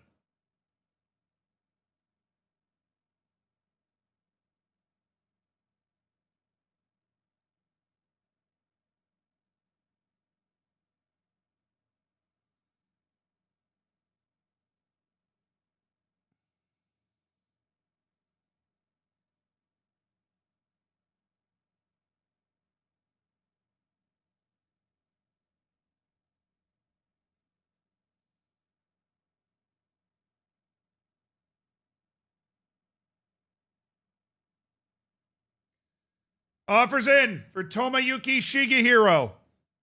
Offers in for Tomoyuki Shigehiro.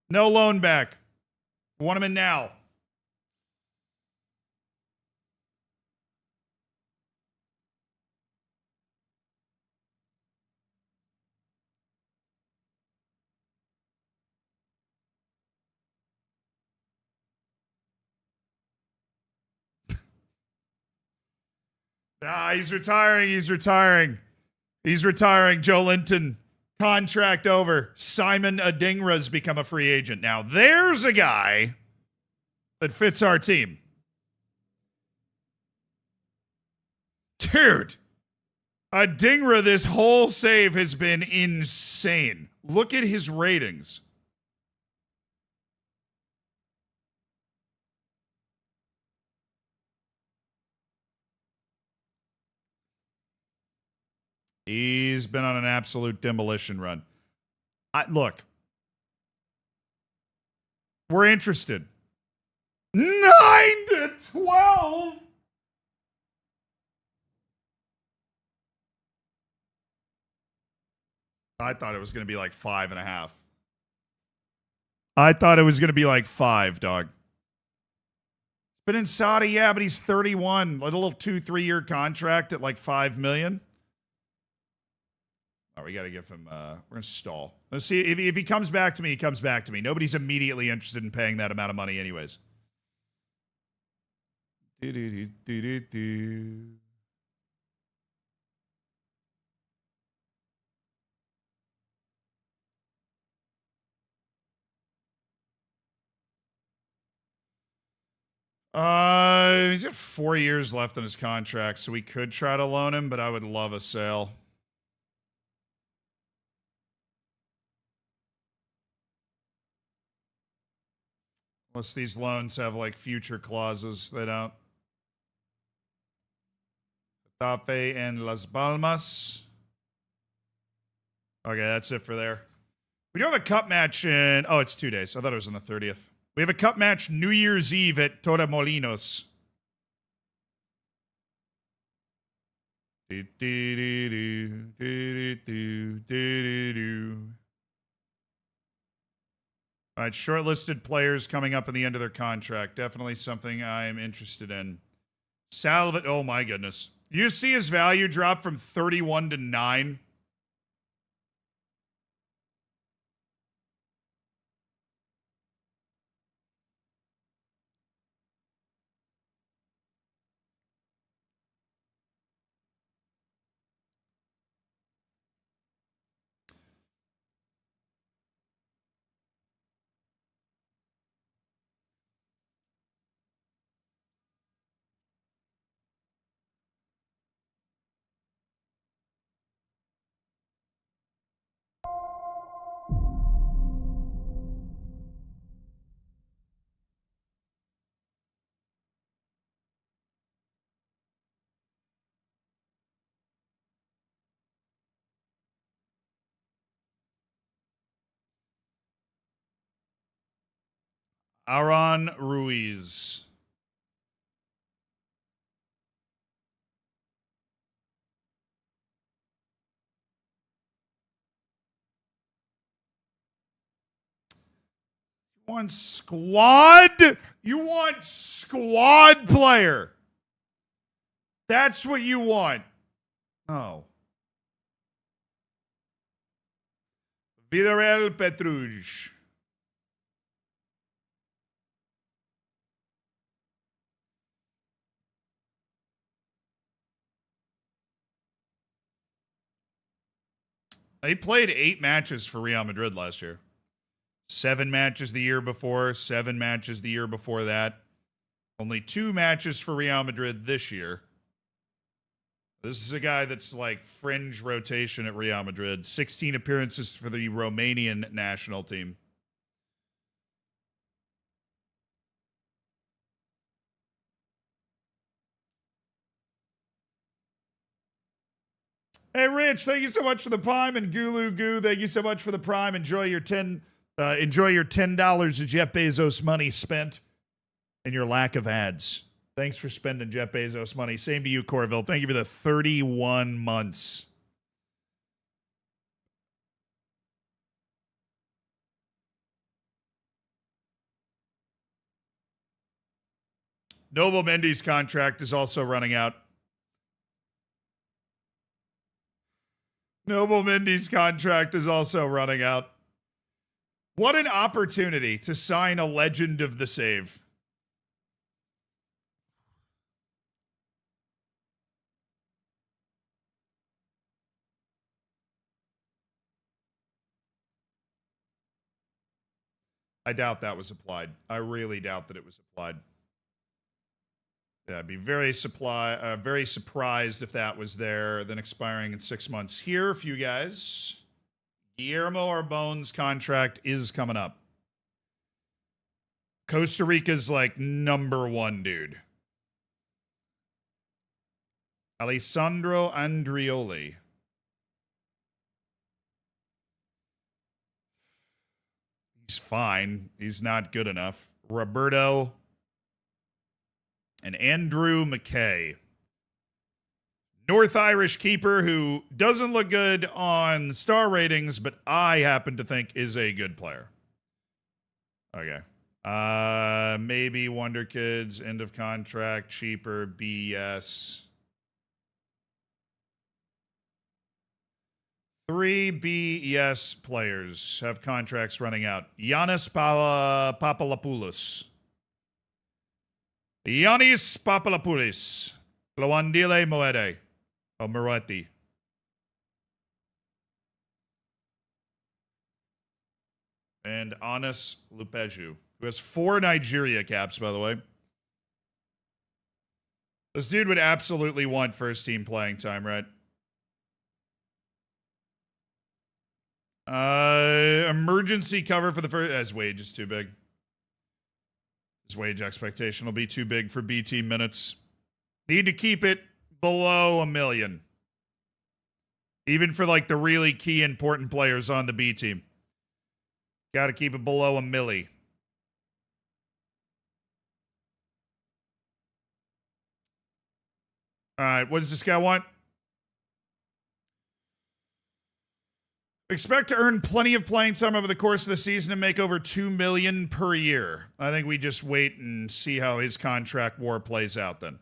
No loan back. Want him in now. He's retiring. Joe Linton. Contract over. Simon Adingra's become a free agent. Now, there's a guy that fits our team. Dude, Adingra, this whole save has been insane. Look at his ratings. He's been on an absolute demolition run. Look, we're interested. 9-12. I thought it was going to be like 5.5. I thought it was going to be like 5, dog. Been in Saudi, yeah, but he's 31. Like a little 2-3 year contract at like $5 million. Oh, we got to give him. We're gonna stall. Let's see if he comes back to me. He comes back to me. Nobody's immediately interested in paying that amount of money, anyways. He's got 4 years left on his contract, so we could try to loan him, but I would love a sale. Unless these loans have like future clauses, they don't. Getafe and Las Palmas. Okay, that's it for there. We do have a cup match in. Oh, it's 2 days. I thought it was on the 30th. We have a cup match New Year's Eve at Torremolinos. All right, shortlisted players coming up in the end of their contract. Definitely something I am interested in. Salvat. Oh, my goodness. You see his value drop from 31 to 9? Aaron Ruiz. You want squad? You want squad player. That's what you want. Oh. Villarreal Petruj. He played 8 matches for Real Madrid last year. 7 matches the year before, 7 matches the year before that. Only 2 matches for Real Madrid this year. This is a guy that's like fringe rotation at Real Madrid. 16 appearances for the Romanian national team. Hey, Rich, thank you so much for the Prime, and Gulu Goo, thank you so much for the Prime. Enjoy your $10 of Jeff Bezos money spent and your lack of ads. Thanks for spending Jeff Bezos money. Same to you, Corville. Thank you for the 31 months. Noble Mendy's contract is also running out. Noble Mendy's contract is also running out. What an opportunity to sign a legend of the save. I doubt that was applied. I really doubt that it was applied. Yeah, I'd be very surprised if that was there, then expiring in 6 months. Here for you guys, Guillermo Arbon's contract is coming up. Costa Rica's like #1 dude. Alessandro Andrioli. He's fine. He's not good enough. Roberto and Andrew McKay. North Irish keeper who doesn't look good on star ratings, but I happen to think is a good player. Okay. Maybe Wonder Kids, end of contract, cheaper, BS. 3 BS players have contracts running out. Giannis Papalopoulos. Giannis Papalopoulos. Lawandile Moede. Oh, Moretti. And Anis Lupeju, who has 4 Nigeria caps, by the way. This dude would absolutely want first team playing time, right? Emergency cover for the first. His wage is too big. His wage expectation will be too big for B team minutes. Need to keep it below $1 million. Even for like the really key important players on the B team. Got to keep it below $1 million. All right, what does this guy want? Expect to earn plenty of playing time over the course of the season and make over $2 million per year. I think we just wait and see how his contract war plays out then.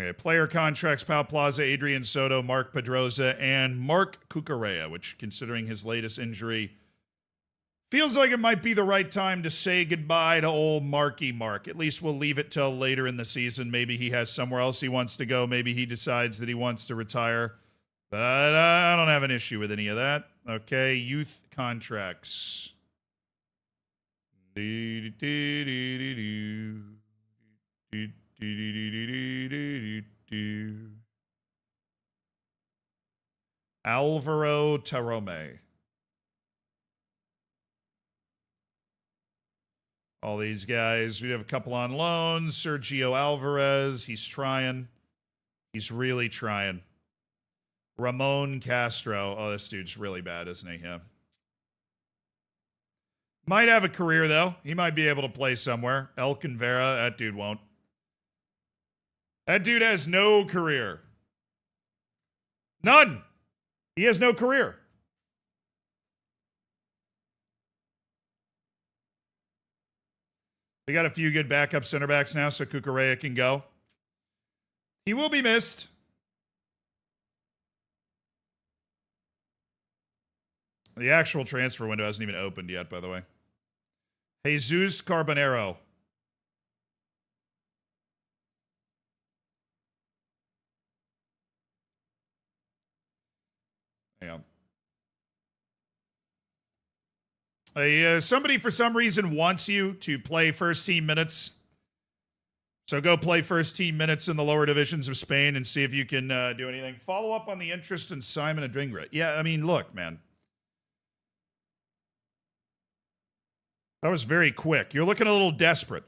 Okay, player contracts: Pau Plaza, Adrian Soto, Mark Pedroza, and Mark Cucurella, which, considering his latest injury, feels like it might be the right time to say goodbye to old Marky Mark. At least we'll leave it till later in the season. Maybe he has somewhere else he wants to go. Maybe he decides that he wants to retire. But I don't have an issue with any of that. Okay, youth contracts. Alvaro Tarome. All these guys. We have a couple on loan. Sergio Alvarez. He's trying. He's really trying. Ramon Castro. Oh, this dude's really bad, isn't he? Yeah. Might have a career, though. He might be able to play somewhere. Elkin Vera, that dude won't. That dude has no career. None. He has no career. We got a few good backup center backs now, so Cucurella can go. He will be missed. The actual transfer window hasn't even opened yet, by the way. Jesus Carbonero. Hang on. Somebody, for some reason, wants you to play first team minutes. So go play first team minutes in the lower divisions of Spain and see if you can do anything. Follow up on the interest in Simon Adingra. Yeah, I mean, look, man. That was very quick. You're looking a little desperate.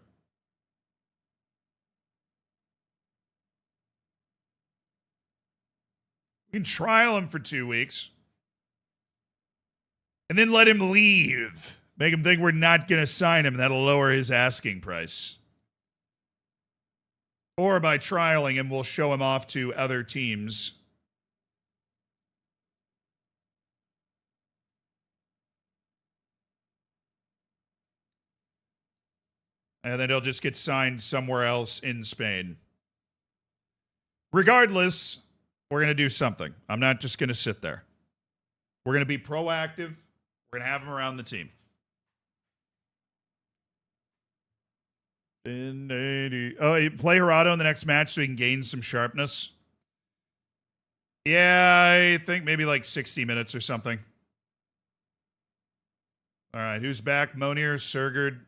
We can trial him for 2 weeks. And then let him leave. Make him think we're not going to sign him. That'll lower his asking price. Or by trialing him, we'll show him off to other teams. And then he'll just get signed somewhere else in Spain. Regardless, we're going to do something. I'm not just going to sit there. We're going to be proactive. We're going to have him around the team. Oh, play Gerardo in the next match so he can gain some sharpness. Yeah, I think maybe like 60 minutes or something. All right, who's back? Monier, Sergerd,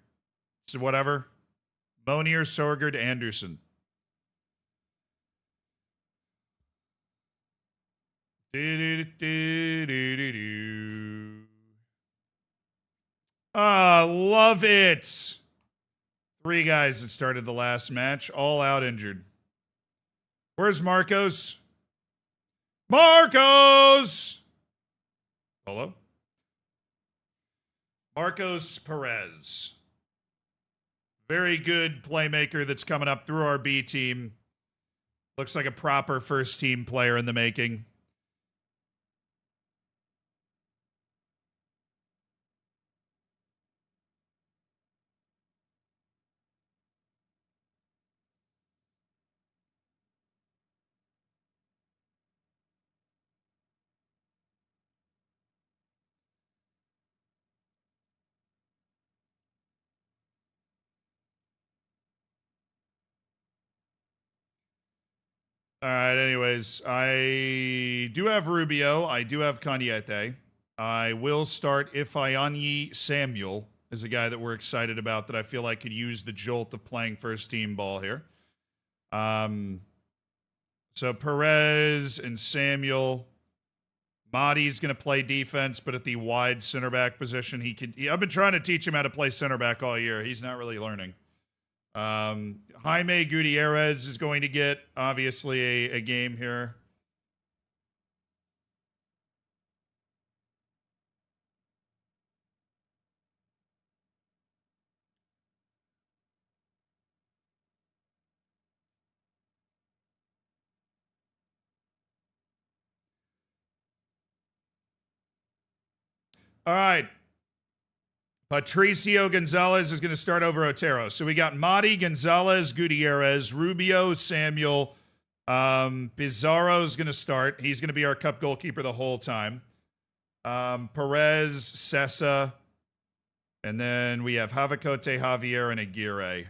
whatever. Monier, Sorgard, Anderson. Love it. 3 guys that started the last match, all out injured. Where's Marcos? Marcos! Hello? Marcos Perez. Very good playmaker that's coming up through our B team. Looks like a proper first team player in the making. All right, anyways, I do have Rubio. I do have Cañete. I will start Ifeanyi Samuel as a guy that we're excited about that I feel like could use the jolt of playing first team ball here. So Perez and Samuel. Mahdi's going to play defense, but at the wide center back position, I've been trying to teach him how to play center back all year. He's not really learning. Jaime Gutierrez is going to get, obviously, a game here. All right. Patricio Gonzalez is going to start over Otero. So we got Mahdi, Gonzalez, Gutierrez, Rubio, Samuel. Pizarro is going to start. He's going to be our cup goalkeeper the whole time. Perez, Sessa. And then we have Javacote, Javier, and Aguirre.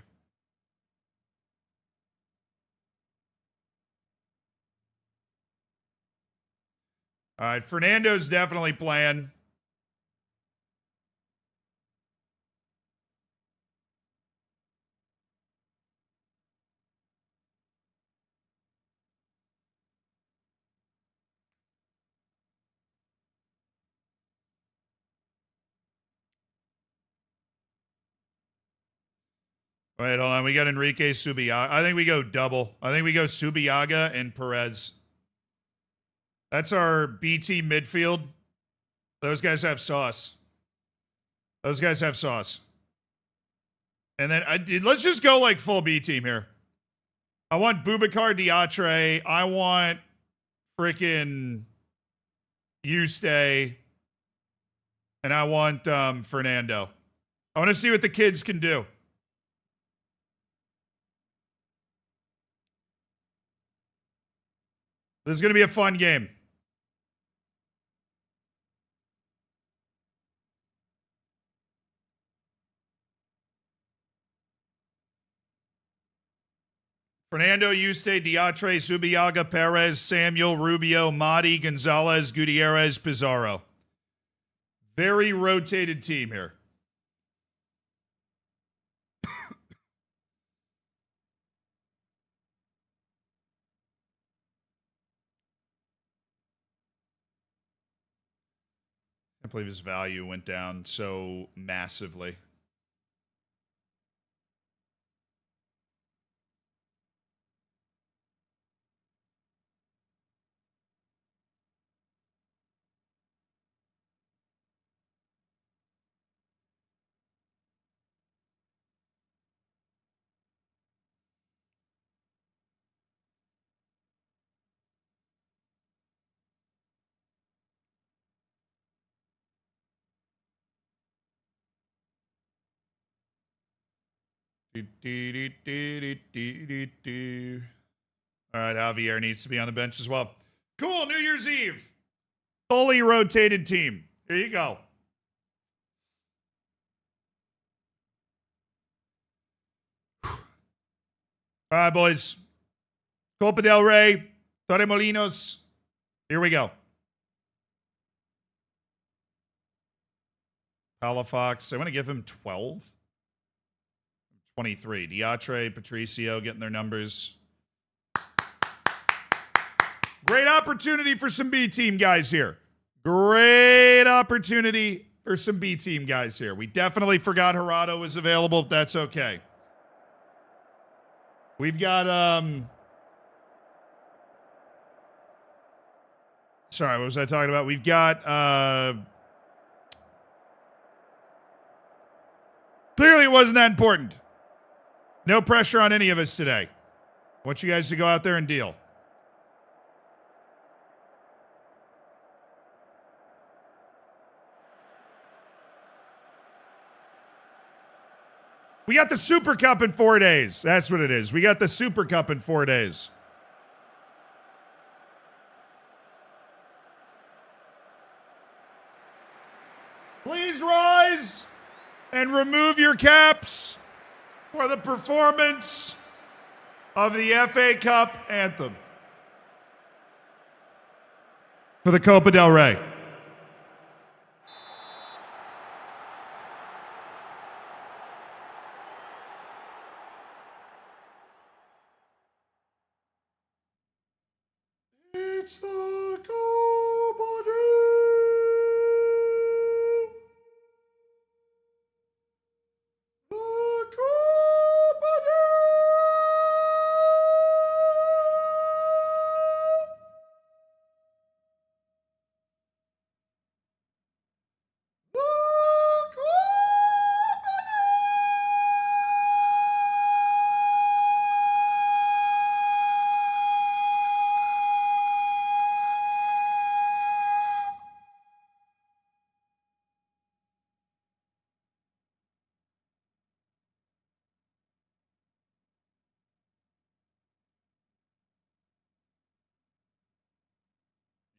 All right, Fernando's definitely playing. Wait, hold on. We got Enrique Subiaga. I think we go double. I think we go Subiaga and Perez. That's our BT midfield. Those guys have sauce. Those guys have sauce. And then let's just go like full B team here. I want Boubacar Diatre. I want freaking Yuste. And I want Fernando. I want to see what the kids can do. This is going to be a fun game. Fernando, Yuste, Diatre, Zubiaga, Perez, Samuel, Rubio, Madi, Gonzalez, Gutierrez, Pizarro. Very rotated team here. I believe his value went down so massively. All right, Javier needs to be on the bench as well. Cool, New Year's Eve. Fully rotated team. Here you go. All right, boys. Copa del Rey, Torremolinos. Here we go. Palafox, I want to give him 12. 23. Diatre, Patricio getting their numbers. Great opportunity for some B team guys here. Great opportunity for some B team guys here. We definitely forgot Gerardo was available. That's okay. We've got, sorry, what was I talking about? We've got, clearly it wasn't that important. No pressure on any of us today. I want you guys to go out there and deal. We got the Super Cup in 4 days. That's what it is. We got the Super Cup in 4 days. Please rise and remove your caps for the performance of the FA Cup anthem for the Copa del Rey. It's the Copa del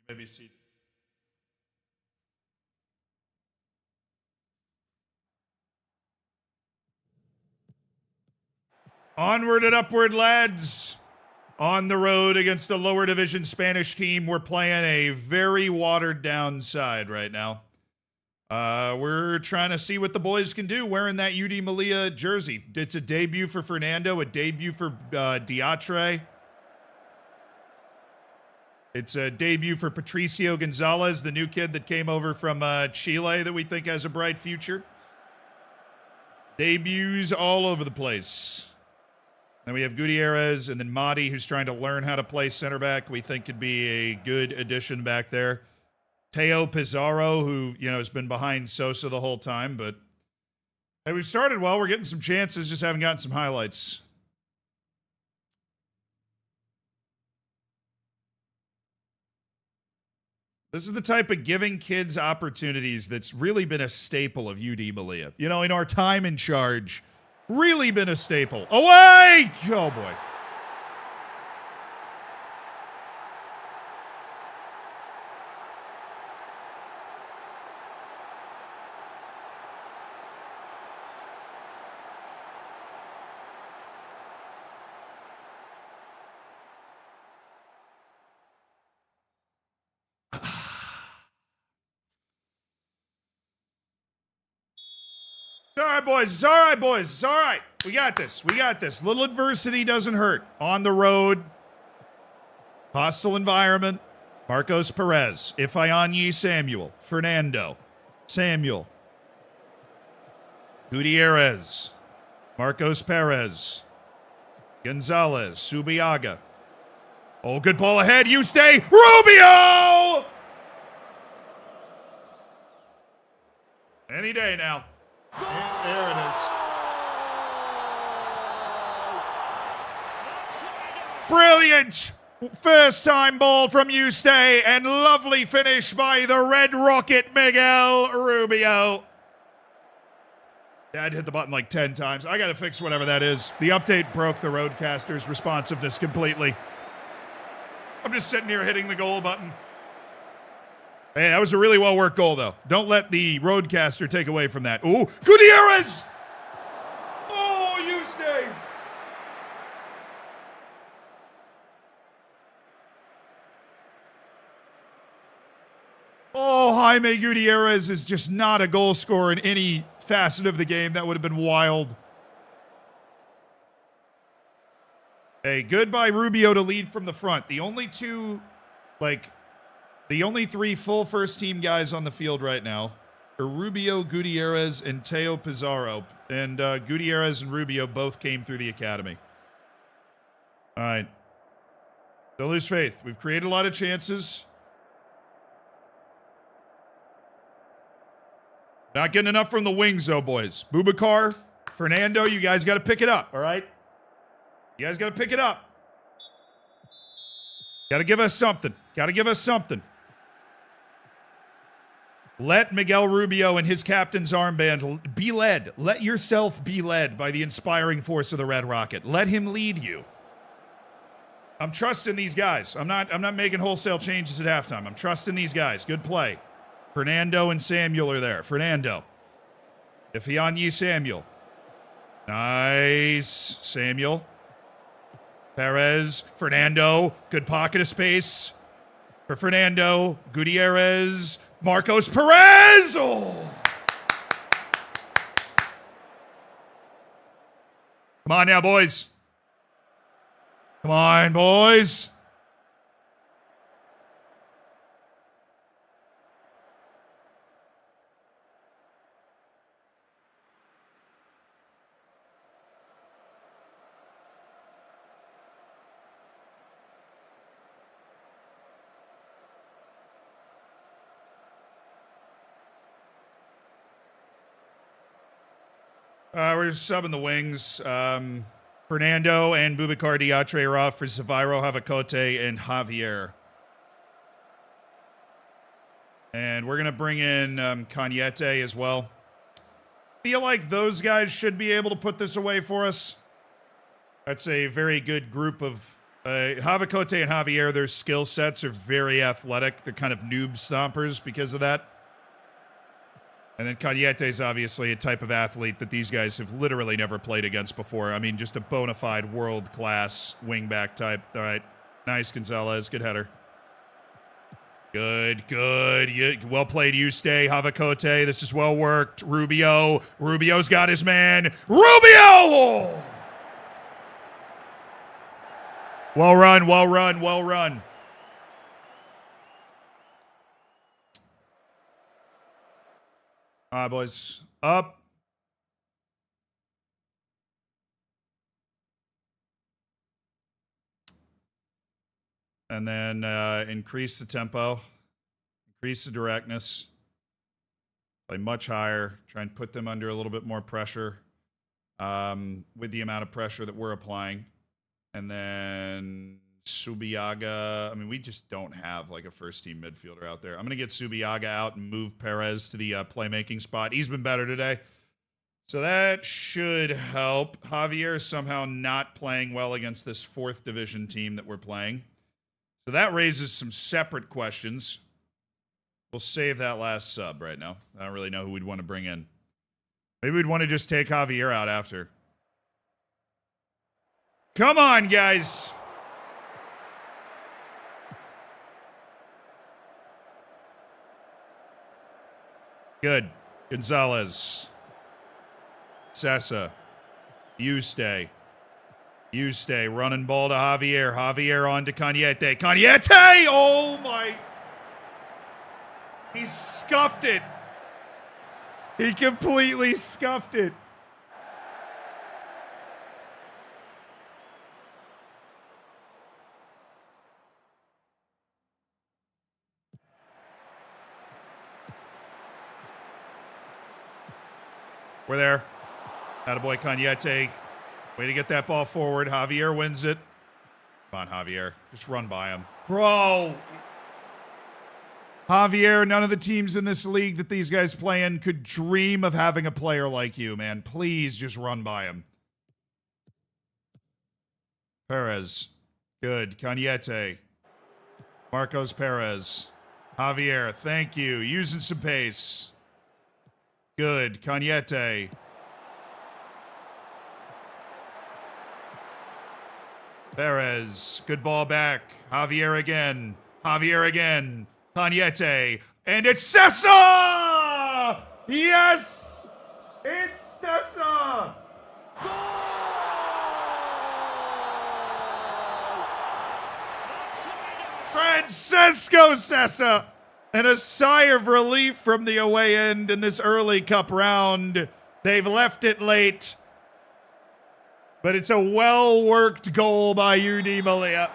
You may be seated. Onward and upward, lads. On the road against a lower division Spanish team. We're playing a very watered down side right now. We're trying to see what the boys can do wearing that UD Melilla jersey. It's a debut for Fernando, a debut for Diatre. It's a debut for Patricio Gonzalez, the new kid that came over from Chile that we think has a bright future. Debuts all over the place. Then we have Gutierrez and then Madi, who's trying to learn how to play center back. We think could be a good addition back there. Teo Pizarro, who, has been behind Sosa the whole time, but Hey, we've started well. We're getting some chances, just haven't gotten some highlights. This is the type of giving kids opportunities that's really been a staple of UD Melilla. You know, in our time in charge, really been a staple. Away! Oh, boy. It's all right, boys. It's all right, boys. It's all right. We got this. We got this. Little adversity doesn't hurt. On the road. Hostile environment. Marcos Perez. Ifeanyi Samuel. Fernando. Samuel. Gutierrez. Marcos Perez. Gonzalez. Subiaga. Oh, good ball ahead. You stay. Rubio! Any day now. There it is. Brilliant first time ball from Ustay and lovely finish by the Red Rocket Miguel Rubio. Dad hit the button like 10 times. I gotta fix whatever that is. The update broke the Roadcaster's responsiveness completely. I'm just sitting here hitting the goal button. Hey, that was a really well-worked goal, though. Don't let the Roadcaster take away from that. Ooh, Gutierrez! Oh, you stay. Oh, Jaime Gutierrez is just not a goal scorer in any facet of the game. That would have been wild. Hey, good by Rubio to lead from the front. The only three full first-team guys on the field right now are Rubio, Gutierrez, and Teo Pizarro. And Gutierrez and Rubio both came through the academy. All right. Don't lose faith. We've created a lot of chances. Not getting enough from the wings, though, boys. Boubacar, Fernando, you guys got to pick it up, all right? You guys got to pick it up. Got to give us something. Got to give us something. Let Miguel Rubio and his captain's armband be led. Let yourself be led by the inspiring force of the Red Rocket. Let him lead you. I'm trusting these guys. I'm not making wholesale changes at halftime. I'm trusting these guys. Good play. Fernando and Samuel are there. Fernando. Ifeanyi Samuel. Nice. Samuel. Perez. Fernando. Good pocket of space for Fernando. Gutierrez. Marcos Perez! Oh! Come on now, boys. Come on, boys. We're subbing the wings. Fernando and Boubacar Diatre are off for Zaviro, Havacote, and Javier. And we're going to bring in Cañete as well. Feel like those guys should be able to put this away for us. That's a very good group of... Havacote and Javier, their skill sets are very athletic. They're kind of noob stompers because of that. And then Cañete is obviously a type of athlete that these guys have literally never played against before. I mean, just a bona fide world-class wingback type. All right. Nice, Gonzalez. Good header. Good, good. Well played, Ustay. Havacote. This is well worked. Rubio. Rubio's got his man. Rubio! Well run, well run, well run. All right, boys. Up. And then increase the tempo. Increase the directness. Play much higher. Try and put them under a little bit more pressure with the amount of pressure that we're applying. And then Subiaga. I mean, we just don't have like a first-team midfielder out there. I'm going to get Subiaga out and move Perez to the playmaking spot. He's been better today. So that should help. Javier is somehow not playing well against this 4th division team that we're playing. So that raises some separate questions. We'll save that last sub right now. I don't really know who we'd want to bring in. Maybe we'd want to just take Javier out after. Come on, guys. Good. Gonzalez. Sessa. Yuste. Yuste running ball to Javier. Javier on to Cañete. Cañete! Oh my. He scuffed it. He completely scuffed it. We're there. Attaboy Cañete. Way to get that ball forward. Javier wins it. Come on, Javier. Just run by him. Bro. Javier, none of the teams in this league that these guys play in could dream of having a player like you, man. Please just run by him. Perez. Good. Cañete. Marcos Perez. Javier, thank you. Using some pace. Good. Cañete. Perez. Good ball back. Javier again. Javier again. Cañete. And it's Sessa! Yes! It's Sessa! Francesco Sessa! And a sigh of relief from the away end in this early cup round. They've left it late. But it's a well-worked goal by UD Melilla.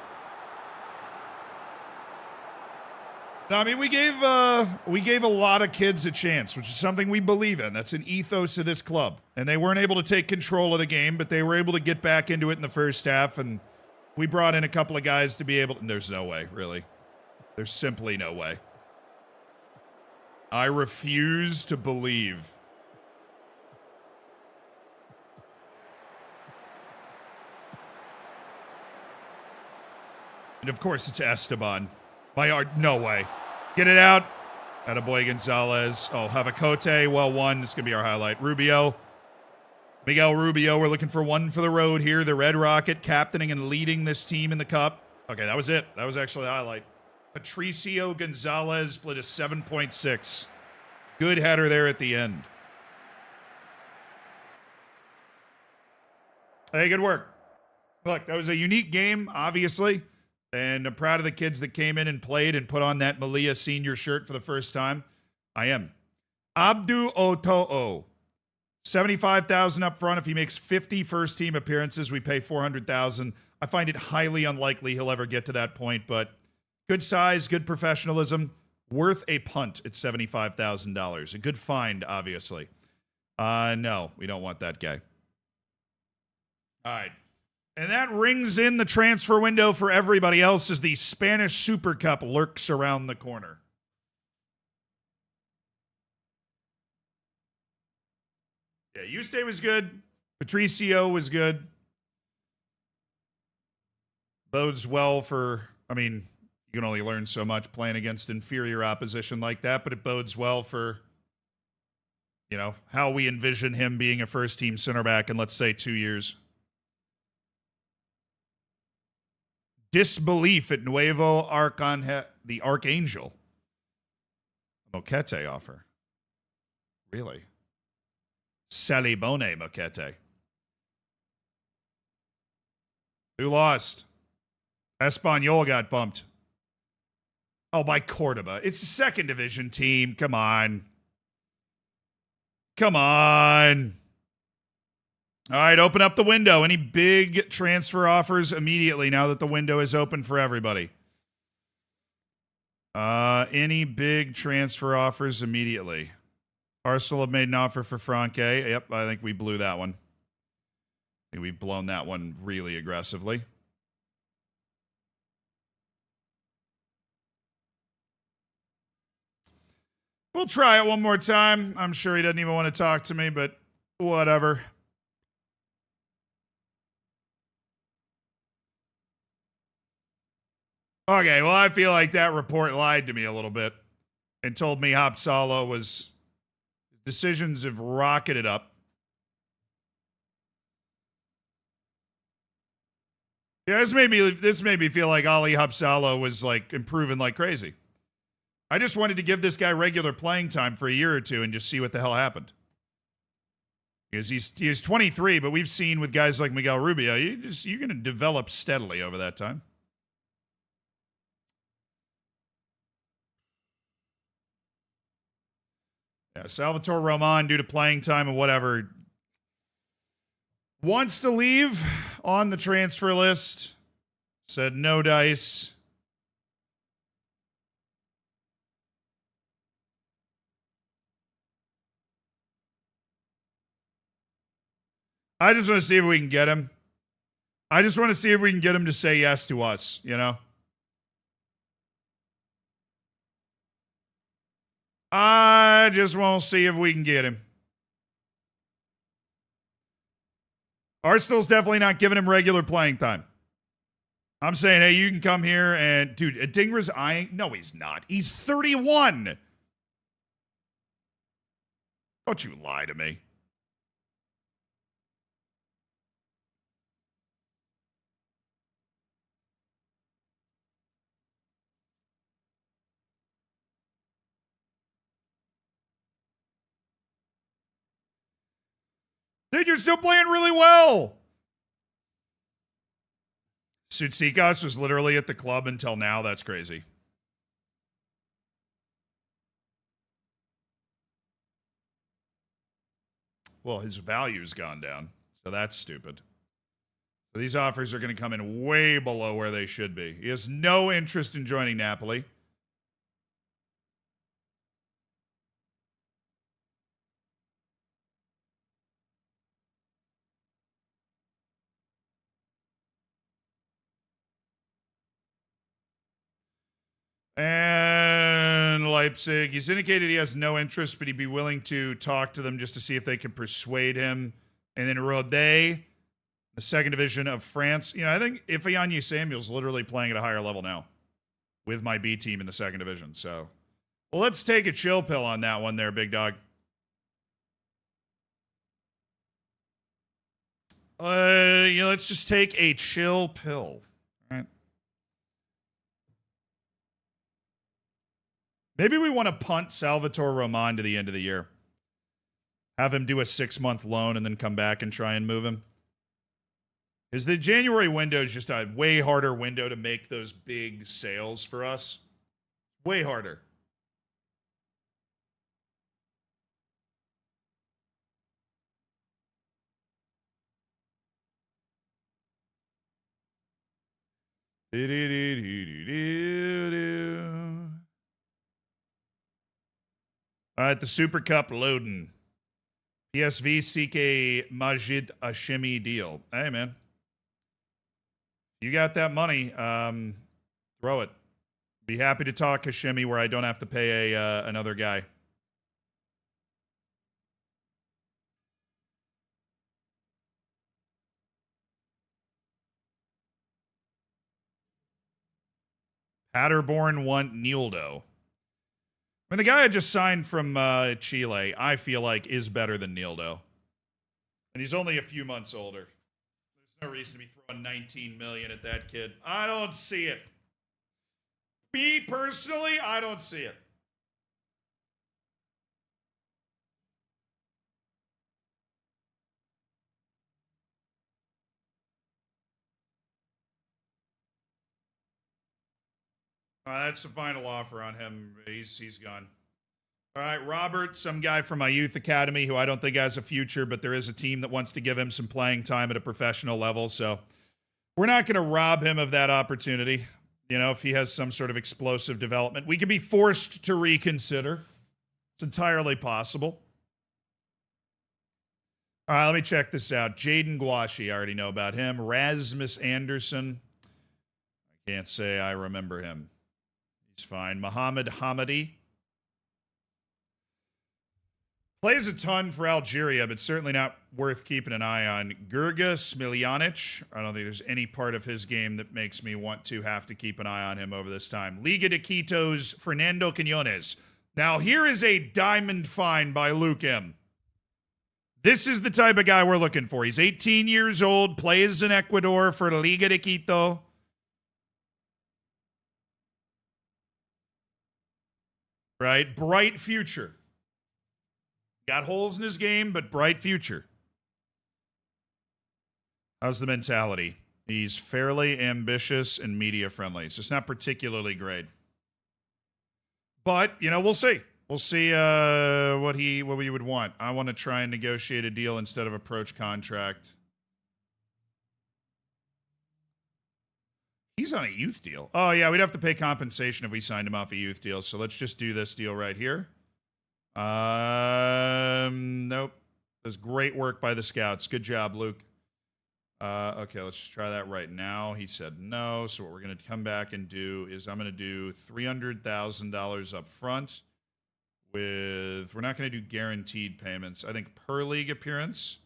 I mean, we gave a lot of kids a chance, which is something we believe in. That's an ethos of this club. And they weren't able to take control of the game, but they were able to get back into it in the first half. And we brought in a couple of guys to be able to... There's no way, really. There's simply no way. I refuse to believe. And of course, it's Esteban. No way. Get it out. Attaboy Gonzalez. Oh, Havacote. Well, one. This is going to be our highlight. Rubio. Miguel Rubio. We're looking for one for the road here. The Red Rocket captaining and leading this team in the cup. Okay, that was it. That was actually the highlight. Patricio Gonzalez split a 7.6. Good header there at the end. Hey, good work. Look, that was a unique game, obviously. And I'm proud of the kids that came in and played and put on that Melilla senior shirt for the first time. I am. Abdu Oto'o. $75,000 up front. If he makes 50 first-team appearances, we pay $400,000. I find it highly unlikely he'll ever get to that point, but good size, good professionalism, worth a punt at $75,000. A good find, obviously. No, we don't want that guy. All right. And that rings in the transfer window for everybody else as the Spanish Super Cup lurks around the corner. Yeah, Yuste was good. Patricio was good. Bodes well for, I mean, you can only learn so much playing against inferior opposition like that, but it bodes well for, you know, how we envision him being a first-team center back in, let's say, 2 years. Disbelief at Nuevo the Archangel. Moquete offer. Really? Salibone Moquete. Who lost? Espanyol got bumped. Oh, by Cordoba. It's a second division team. Come on. Come on. All right, open up the window. Any big transfer offers immediately now that the window is open for everybody? Any big transfer offers immediately? Arsenal have made an offer for Franke. Yep, I think we blew that one. I think we've blown that one really aggressively. We'll try it one more time. I'm sure he doesn't even want to talk to me, but whatever. Okay, well, I feel like that report lied to me a little bit and told me Hapsalo was decisions have rocketed up. Yeah, this made me feel like Ali Hapsalo was like improving like crazy. I just wanted to give this guy regular playing time for a year or two and just see what the hell happened. Because he's 23, but we've seen with guys like Miguel Rubio, you're going to develop steadily over that time. Yeah, Salvatore Roman, due to playing time and whatever, wants to leave on the transfer list. Said no dice. I just want to see if we can get him. I just want to see if we can get him to say yes to us, you know? I just want to see if we can get him. Arsenal's definitely not giving him regular playing time. I'm saying, hey, you can come here and, dude, Adingra's eyeing. No, he's not. He's 31. Don't you lie to me. Dude, you're still playing really well. Sutsikas was literally at the club until now. That's crazy. Well, his value's gone down, so that's stupid. So these offers are going to come in way below where they should be. He has no interest in joining Napoli. And Leipzig. He's indicated he has no interest, but he'd be willing to talk to them just to see if they could persuade him. And then Rodé, the second division of France. You know, I think Ifeanyi Samuel's literally playing at a higher level now with my B team in the second division. So, well, let's take a chill pill on that one there, big dog. Let's just take a chill pill. All right. Maybe we want to punt Salvatore Roman to the end of the year. Have him do a 6-month loan and then come back and try and move him. Because the January window is just a way harder window to make those big sales for us. Way harder. All right, the Super Cup loading. PSV seek a Majid Hashimi deal. Hey, man. You got that money. Throw it. Be happy to talk Hashimi where I don't have to pay another guy. Paderborn want Nildo. I mean, the guy I just signed from Chile, I feel like is better than Nildo. And he's only a few months older. There's no reason to be throwing 19 million at that kid. I don't see it. Me personally, I don't see it. That's the final offer on him. He's gone. All right, Robert, some guy from my youth academy who I don't think has a future, but there is a team that wants to give him some playing time at a professional level. So we're not going to rob him of that opportunity. You know, if he has some sort of explosive development, we could be forced to reconsider. It's entirely possible. All right, let me check this out. Jaden Gwashi, I already know about him. Rasmus Anderson. I can't say I remember him. He's fine. Mohamed Hamadi. Plays a ton for Algeria, but certainly not worth keeping an eye on. Gurga Smiljanic. I don't think there's any part of his game that makes me want to have to keep an eye on him over this time. Liga de Quito's Fernando Quinones. Now, here is a diamond find by Luke M. This is the type of guy we're looking for. He's 18 years old, plays in Ecuador for Liga de Quito. Right? Bright future. Got holes in his game, but bright future. How's the mentality? He's fairly ambitious and media friendly, so it's not particularly great. But, we'll see. We'll see what we would want. I want to try and negotiate a deal instead of approach contract. He's on a youth deal. Oh, yeah, we'd have to pay compensation if we signed him off a youth deal, so let's just do this deal right here. Nope. That's great work by the scouts. Good job, Luke. Okay, let's just try that right now. He said no, so what we're going to come back and do is I'm going to do $300,000 up front we're not going to do guaranteed payments. I think per league appearance,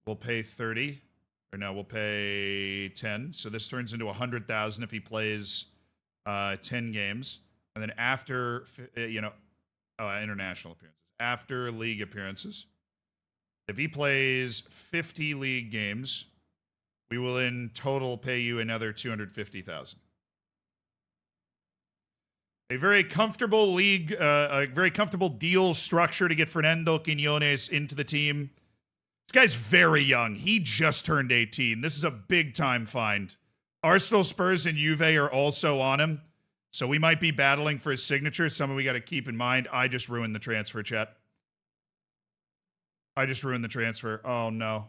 we'll pay 30. Or no, we'll pay 10. So this turns into 100,000 if he plays 10 games. And then after, international appearances. After league appearances, if he plays 50 league games, we will in total pay you another 250,000. A very comfortable league, a very comfortable deal structure to get Fernando Quinones into the team. This guy's very young. He just turned 18. This is a big-time find. Arsenal, Spurs, and Juve are also on him, so we might be battling for his signature. Something we got to keep in mind. I just ruined the transfer, chat. I just ruined the transfer. Oh, no.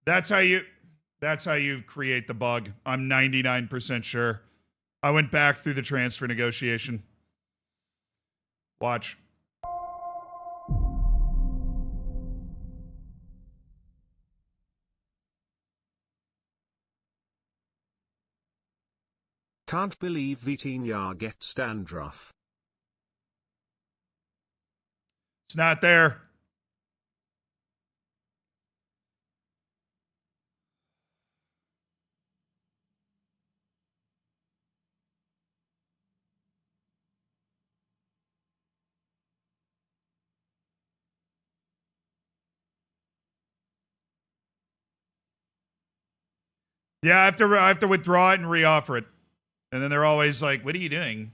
That's how you create the bug. I'm 99% sure. I went back through the transfer negotiation. Watch. Can't believe Vitinha gets dandruff. It's not there. Yeah, I have to withdraw it and reoffer it. And then they're always like, what are you doing?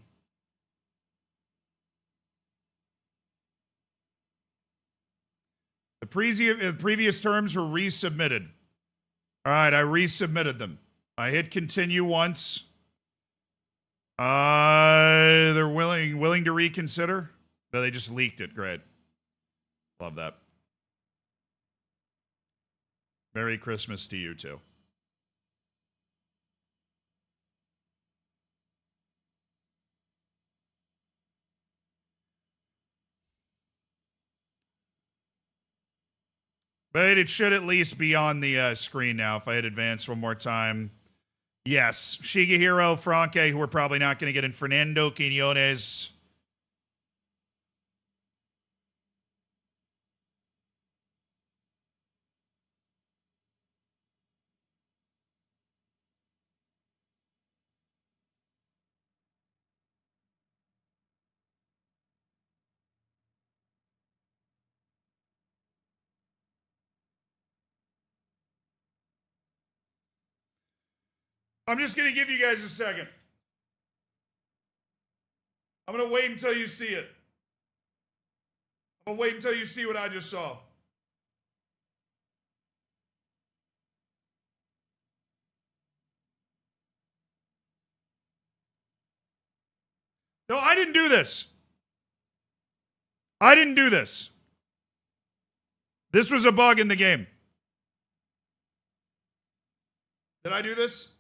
The previous terms were resubmitted. All right, I resubmitted them. I hit continue once. They're willing to reconsider. No, they just leaked it. Great. Love that. Merry Christmas to you too. But it should at least be on the screen now. If I hit advance one more time. Yes. Shigehiro Franke, who we're probably not going to get in. Fernando Quinones. I'm just going to give you guys a second. I'm going to wait until you see it. I'm going to wait until you see what I just saw. No, I didn't do this. I didn't do this. This was a bug in the game. Did I do this?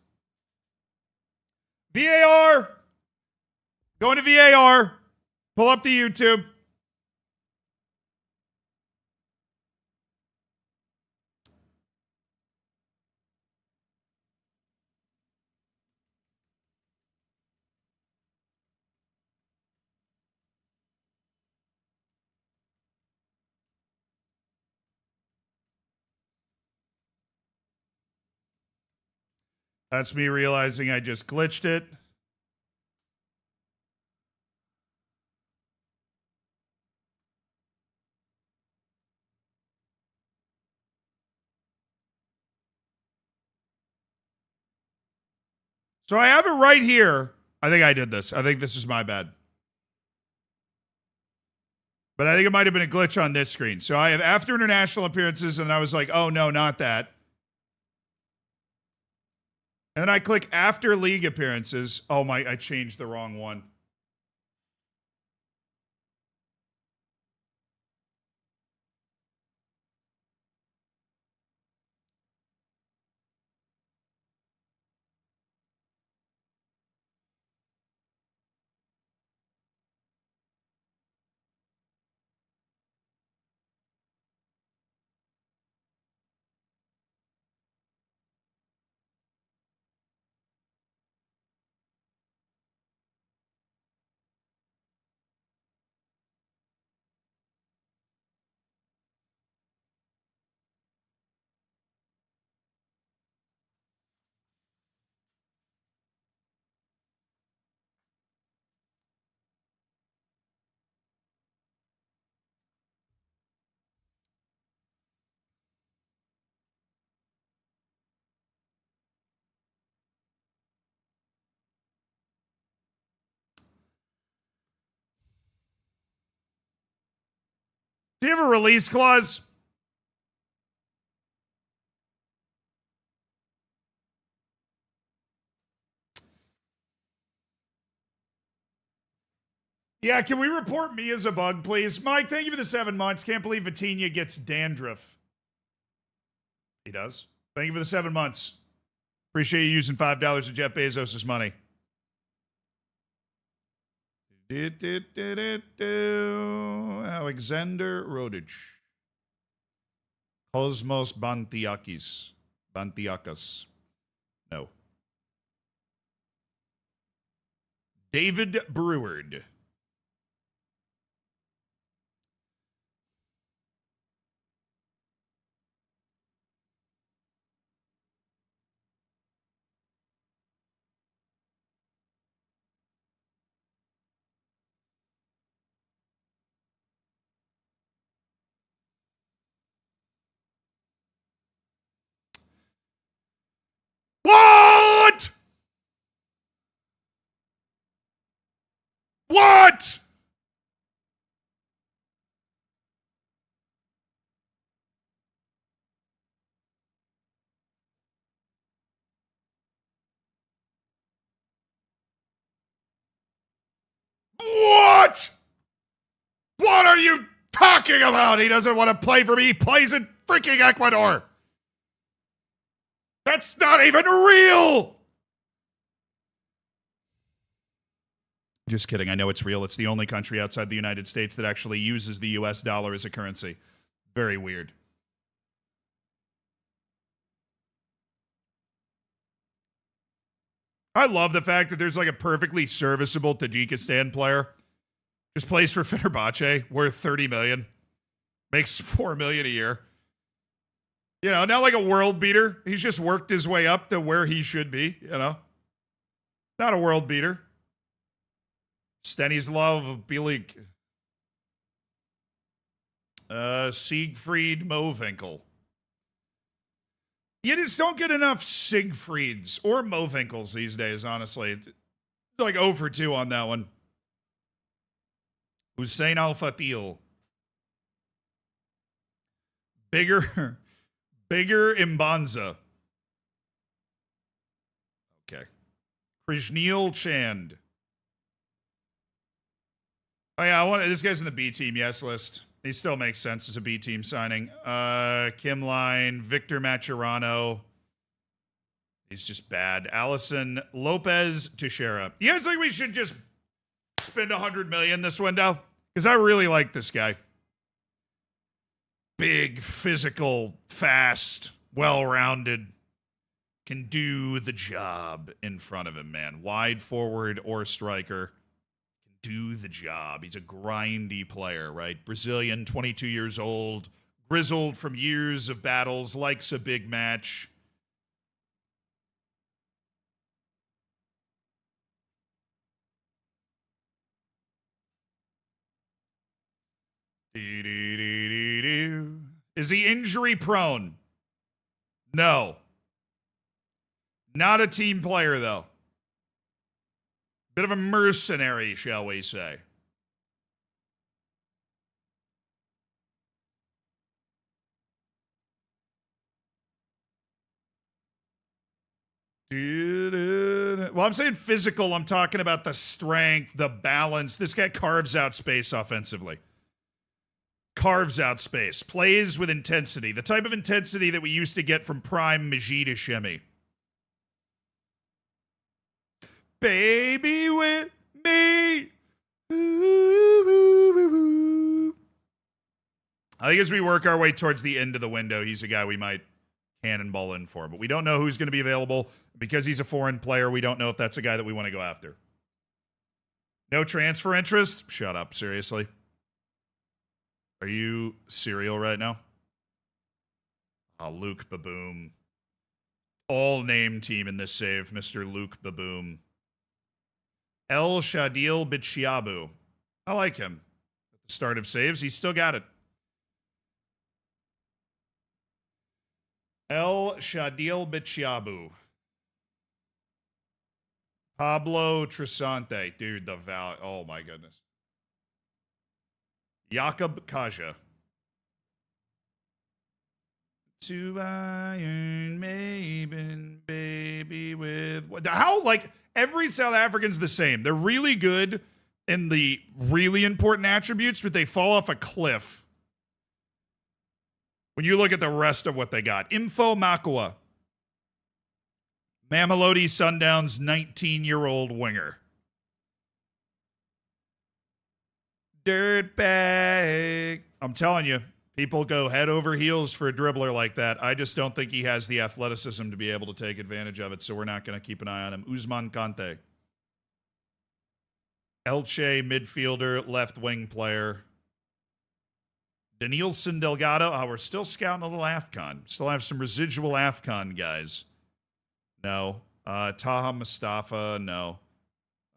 VAR. Go into VAR. Pull up the YouTube. That's me realizing I just glitched it. So I have it right here. I think I did this. I think this is my bad. But I think it might have been a glitch on this screen. So I have after international appearances, and I was like, oh, no, not that. And then I click after league appearances. Oh, my, I changed the wrong one. Do you have a release clause? Yeah, can we report me as a bug, please? Mike, thank you for the 7 months. Can't believe Vitinha gets dandruff. He does. Thank you for the 7 months. Appreciate you using $5 of Jeff Bezos' money. Alexander Rodic. Cosmos Bantiakis. Bantiakas. No. David Breward. What? What? What? What are you talking about? He doesn't want to play for me. He plays in freaking Ecuador. That's not even real. Just kidding. I know it's real. It's the only country outside the United States that actually uses the US dollar as a currency. Very weird. I love the fact that there's like a perfectly serviceable Tajikistan player. Just plays for Fenerbahce, worth $30 million. Makes $4 million a year. You know, not like a world beater. He's just worked his way up to where he should be, you know. Not a world beater. Stanislav Bielik. Siegfried Mowinckel. You just don't get enough Siegfrieds or Mowinkels these days, honestly. It's like 0 for 2 on that one. Hussein Al-Fatil. Bigger Imbanza. Okay. Krishneel Chand. Oh yeah, this guy's in the B team yes list. He still makes sense as a B team signing. Kim Line, Victor Macherano. He's just bad. Allison Lopez Teixeira. You guys think we should just spend $100 million this window? Because I really like this guy. Big, physical, fast, well-rounded. Can do the job in front of him, man. Wide forward or striker. Can do the job. He's a grindy player, right? Brazilian, 22 years old. Grizzled from years of battles. Likes a big match. Is he injury prone? No. Not a team player, though. Bit of a mercenary, shall we say. Well, I'm saying physical. I'm talking about the strength, the balance. This guy carves out space offensively. Carves out space. Plays with intensity. The type of intensity that we used to get from prime Majid Shemi. Baby with me. I think as we work our way towards the end of the window, he's a guy we might cannonball in for. But we don't know who's going to be available. Because he's a foreign player, we don't know if that's a guy that we want to go after. No transfer interest? Shut up, seriously. Are you serial right now? Oh, Luke Baboom. All name team in this save, Mr. Luke Baboom. El Shadil Bichiabu. I like him. At the start of saves, he's still got it. El Shadil Bichiabu. Pablo Trisante. Dude, the value. Oh, my goodness. Jakob Kaja. To Iron Maiden, baby with... How, like, every South African's the same. They're really good in the really important attributes, but they fall off a cliff when you look at the rest of what they got. Info Makua. Mamelodi Sundowns 19-year-old winger. Dirtbag. I'm telling you, people go head over heels for a dribbler like that. I just don't think he has the athleticism to be able to take advantage of it, so we're not going to keep an eye on him. Usman Kante. Elche midfielder, left wing player. Danielson Delgado. Oh, we're still scouting a little AFCON. Still have some residual AFCON guys. No. Taha Mustafa, no.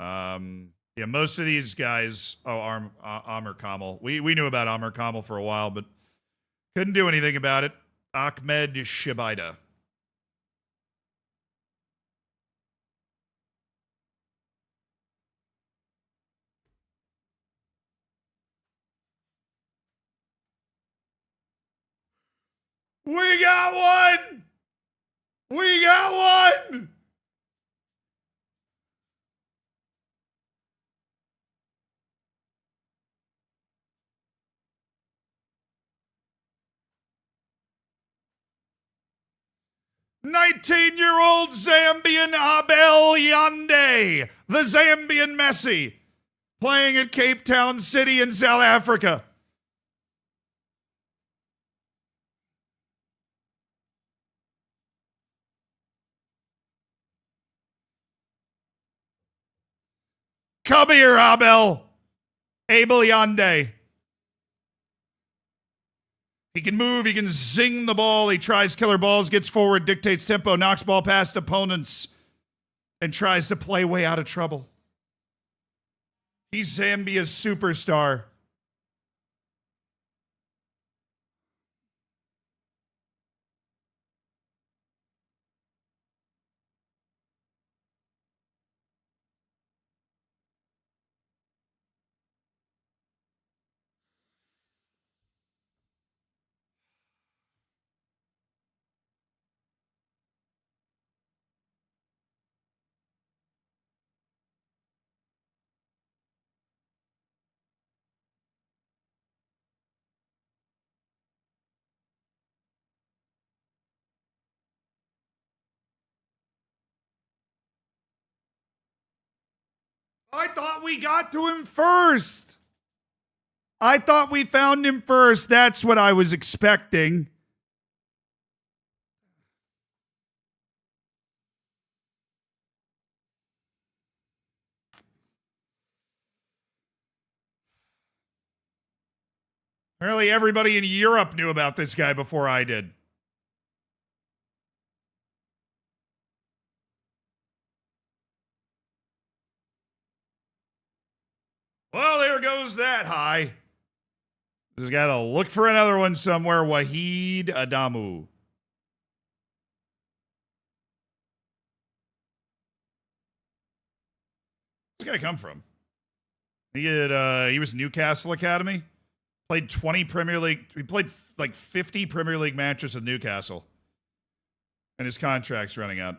Yeah, most of these guys. Oh, Amr Kamal. We knew about Amr Kamal for a while, but couldn't do anything about it. Ahmed Shibaida. We got one! We got one! "19-year-old Zambian Abel Yande, the Zambian Messi, playing at Cape Town City in South Africa." Come here, Abel. Abel Yande. He can move, he can zing the ball, he tries killer balls, gets forward, dictates tempo, knocks ball past opponents, and tries to play way out of trouble. He's Zambia's superstar. I thought we got to him first. I thought we found him first. That's what I was expecting. Apparently everybody in Europe knew about this guy before I did. Well, there goes that high. Just got to look for another one somewhere. Wahid Adamu. Where's this guy come from? He was Newcastle Academy. Played 20 Premier League. He played like 50 Premier League matches with Newcastle. And his contract's running out.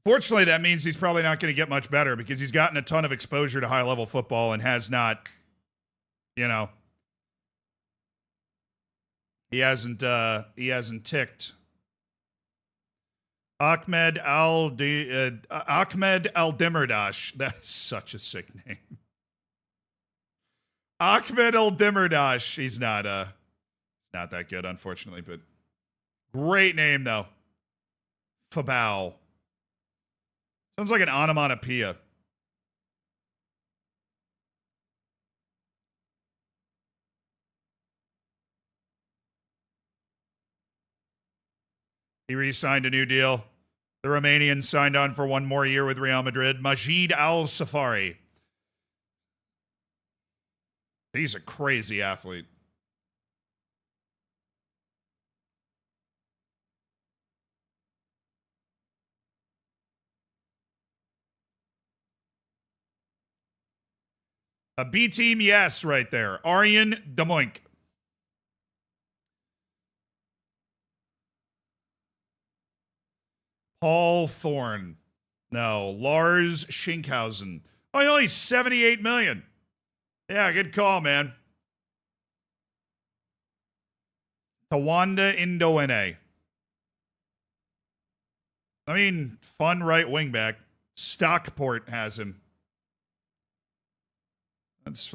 Fortunately, that means he's probably not going to get much better because he's gotten a ton of exposure to high-level football and has not, he hasn't ticked. Ahmed Al-Demirdash. That's such a sick name. Ahmed Al-Demirdash. He's not that good, unfortunately, but great name, though. Fabao. Sounds like an onomatopoeia. He re-signed a new deal. The Romanian signed on for one more year with Real Madrid. Majid Al-Safari. He's a crazy athlete. A B team, yes, right there. Aryan Damoink. Paul Thorne. No. Lars Schinkhausen. Oh, only 78 million. Yeah, good call, man. Tawanda Indoene. I mean, fun right wing back. Stockport has him. That's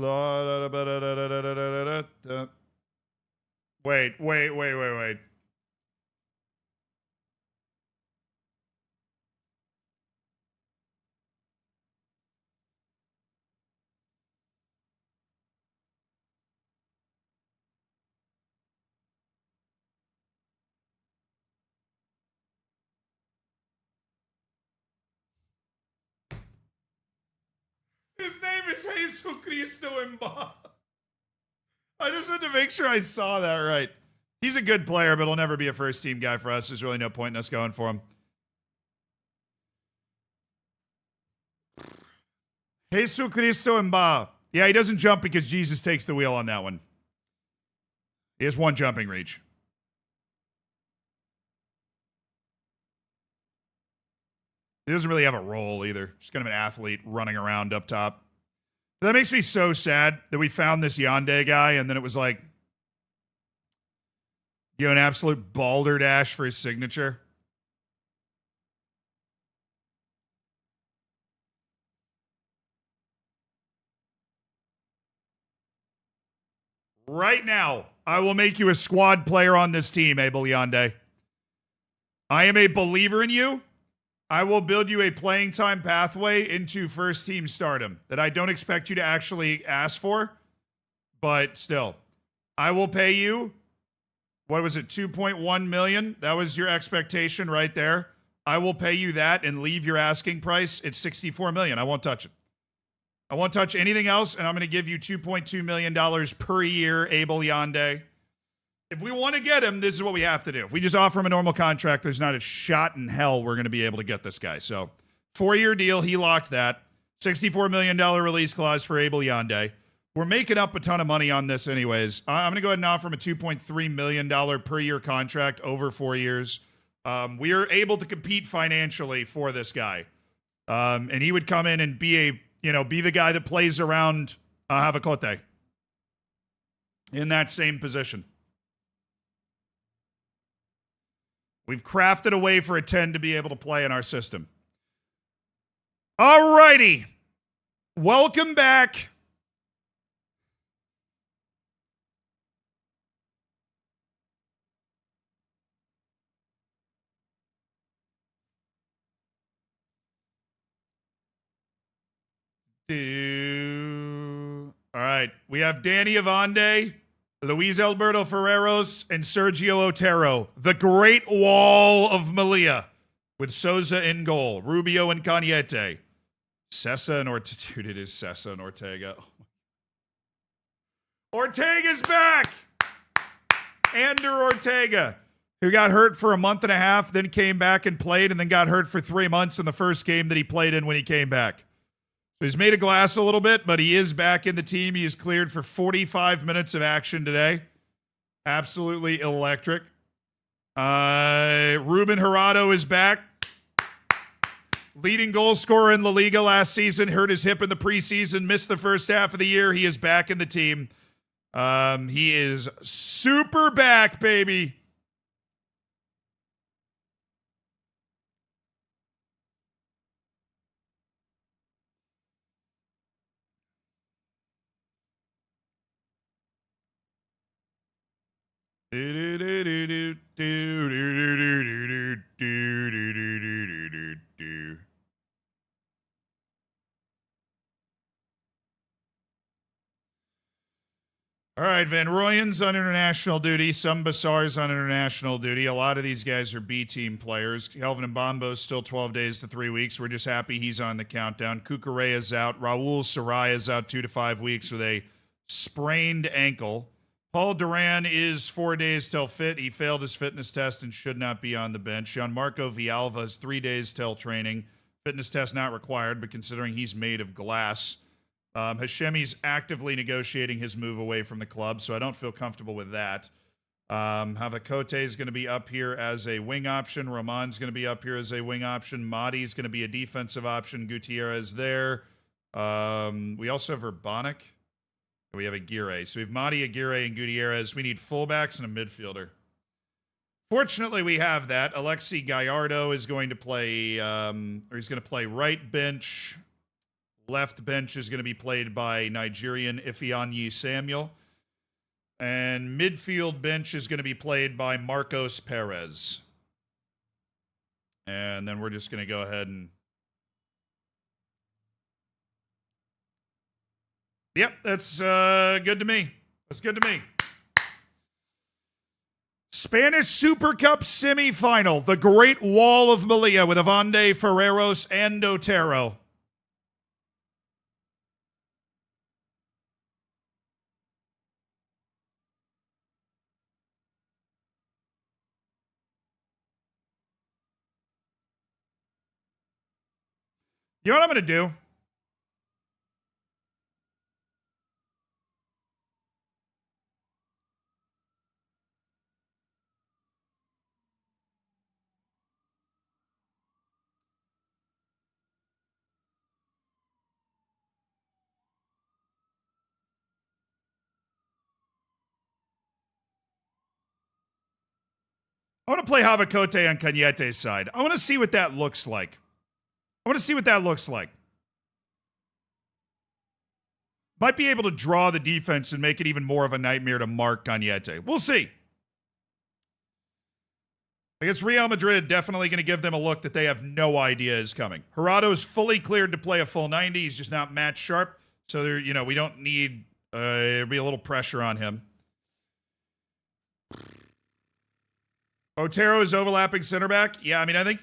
wait. His name is Jesus Cristo Mba. I just had to make sure I saw that right. He's a good player, but he'll never be a first-team guy for us. There's really no point in us going for him. Jesus Cristo Mba. Yeah, he doesn't jump because Jesus takes the wheel on that one. He has one jumping reach. He doesn't really have a role either. Just kind of an athlete running around up top. That makes me so sad that we found this Yonde guy and then it was like, an absolute balderdash for his signature. Right now, I will make you a squad player on this team, Abel Yonde. I am a believer in you. I will build you a playing time pathway into first team stardom that I don't expect you to actually ask for, but still, I will pay you. What was it? 2.1 million. That was your expectation right there. I will pay you that and leave your asking price at 64 million. I won't touch it. I won't touch anything else, and I'm going to give you $2.2 million per year, Abel Yonde. If we want to get him, this is what we have to do. If we just offer him a normal contract, there's not a shot in hell we're going to be able to get this guy. So, 4-year deal, he locked that. $64 million release clause for Abel Yonde. We're making up a ton of money on this anyways. I'm going to go ahead and offer him a $2.3 million per year contract over 4 years. We are able to compete financially for this guy. And he would come in and be the guy that plays around Havakote in that same position. We've crafted a way for a 10 to be able to play in our system. All righty. Welcome back. All right. We have Danny Avande, Luis Alberto Ferreros, and Sergio Otero, the Great Wall of Melilla. with Souza in goal, Rubio and Cañete. Sessa and Ortega. Dude, it is Sessa and Ortega. Ortega's back! Ander Ortega, who got hurt for a month and a half, then came back and played, and then got hurt for 3 months in the first game that he played in when he came back. So he's made of glass a little bit, but he is back in the team. He is cleared for 45 minutes of action today. Absolutely electric. Ruben Gerardo is back. Leading goal scorer in La Liga last season. Hurt his hip in the preseason. Missed the first half of the year. He is back in the team. He is super back, baby. All right, Van Rooyen's on international duty. Some Bassar's on international duty. A lot of these guys are B-team players. Kelvin Mbambo's still 12 days to 3 weeks. We're just happy he's on the countdown. Cucurella's out. Raul Saraya's out 2 to 5 weeks with a sprained ankle. Paul Duran is 4 days till fit. He failed his fitness test and should not be on the bench. Gianmarco Villalba is 3 days till training. Fitness test not required, but considering he's made of glass. Hashemi's actively negotiating his move away from the club, so I don't feel comfortable with that. Havakote is going to be up here as a wing option. Roman's going to be up here as a wing option. Mahdi's going to be a defensive option. Gutierrez there. We also have Urbanic. We have Aguirre. So we have Mahdi, Aguirre, and Gutierrez. We need fullbacks and a midfielder. Fortunately, we have that. Alexi Gallardo is going to play, he's going to play right bench. Left bench is going to be played by Nigerian Ifeanyi Samuel. And midfield bench is going to be played by Marcos Perez. And then we're just going to go ahead and... Yep, that's good to me. That's good to me. Spanish Super Cup semifinal. The Great Wall of Melilla with Avande, Ferreros, and Otero. You know what I'm going to do? I want to play Havakote on Cañete's side. I want to see what that looks like. Might be able to draw the defense and make it even more of a nightmare to mark Cañete. We'll see. Against Real Madrid, definitely going to give them a look that they have no idea is coming. Gerardo is fully cleared to play a full 90. He's just not match sharp. So, we don't need there'll be a little pressure on him. Otero is overlapping center back. Yeah, I mean, I think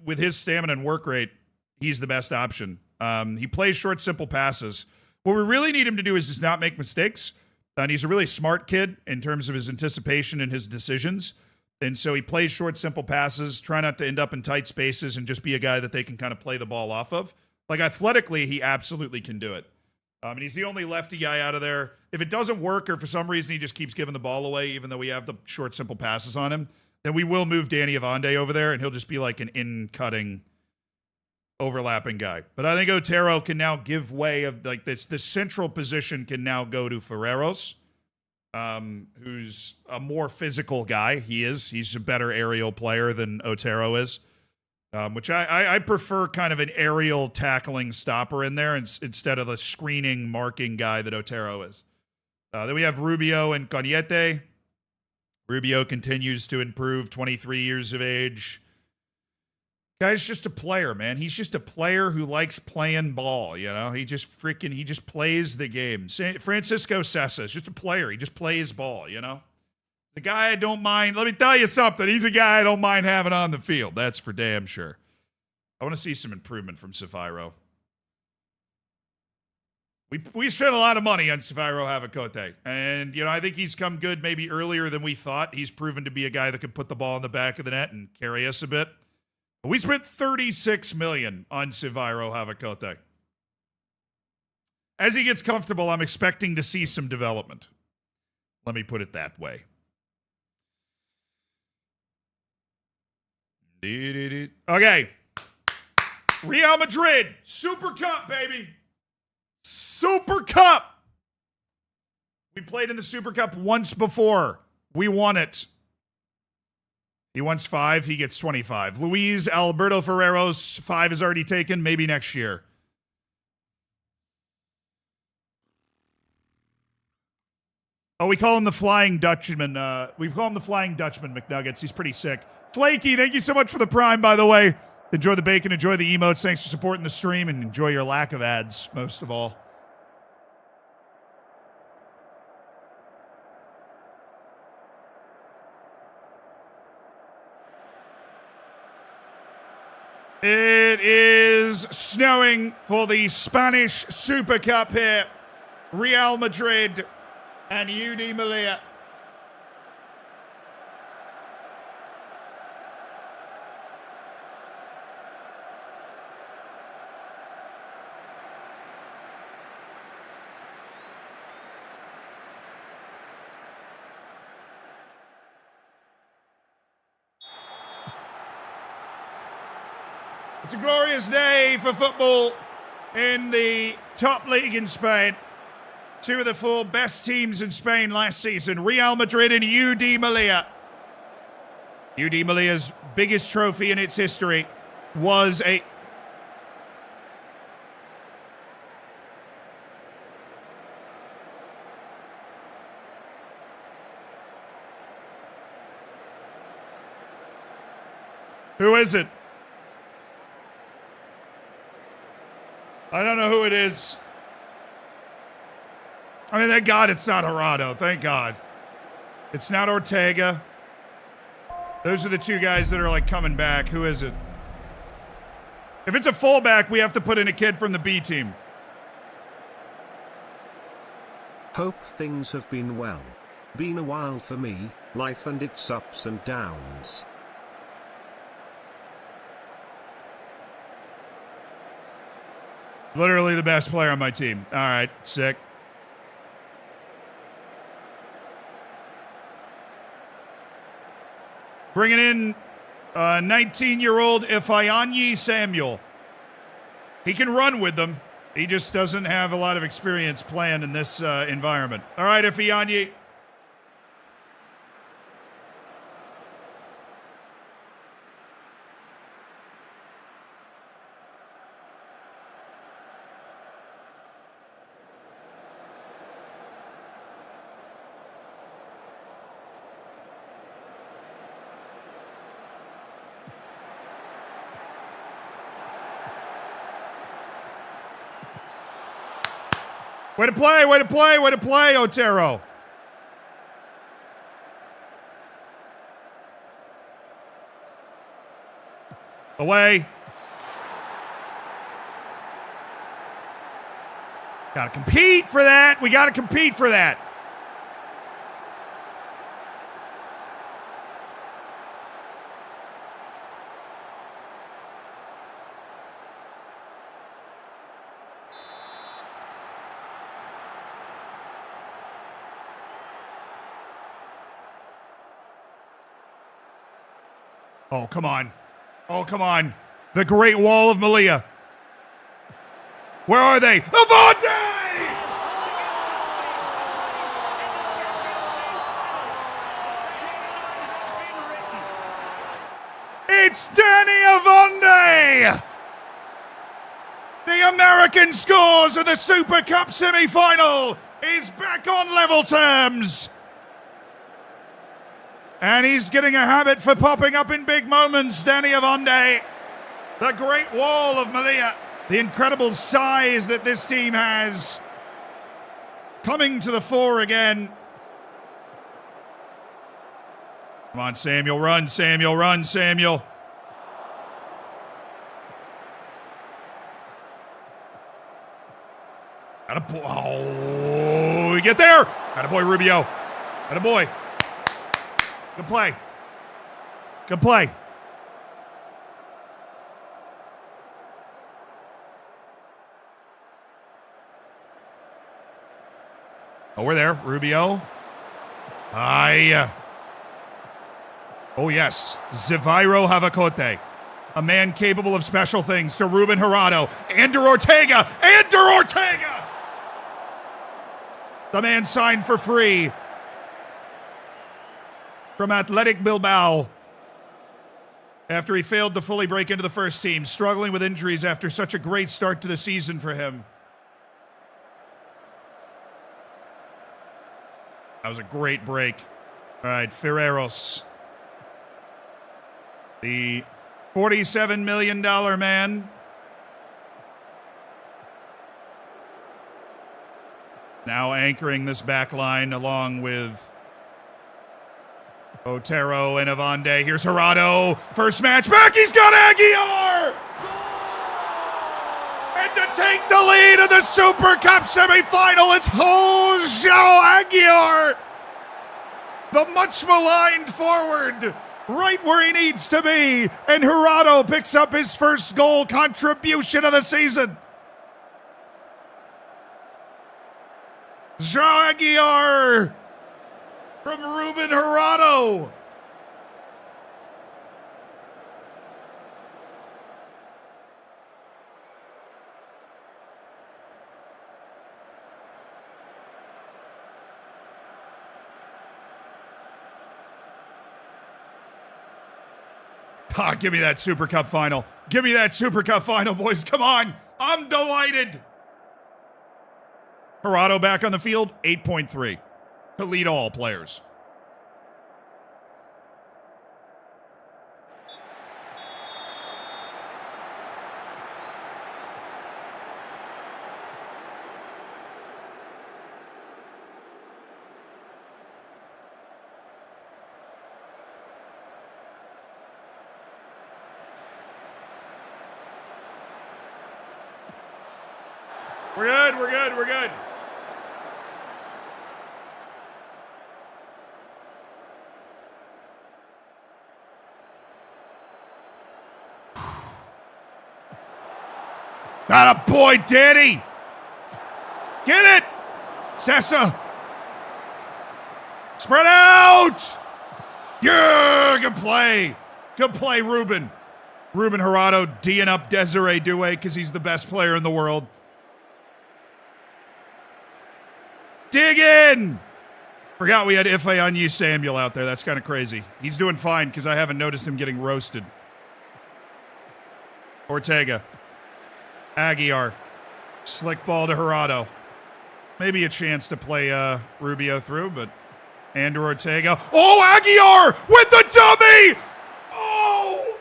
with his stamina and work rate, he's the best option. He plays short, simple passes. What we really need him to do is just not make mistakes. And he's a really smart kid in terms of his anticipation and his decisions. And so he plays short, simple passes, try not to end up in tight spaces, and just be a guy that they can kind of play the ball off of. Like, athletically, he absolutely can do it. And he's the only lefty guy out of there. If it doesn't work, or for some reason he just keeps giving the ball away, even though we have the short, simple passes on him, then we will move Danny Avande over there, and he'll just be like an in-cutting, overlapping guy. But I think Otero can now give way of this central position can now go to Ferreros, who's a more physical guy. He's a better aerial player than Otero is, which I prefer kind of an aerial tackling stopper in there instead of the screening marking guy that Otero is. Then we have Rubio and Cañete. Rubio continues to improve, 23 years of age. Guy's just a player, man. He's just a player who likes playing ball, He just plays the game. Francisco Sessa is just a player. He just plays ball, The The guy I don't mind. Let me tell you something. He's a guy I don't mind having on the field. That's for damn sure. I want to see some improvement from Sevilla. We spent a lot of money on Sevilla Havacote. And, I think he's come good maybe earlier than we thought. He's proven to be a guy that can put the ball in the back of the net and carry us a bit. But we spent $36 million on Sevilla Havacote. As he gets comfortable, I'm expecting to see some development. Let me put it that way. Okay. Real Madrid, Super Cup, baby. Super Cup. We played in the Super Cup once before. We won it. He wants 5. He gets 25. Luis Alberto Ferrero's 5 is already taken. Maybe next year. Oh, we call him the Flying Dutchman. We call him the Flying Dutchman, McNuggets. He's pretty sick. Flaky, thank you so much for the prime, by the way. Enjoy the bacon, enjoy the emotes. Thanks for supporting the stream, and enjoy your lack of ads, most of all. It is snowing for the Spanish Super Cup here. Real Madrid and UD Melilla. It's a glorious day for football in the top league in Spain. 2 of the 4 best teams in Spain last season, Real Madrid and UD Melilla. UD Melilla's biggest trophy in its history was a... Who is it? I don't know who it is. I mean, thank God it's not Gerardo. Thank God. It's not Ortega. Those are the 2 guys that are, coming back. Who is it? If it's a fullback, we have to put in a kid from the B team. Hope things have been well. Been a while for me, life and its ups and downs. Literally the best player on my team. All right, sick. Bringing in 19-year-old Ifeanyi Samuel. He can run with them. He just doesn't have a lot of experience playing in this environment. All right, Ifeanyi. Way to play, way to play, way to play, Otero. Away. Gotta compete for that. We gotta compete for that. Oh, come on. Oh, come on. The Great Wall of Melilla. Where are they? Avante! It's Danny Avante! The American scores of the Super Cup semi-final is back on level terms. And he's getting a habit for popping up in big moments, Danny Avante. The Great Wall of Melilla. The incredible size that this team has. Coming to the fore again. Come on, Samuel. Run, Samuel. Run, Samuel. Attaboy. Oh, get there. Attaboy, Rubio. Attaboy. Good play. Good play. Oh, we're there. Rubio. Aye. Oh, yes. Zivairo Havacote. A man capable of special things to Ruben Gerardo. Ander Ortega. Ander Ortega! The man signed for free from Athletic Bilbao after he failed to fully break into the first team, struggling with injuries after such a great start to the season for him. That was a great break. All right, Ferreros. The $47 million man. Now anchoring this back line along with Otero and Avande. Here's Gerardo. First match back. He's got Aguiar! And to take the lead of the Super Cup semifinal, it's Jose Aguiar! The much maligned forward, right where he needs to be. And Gerardo picks up his first goal contribution of the season. João Aguiar from Ruben Gerardo. Ah, give me that Super Cup final. Give me that Super Cup final, boys. Come on. I'm delighted. Gerardo back on the field, 8.3 to lead all players. We're good, we're good, we're good. That a boy, Danny! Get it! Sessa! Spread out! Yeah, good play. Good play, Ruben. Ruben Gerardo D'ing up Desiree Doué because he's the best player in the world. Dig in! Forgot we had Ifeanyi Samuel out there. That's kind of crazy. He's doing fine because I haven't noticed him getting roasted. Ortega. Aguiar. Slick ball to Gerardo. Maybe a chance to play Rubio through, but Ander Ortega. Oh, Aguiar with the dummy! Oh!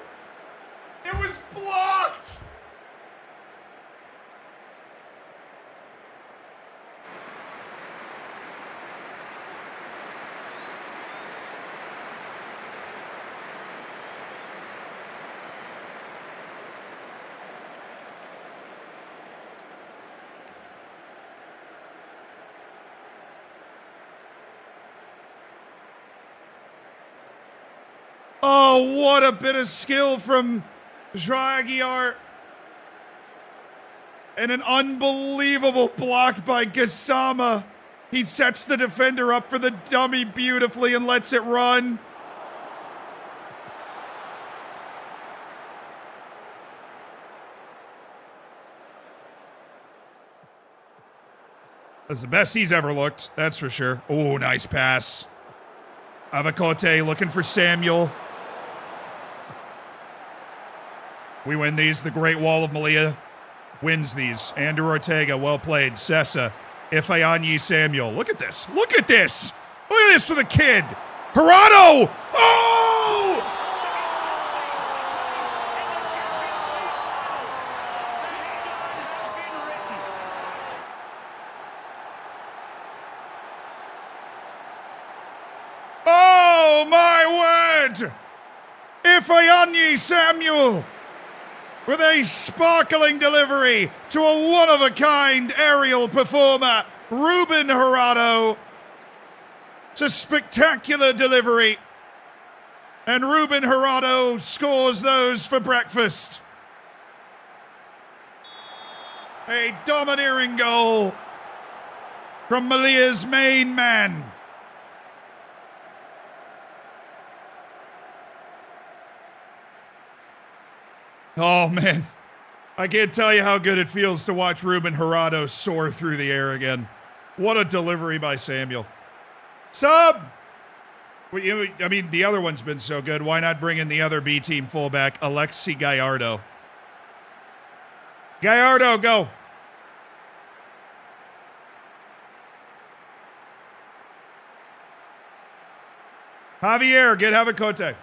It was blocked! Oh, what a bit of skill from João Aguiar. And an unbelievable block by Gassama. He sets the defender up for the dummy beautifully and lets it run. That's the best he's ever looked, that's for sure. Oh, nice pass. Avacote looking for Samuel. We win these. The Great Wall of Melilla wins these. Ander Ortega, well played. Sessa. Ifeanyi Samuel. Look at this. Look at this. Look at this for the kid. Gerardo! Oh! Oh, my Fayanyi Samuel with a sparkling delivery to a one-of-a-kind aerial performer, Ruben Gerardo. It's a spectacular delivery. And Ruben Gerardo scores those for breakfast. A domineering goal from Melilla's main man. Oh, man. I can't tell you how good it feels to watch Ruben Gerardo soar through the air again. What a delivery by Samuel. Sub! I mean, the other one's been so good. Why not bring in the other B-team fullback, Alexi Gallardo? Gallardo, go. Javier, get Havacote.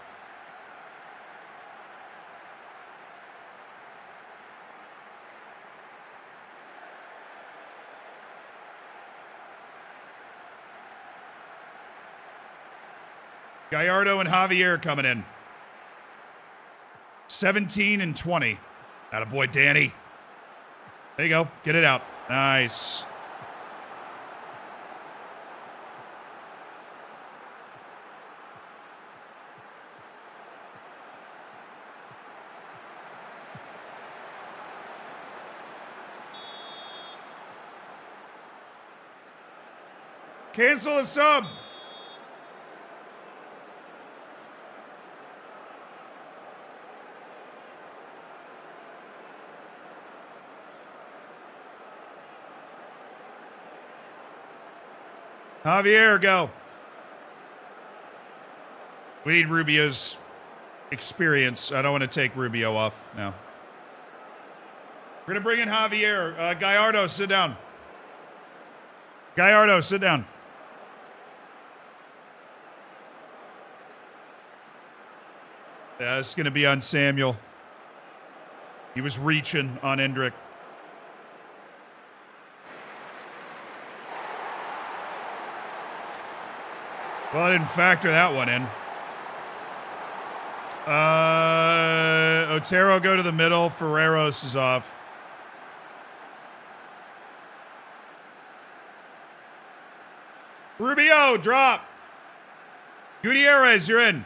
Gallardo and Javier coming in. 17 and 20. Attaboy, Danny. There you go. Get it out. Nice. Cancel a sub. Javier, go. We need Rubio's experience. I don't want to take Rubio off now. We're going to bring in Javier. Gallardo, sit down. Gallardo, sit down. Yeah, this is going to be on Samuel. He was reaching on Endrick. Well, I didn't factor that one in. Otero go to the middle. Ferreros is off. Rubio, drop. Gutierrez, you're in.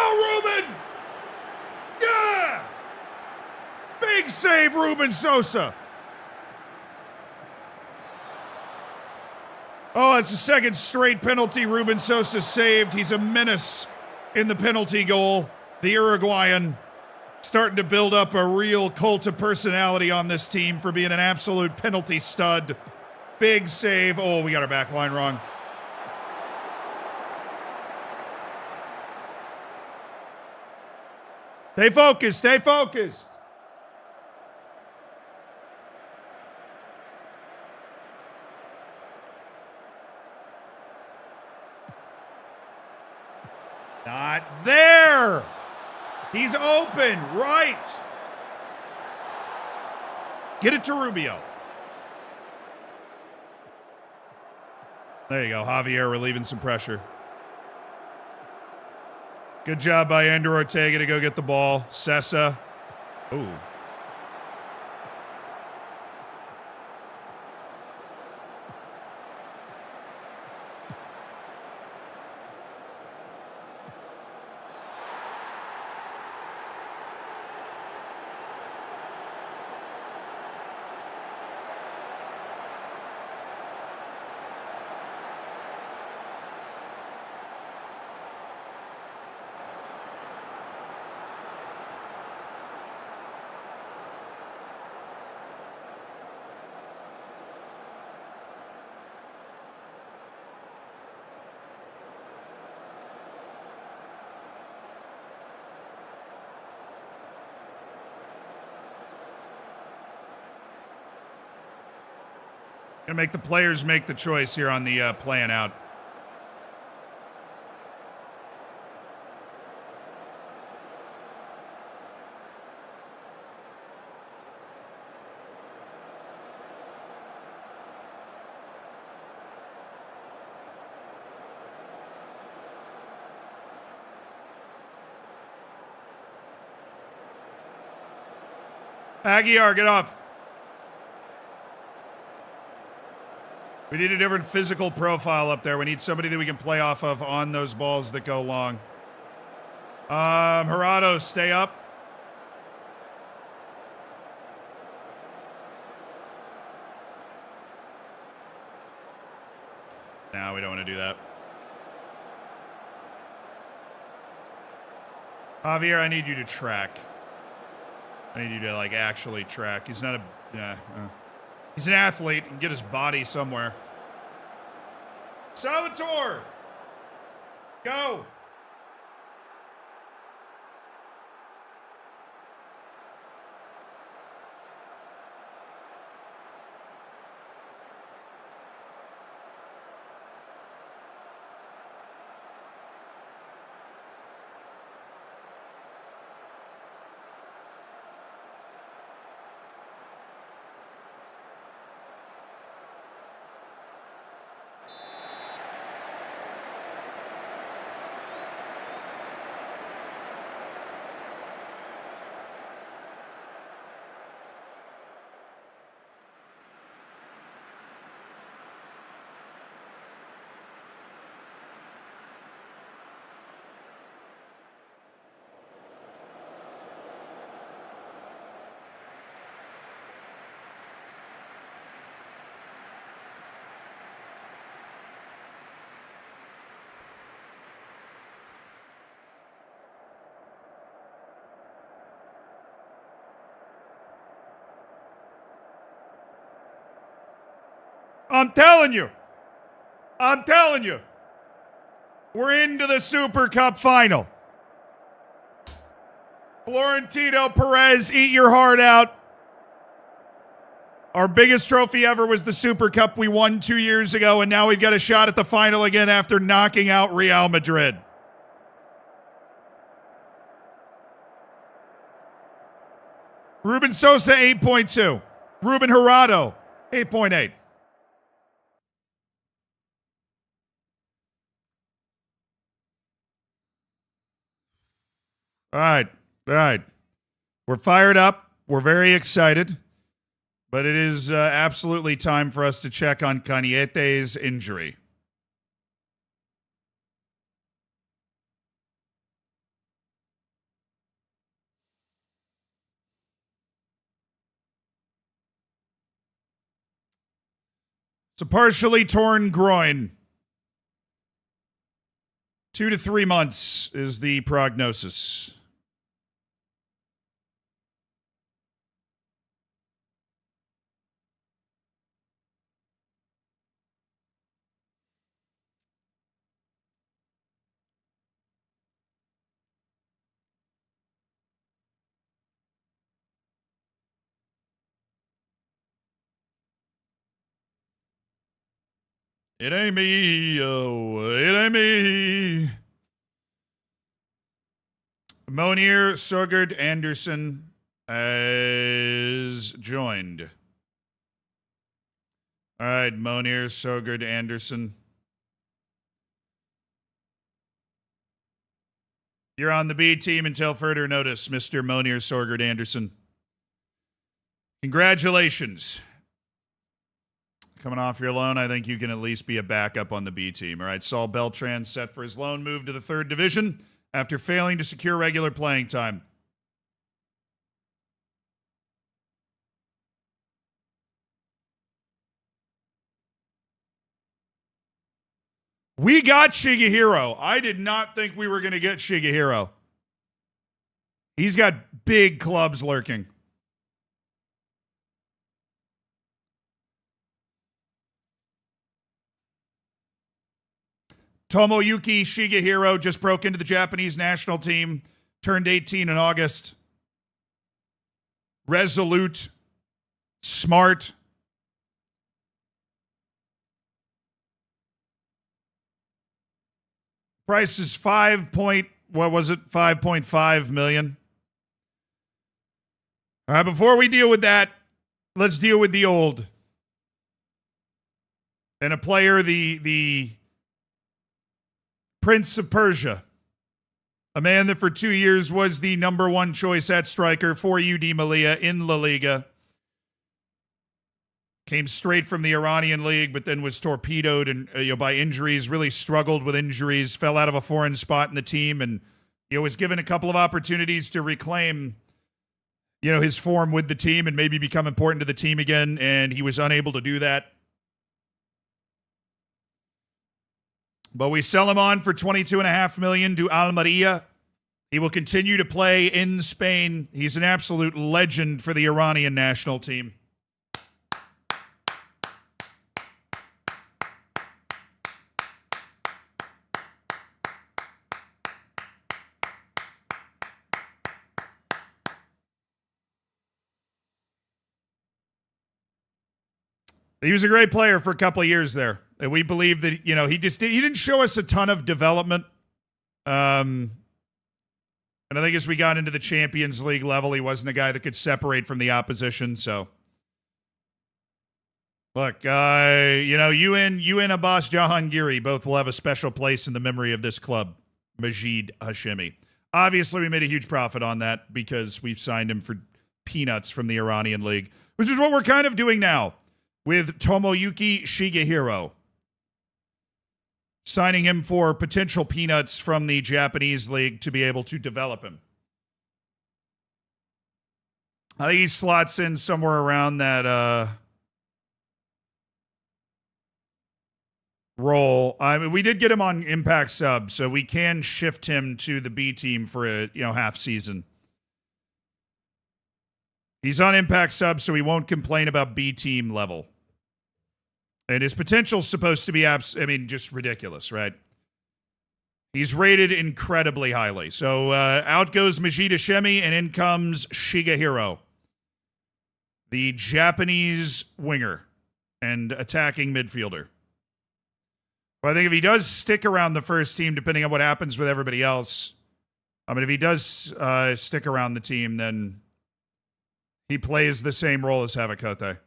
Ruben! Yeah! Big save, Ruben Sosa. Oh, it's the second straight penalty Ruben Sosa saved. He's a menace in the penalty goal. The Uruguayan starting to build up a real cult of personality on this team for being an absolute penalty stud. Big save. Oh, we got our back line wrong. Stay focused, stay focused. Not there. He's open, right. Get it to Rubio. There you go, Javier relieving some pressure. Good job by Andrew Ortega to go get the ball. Sessa. Ooh. Gonna make the players make the choice here on the playing out. Aguiar, get off. We need a different physical profile up there. We need somebody that we can play off of on those balls that go long. Gerardo, stay up. No, we don't want to do that. Javier, I need you to track. I need you to, like, actually track. He's not a... he's an athlete and get his body somewhere. Salvatore! Go! I'm telling you. We're into the Super Cup final. Florentino Perez, eat your heart out. Our biggest trophy ever was the Super Cup we won 2 years ago, and now we've got a shot at the final again after knocking out Real Madrid. Ruben Sosa, 8.2. Ruben Gerardo, 8.8. All right. We're fired up. We're very excited. But it is absolutely time for us to check on Cañete's injury. It's a partially torn groin. 2 to 3 months is the prognosis. It ain't me, oh, it ain't me. Monier Sogard Anderson has joined. All right, Monier Sogard Anderson. You're on the B team until further notice, Mr. Monier Sogard Anderson. Congratulations. Coming off your loan, I think you can at least be a backup on the B team. All right, Saul Beltran set for his loan move to the 3rd division after failing to secure regular playing time. We got Shigehiro. I did not think we were going to get Shigehiro. He's got big clubs lurking. Tomoyuki Shigehiro just broke into the Japanese national team, turned 18 in August. Resolute, smart, Price is 5.5 million. All right, before we deal with that, let's deal with the old. And a player, the Prince of Persia. A man that for 2 years was the number one choice at striker for UD Melilla in La Liga. Came straight from the Iranian league, but then was torpedoed and by injuries, really struggled with injuries, fell out of a foreign spot in the team, and was given a couple of opportunities to reclaim his form with the team and maybe become important to the team again, and he was unable to do that. But we sell him on for $22.5 million to Almeria. He will continue to play in Spain. He's an absolute legend for the Iranian national team. He was a great player for a couple of years there. And we believe that, he didn't show us a ton of development. And I think as we got into the Champions League level, he wasn't a guy that could separate from the opposition. So, look, you and Abbas Jahangiri both will have a special place in the memory of this club, Majid Hashemi. Obviously, we made a huge profit on that because we've signed him for peanuts from the Iranian league, which is what we're kind of doing now with Tomoyuki Shigehiro. Signing him for potential peanuts from the Japanese league to be able to develop him. I think he slots in somewhere around that role. I mean, we did get him on Impact sub, so we can shift him to the B team for a half season. He's on Impact sub, so he won't complain about B team level. And his potential's supposed to be, just ridiculous, right? He's rated incredibly highly. So out goes Majid Hashemi, and in comes Shigehiro, the Japanese winger and attacking midfielder. But I think if he does stick around the first team, depending on what happens with everybody else, if he does stick around the team, then he plays the same role as Havakote.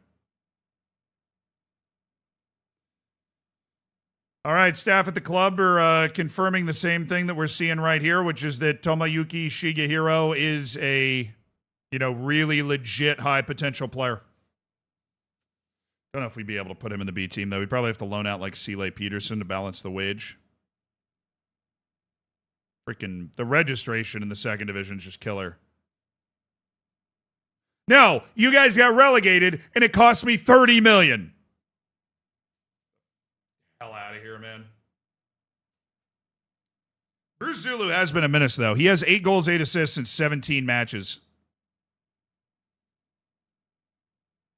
All right, staff at the club are confirming the same thing that we're seeing right here, which is that Tomoyuki Shigehiro is a, really legit high potential player. Don't know if we'd be able to put him in the B team, though. We'd probably have to loan out like Sele Peterson to balance the wage. Freaking the registration in the second division is just killer. No, you guys got relegated, and it cost me $30 million. Hell out of here, man. Bruce Zulu has been a menace, though. He has 8 goals, 8 assists in 17 matches.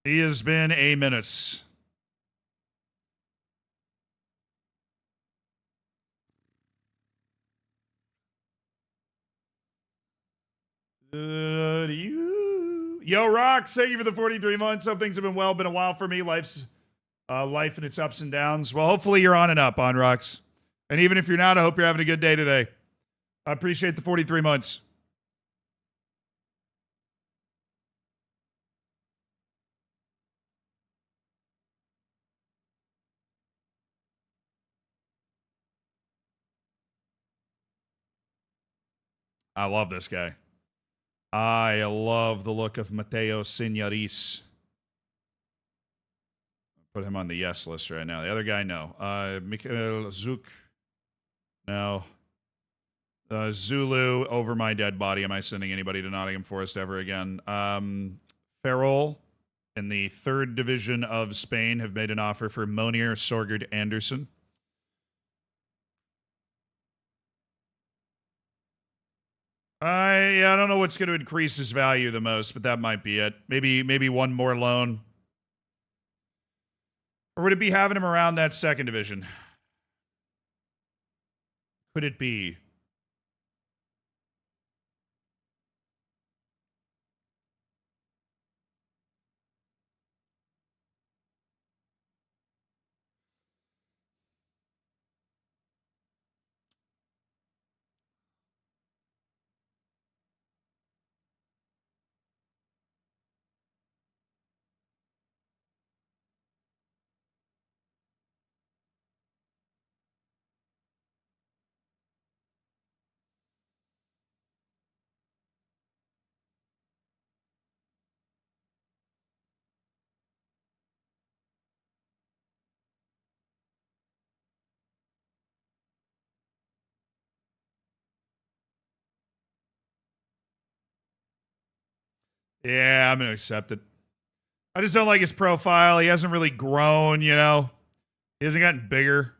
He has been a menace. Yo, Rox, thank you for the 43 months. Hope things have been well. Been a while for me. Life and its ups and downs. Well, hopefully you're on and up, on Rox. And even if you're not, I hope you're having a good day today. I appreciate the 43 months. I love this guy. I love the look of Mateo Signoris. Put him on the yes list right now. The other guy, no. Mikhail Zuk. No. Zulu, over my dead body. Am I sending anybody to Nottingham Forest ever again? Ferrol in the 3rd division of Spain have made an offer for Monier Sorgard Anderson. I don't know what's going to increase his value the most, but that might be it. Maybe one more loan. Or would it be having him around that 2nd division? Could it be? Yeah, I'm going to accept it. I just don't like his profile. He hasn't really grown, you know. He hasn't gotten bigger.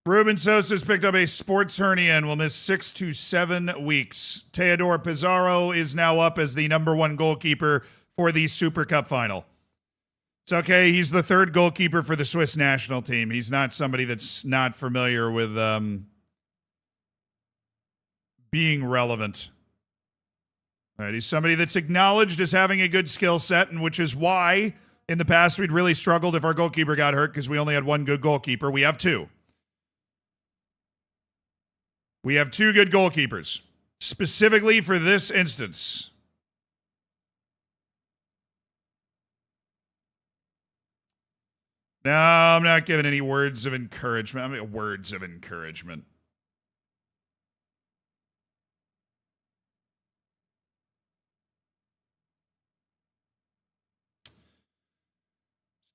Ruben Sosa's picked up a sports hernia and will miss 6 to 7 weeks. Teodor Pizarro is now up as the number one goalkeeper for the Super Cup final. It's okay. He's the third goalkeeper for the Swiss national team. He's not somebody that's not familiar with being relevant. All right, he's somebody that's acknowledged as having a good skill set, and which is why in the past we'd really struggled if our goalkeeper got hurt because we only had one good goalkeeper. We have two. We have two good goalkeepers, specifically for this instance. No, I'm not giving any words of encouragement. I mean, words of encouragement.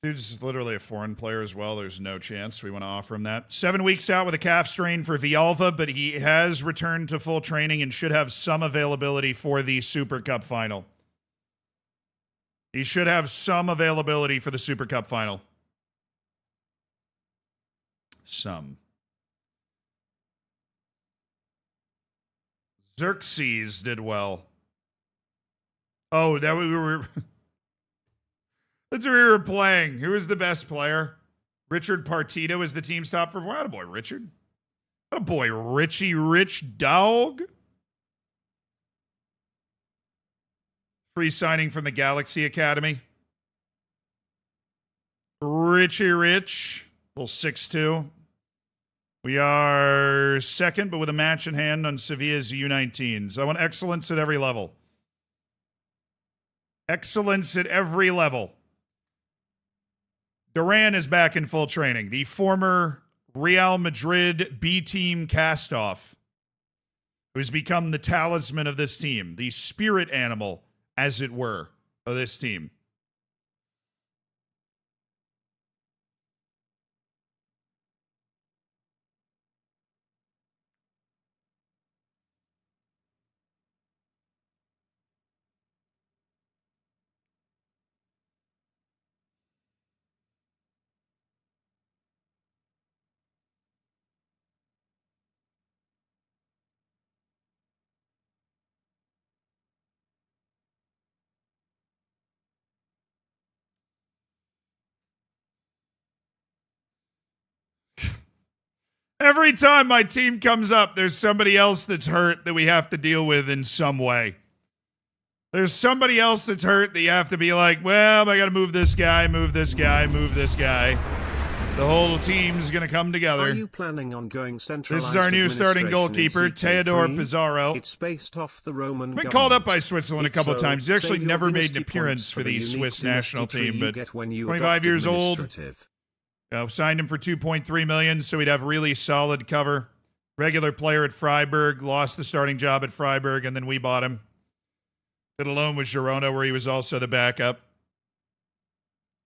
Dude's literally a foreign player as well. There's no chance we want to offer him that. 7 weeks out with a calf strain for Villalva, but he has returned to full training and should have some availability for the Super Cup final. He should have some availability for the Super Cup final. Some. Xerxes did well. Oh, that we were... That's what we were playing. Who was the best player? Richard Partita was the team's top for. What a boy, Richard. What a boy, Richie Rich Dog. Free signing from the Galaxy Academy. Richie Rich. Little 6'2". We are second, but with a match in hand on Sevilla's U19s. I want excellence at every level. Excellence at every level. Duran is back in full training. The former Real Madrid B-team cast-off, who's become the talisman of this team, the spirit animal, as it were, of this team. Every time my team comes up, there's somebody else that's hurt that we have to deal with in some way. There's somebody else that's hurt that you have to be like, well, I got to move this guy, move this guy, move this guy. The whole team's going to come together. Are you planning on going centralized? This is our new starting goalkeeper, Teodor Pizarro. It's based off the Roman been called up by Switzerland a couple of times. He's actually never made an appearance for the Swiss national team, but 25 years old. Signed him for $2.3 million, so he'd have really solid cover. Regular player at Freiburg, lost the starting job at Freiburg, and then we bought him. Did a loan with Girona, where he was also the backup.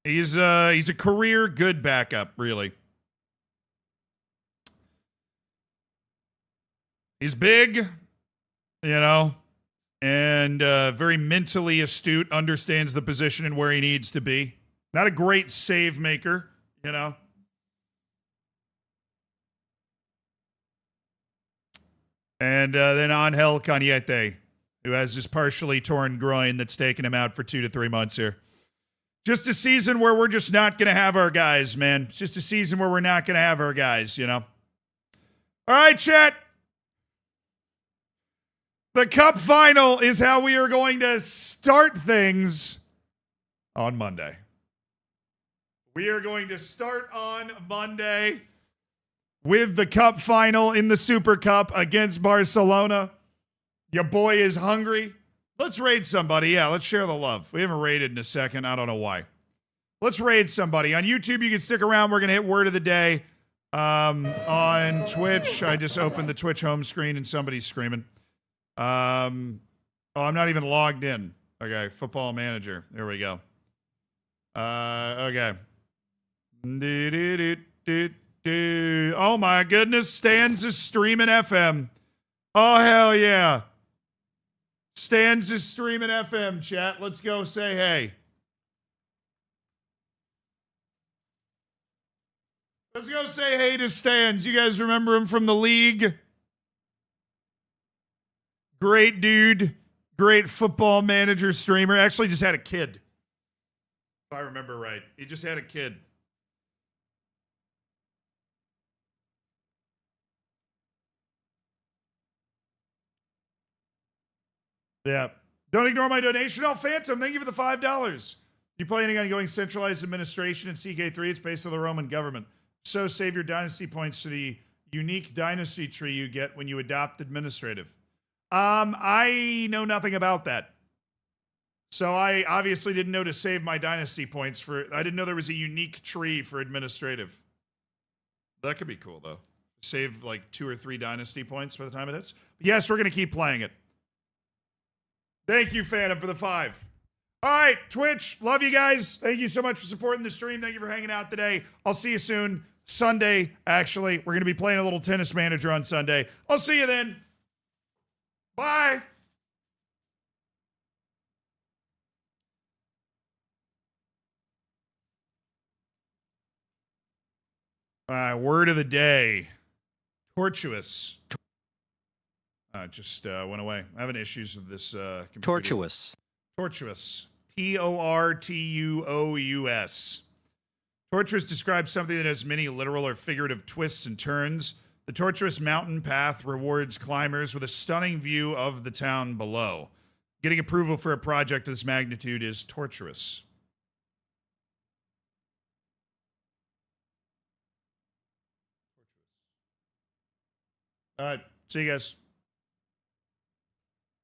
He's a career good backup, really. He's big, you know, and very mentally astute, understands the position and where he needs to be. Not a great save maker, you know. And then Angel Cañete, who has this partially torn groin that's taken him out for 2 to 3 months here. Just a season where we're just not going to have our guys, man. It's just a season where we're not going to have our guys, you know. All right, chat. The Cup final is how we are going to start things on Monday. We are going to start on Monday. with the cup final in the Super Cup against Barcelona. Your boy is hungry. Let's raid somebody. Yeah, let's share the love. We haven't raided in a second. I don't know why. Let's raid somebody. On YouTube, you can stick around. We're going to hit word of the day. On Twitch, I just opened the Twitch home screen and somebody's screaming. Oh, I'm not even logged in. Okay, Football Manager. There we go. Okay. Oh my goodness, Stans is streaming FM. Oh, hell yeah. Stans is streaming FM, chat. Let's go say hey. Let's go say hey to Stans. You guys remember him from the league? Great dude. Great Football Manager streamer. Actually just had a kid. If I remember right. He just had a kid. Yeah. Don't ignore my donation. Oh, Phantom, thank you for the $5. You planning on going centralized administration in CK3? It's based on the Roman government. So save your dynasty points to the unique dynasty tree you get when you adopt administrative. I know nothing about that. So I obviously didn't know to save my dynasty points for... I didn't know there was a unique tree for administrative. That could be cool, though. Save like 2 or 3 dynasty points by the time it hits. But yes, we're going to keep playing it. Thank you, Phantom, for the 5. All right, Twitch, love you guys. Thank you so much for supporting the stream. Thank you for hanging out today. I'll see you soon. Sunday, actually. We're going to be playing a little Tennis Manager on Sunday. I'll see you then. Bye. Word of the day. Tortuous. Just went away. I'm having issues with this computer. Tortuous. Tortuous. Tortuous. Tortuous describes something that has many literal or figurative twists and turns. The tortuous mountain path rewards climbers with a stunning view of the town below. Getting approval for a project of this magnitude is torturous. All right. See you guys.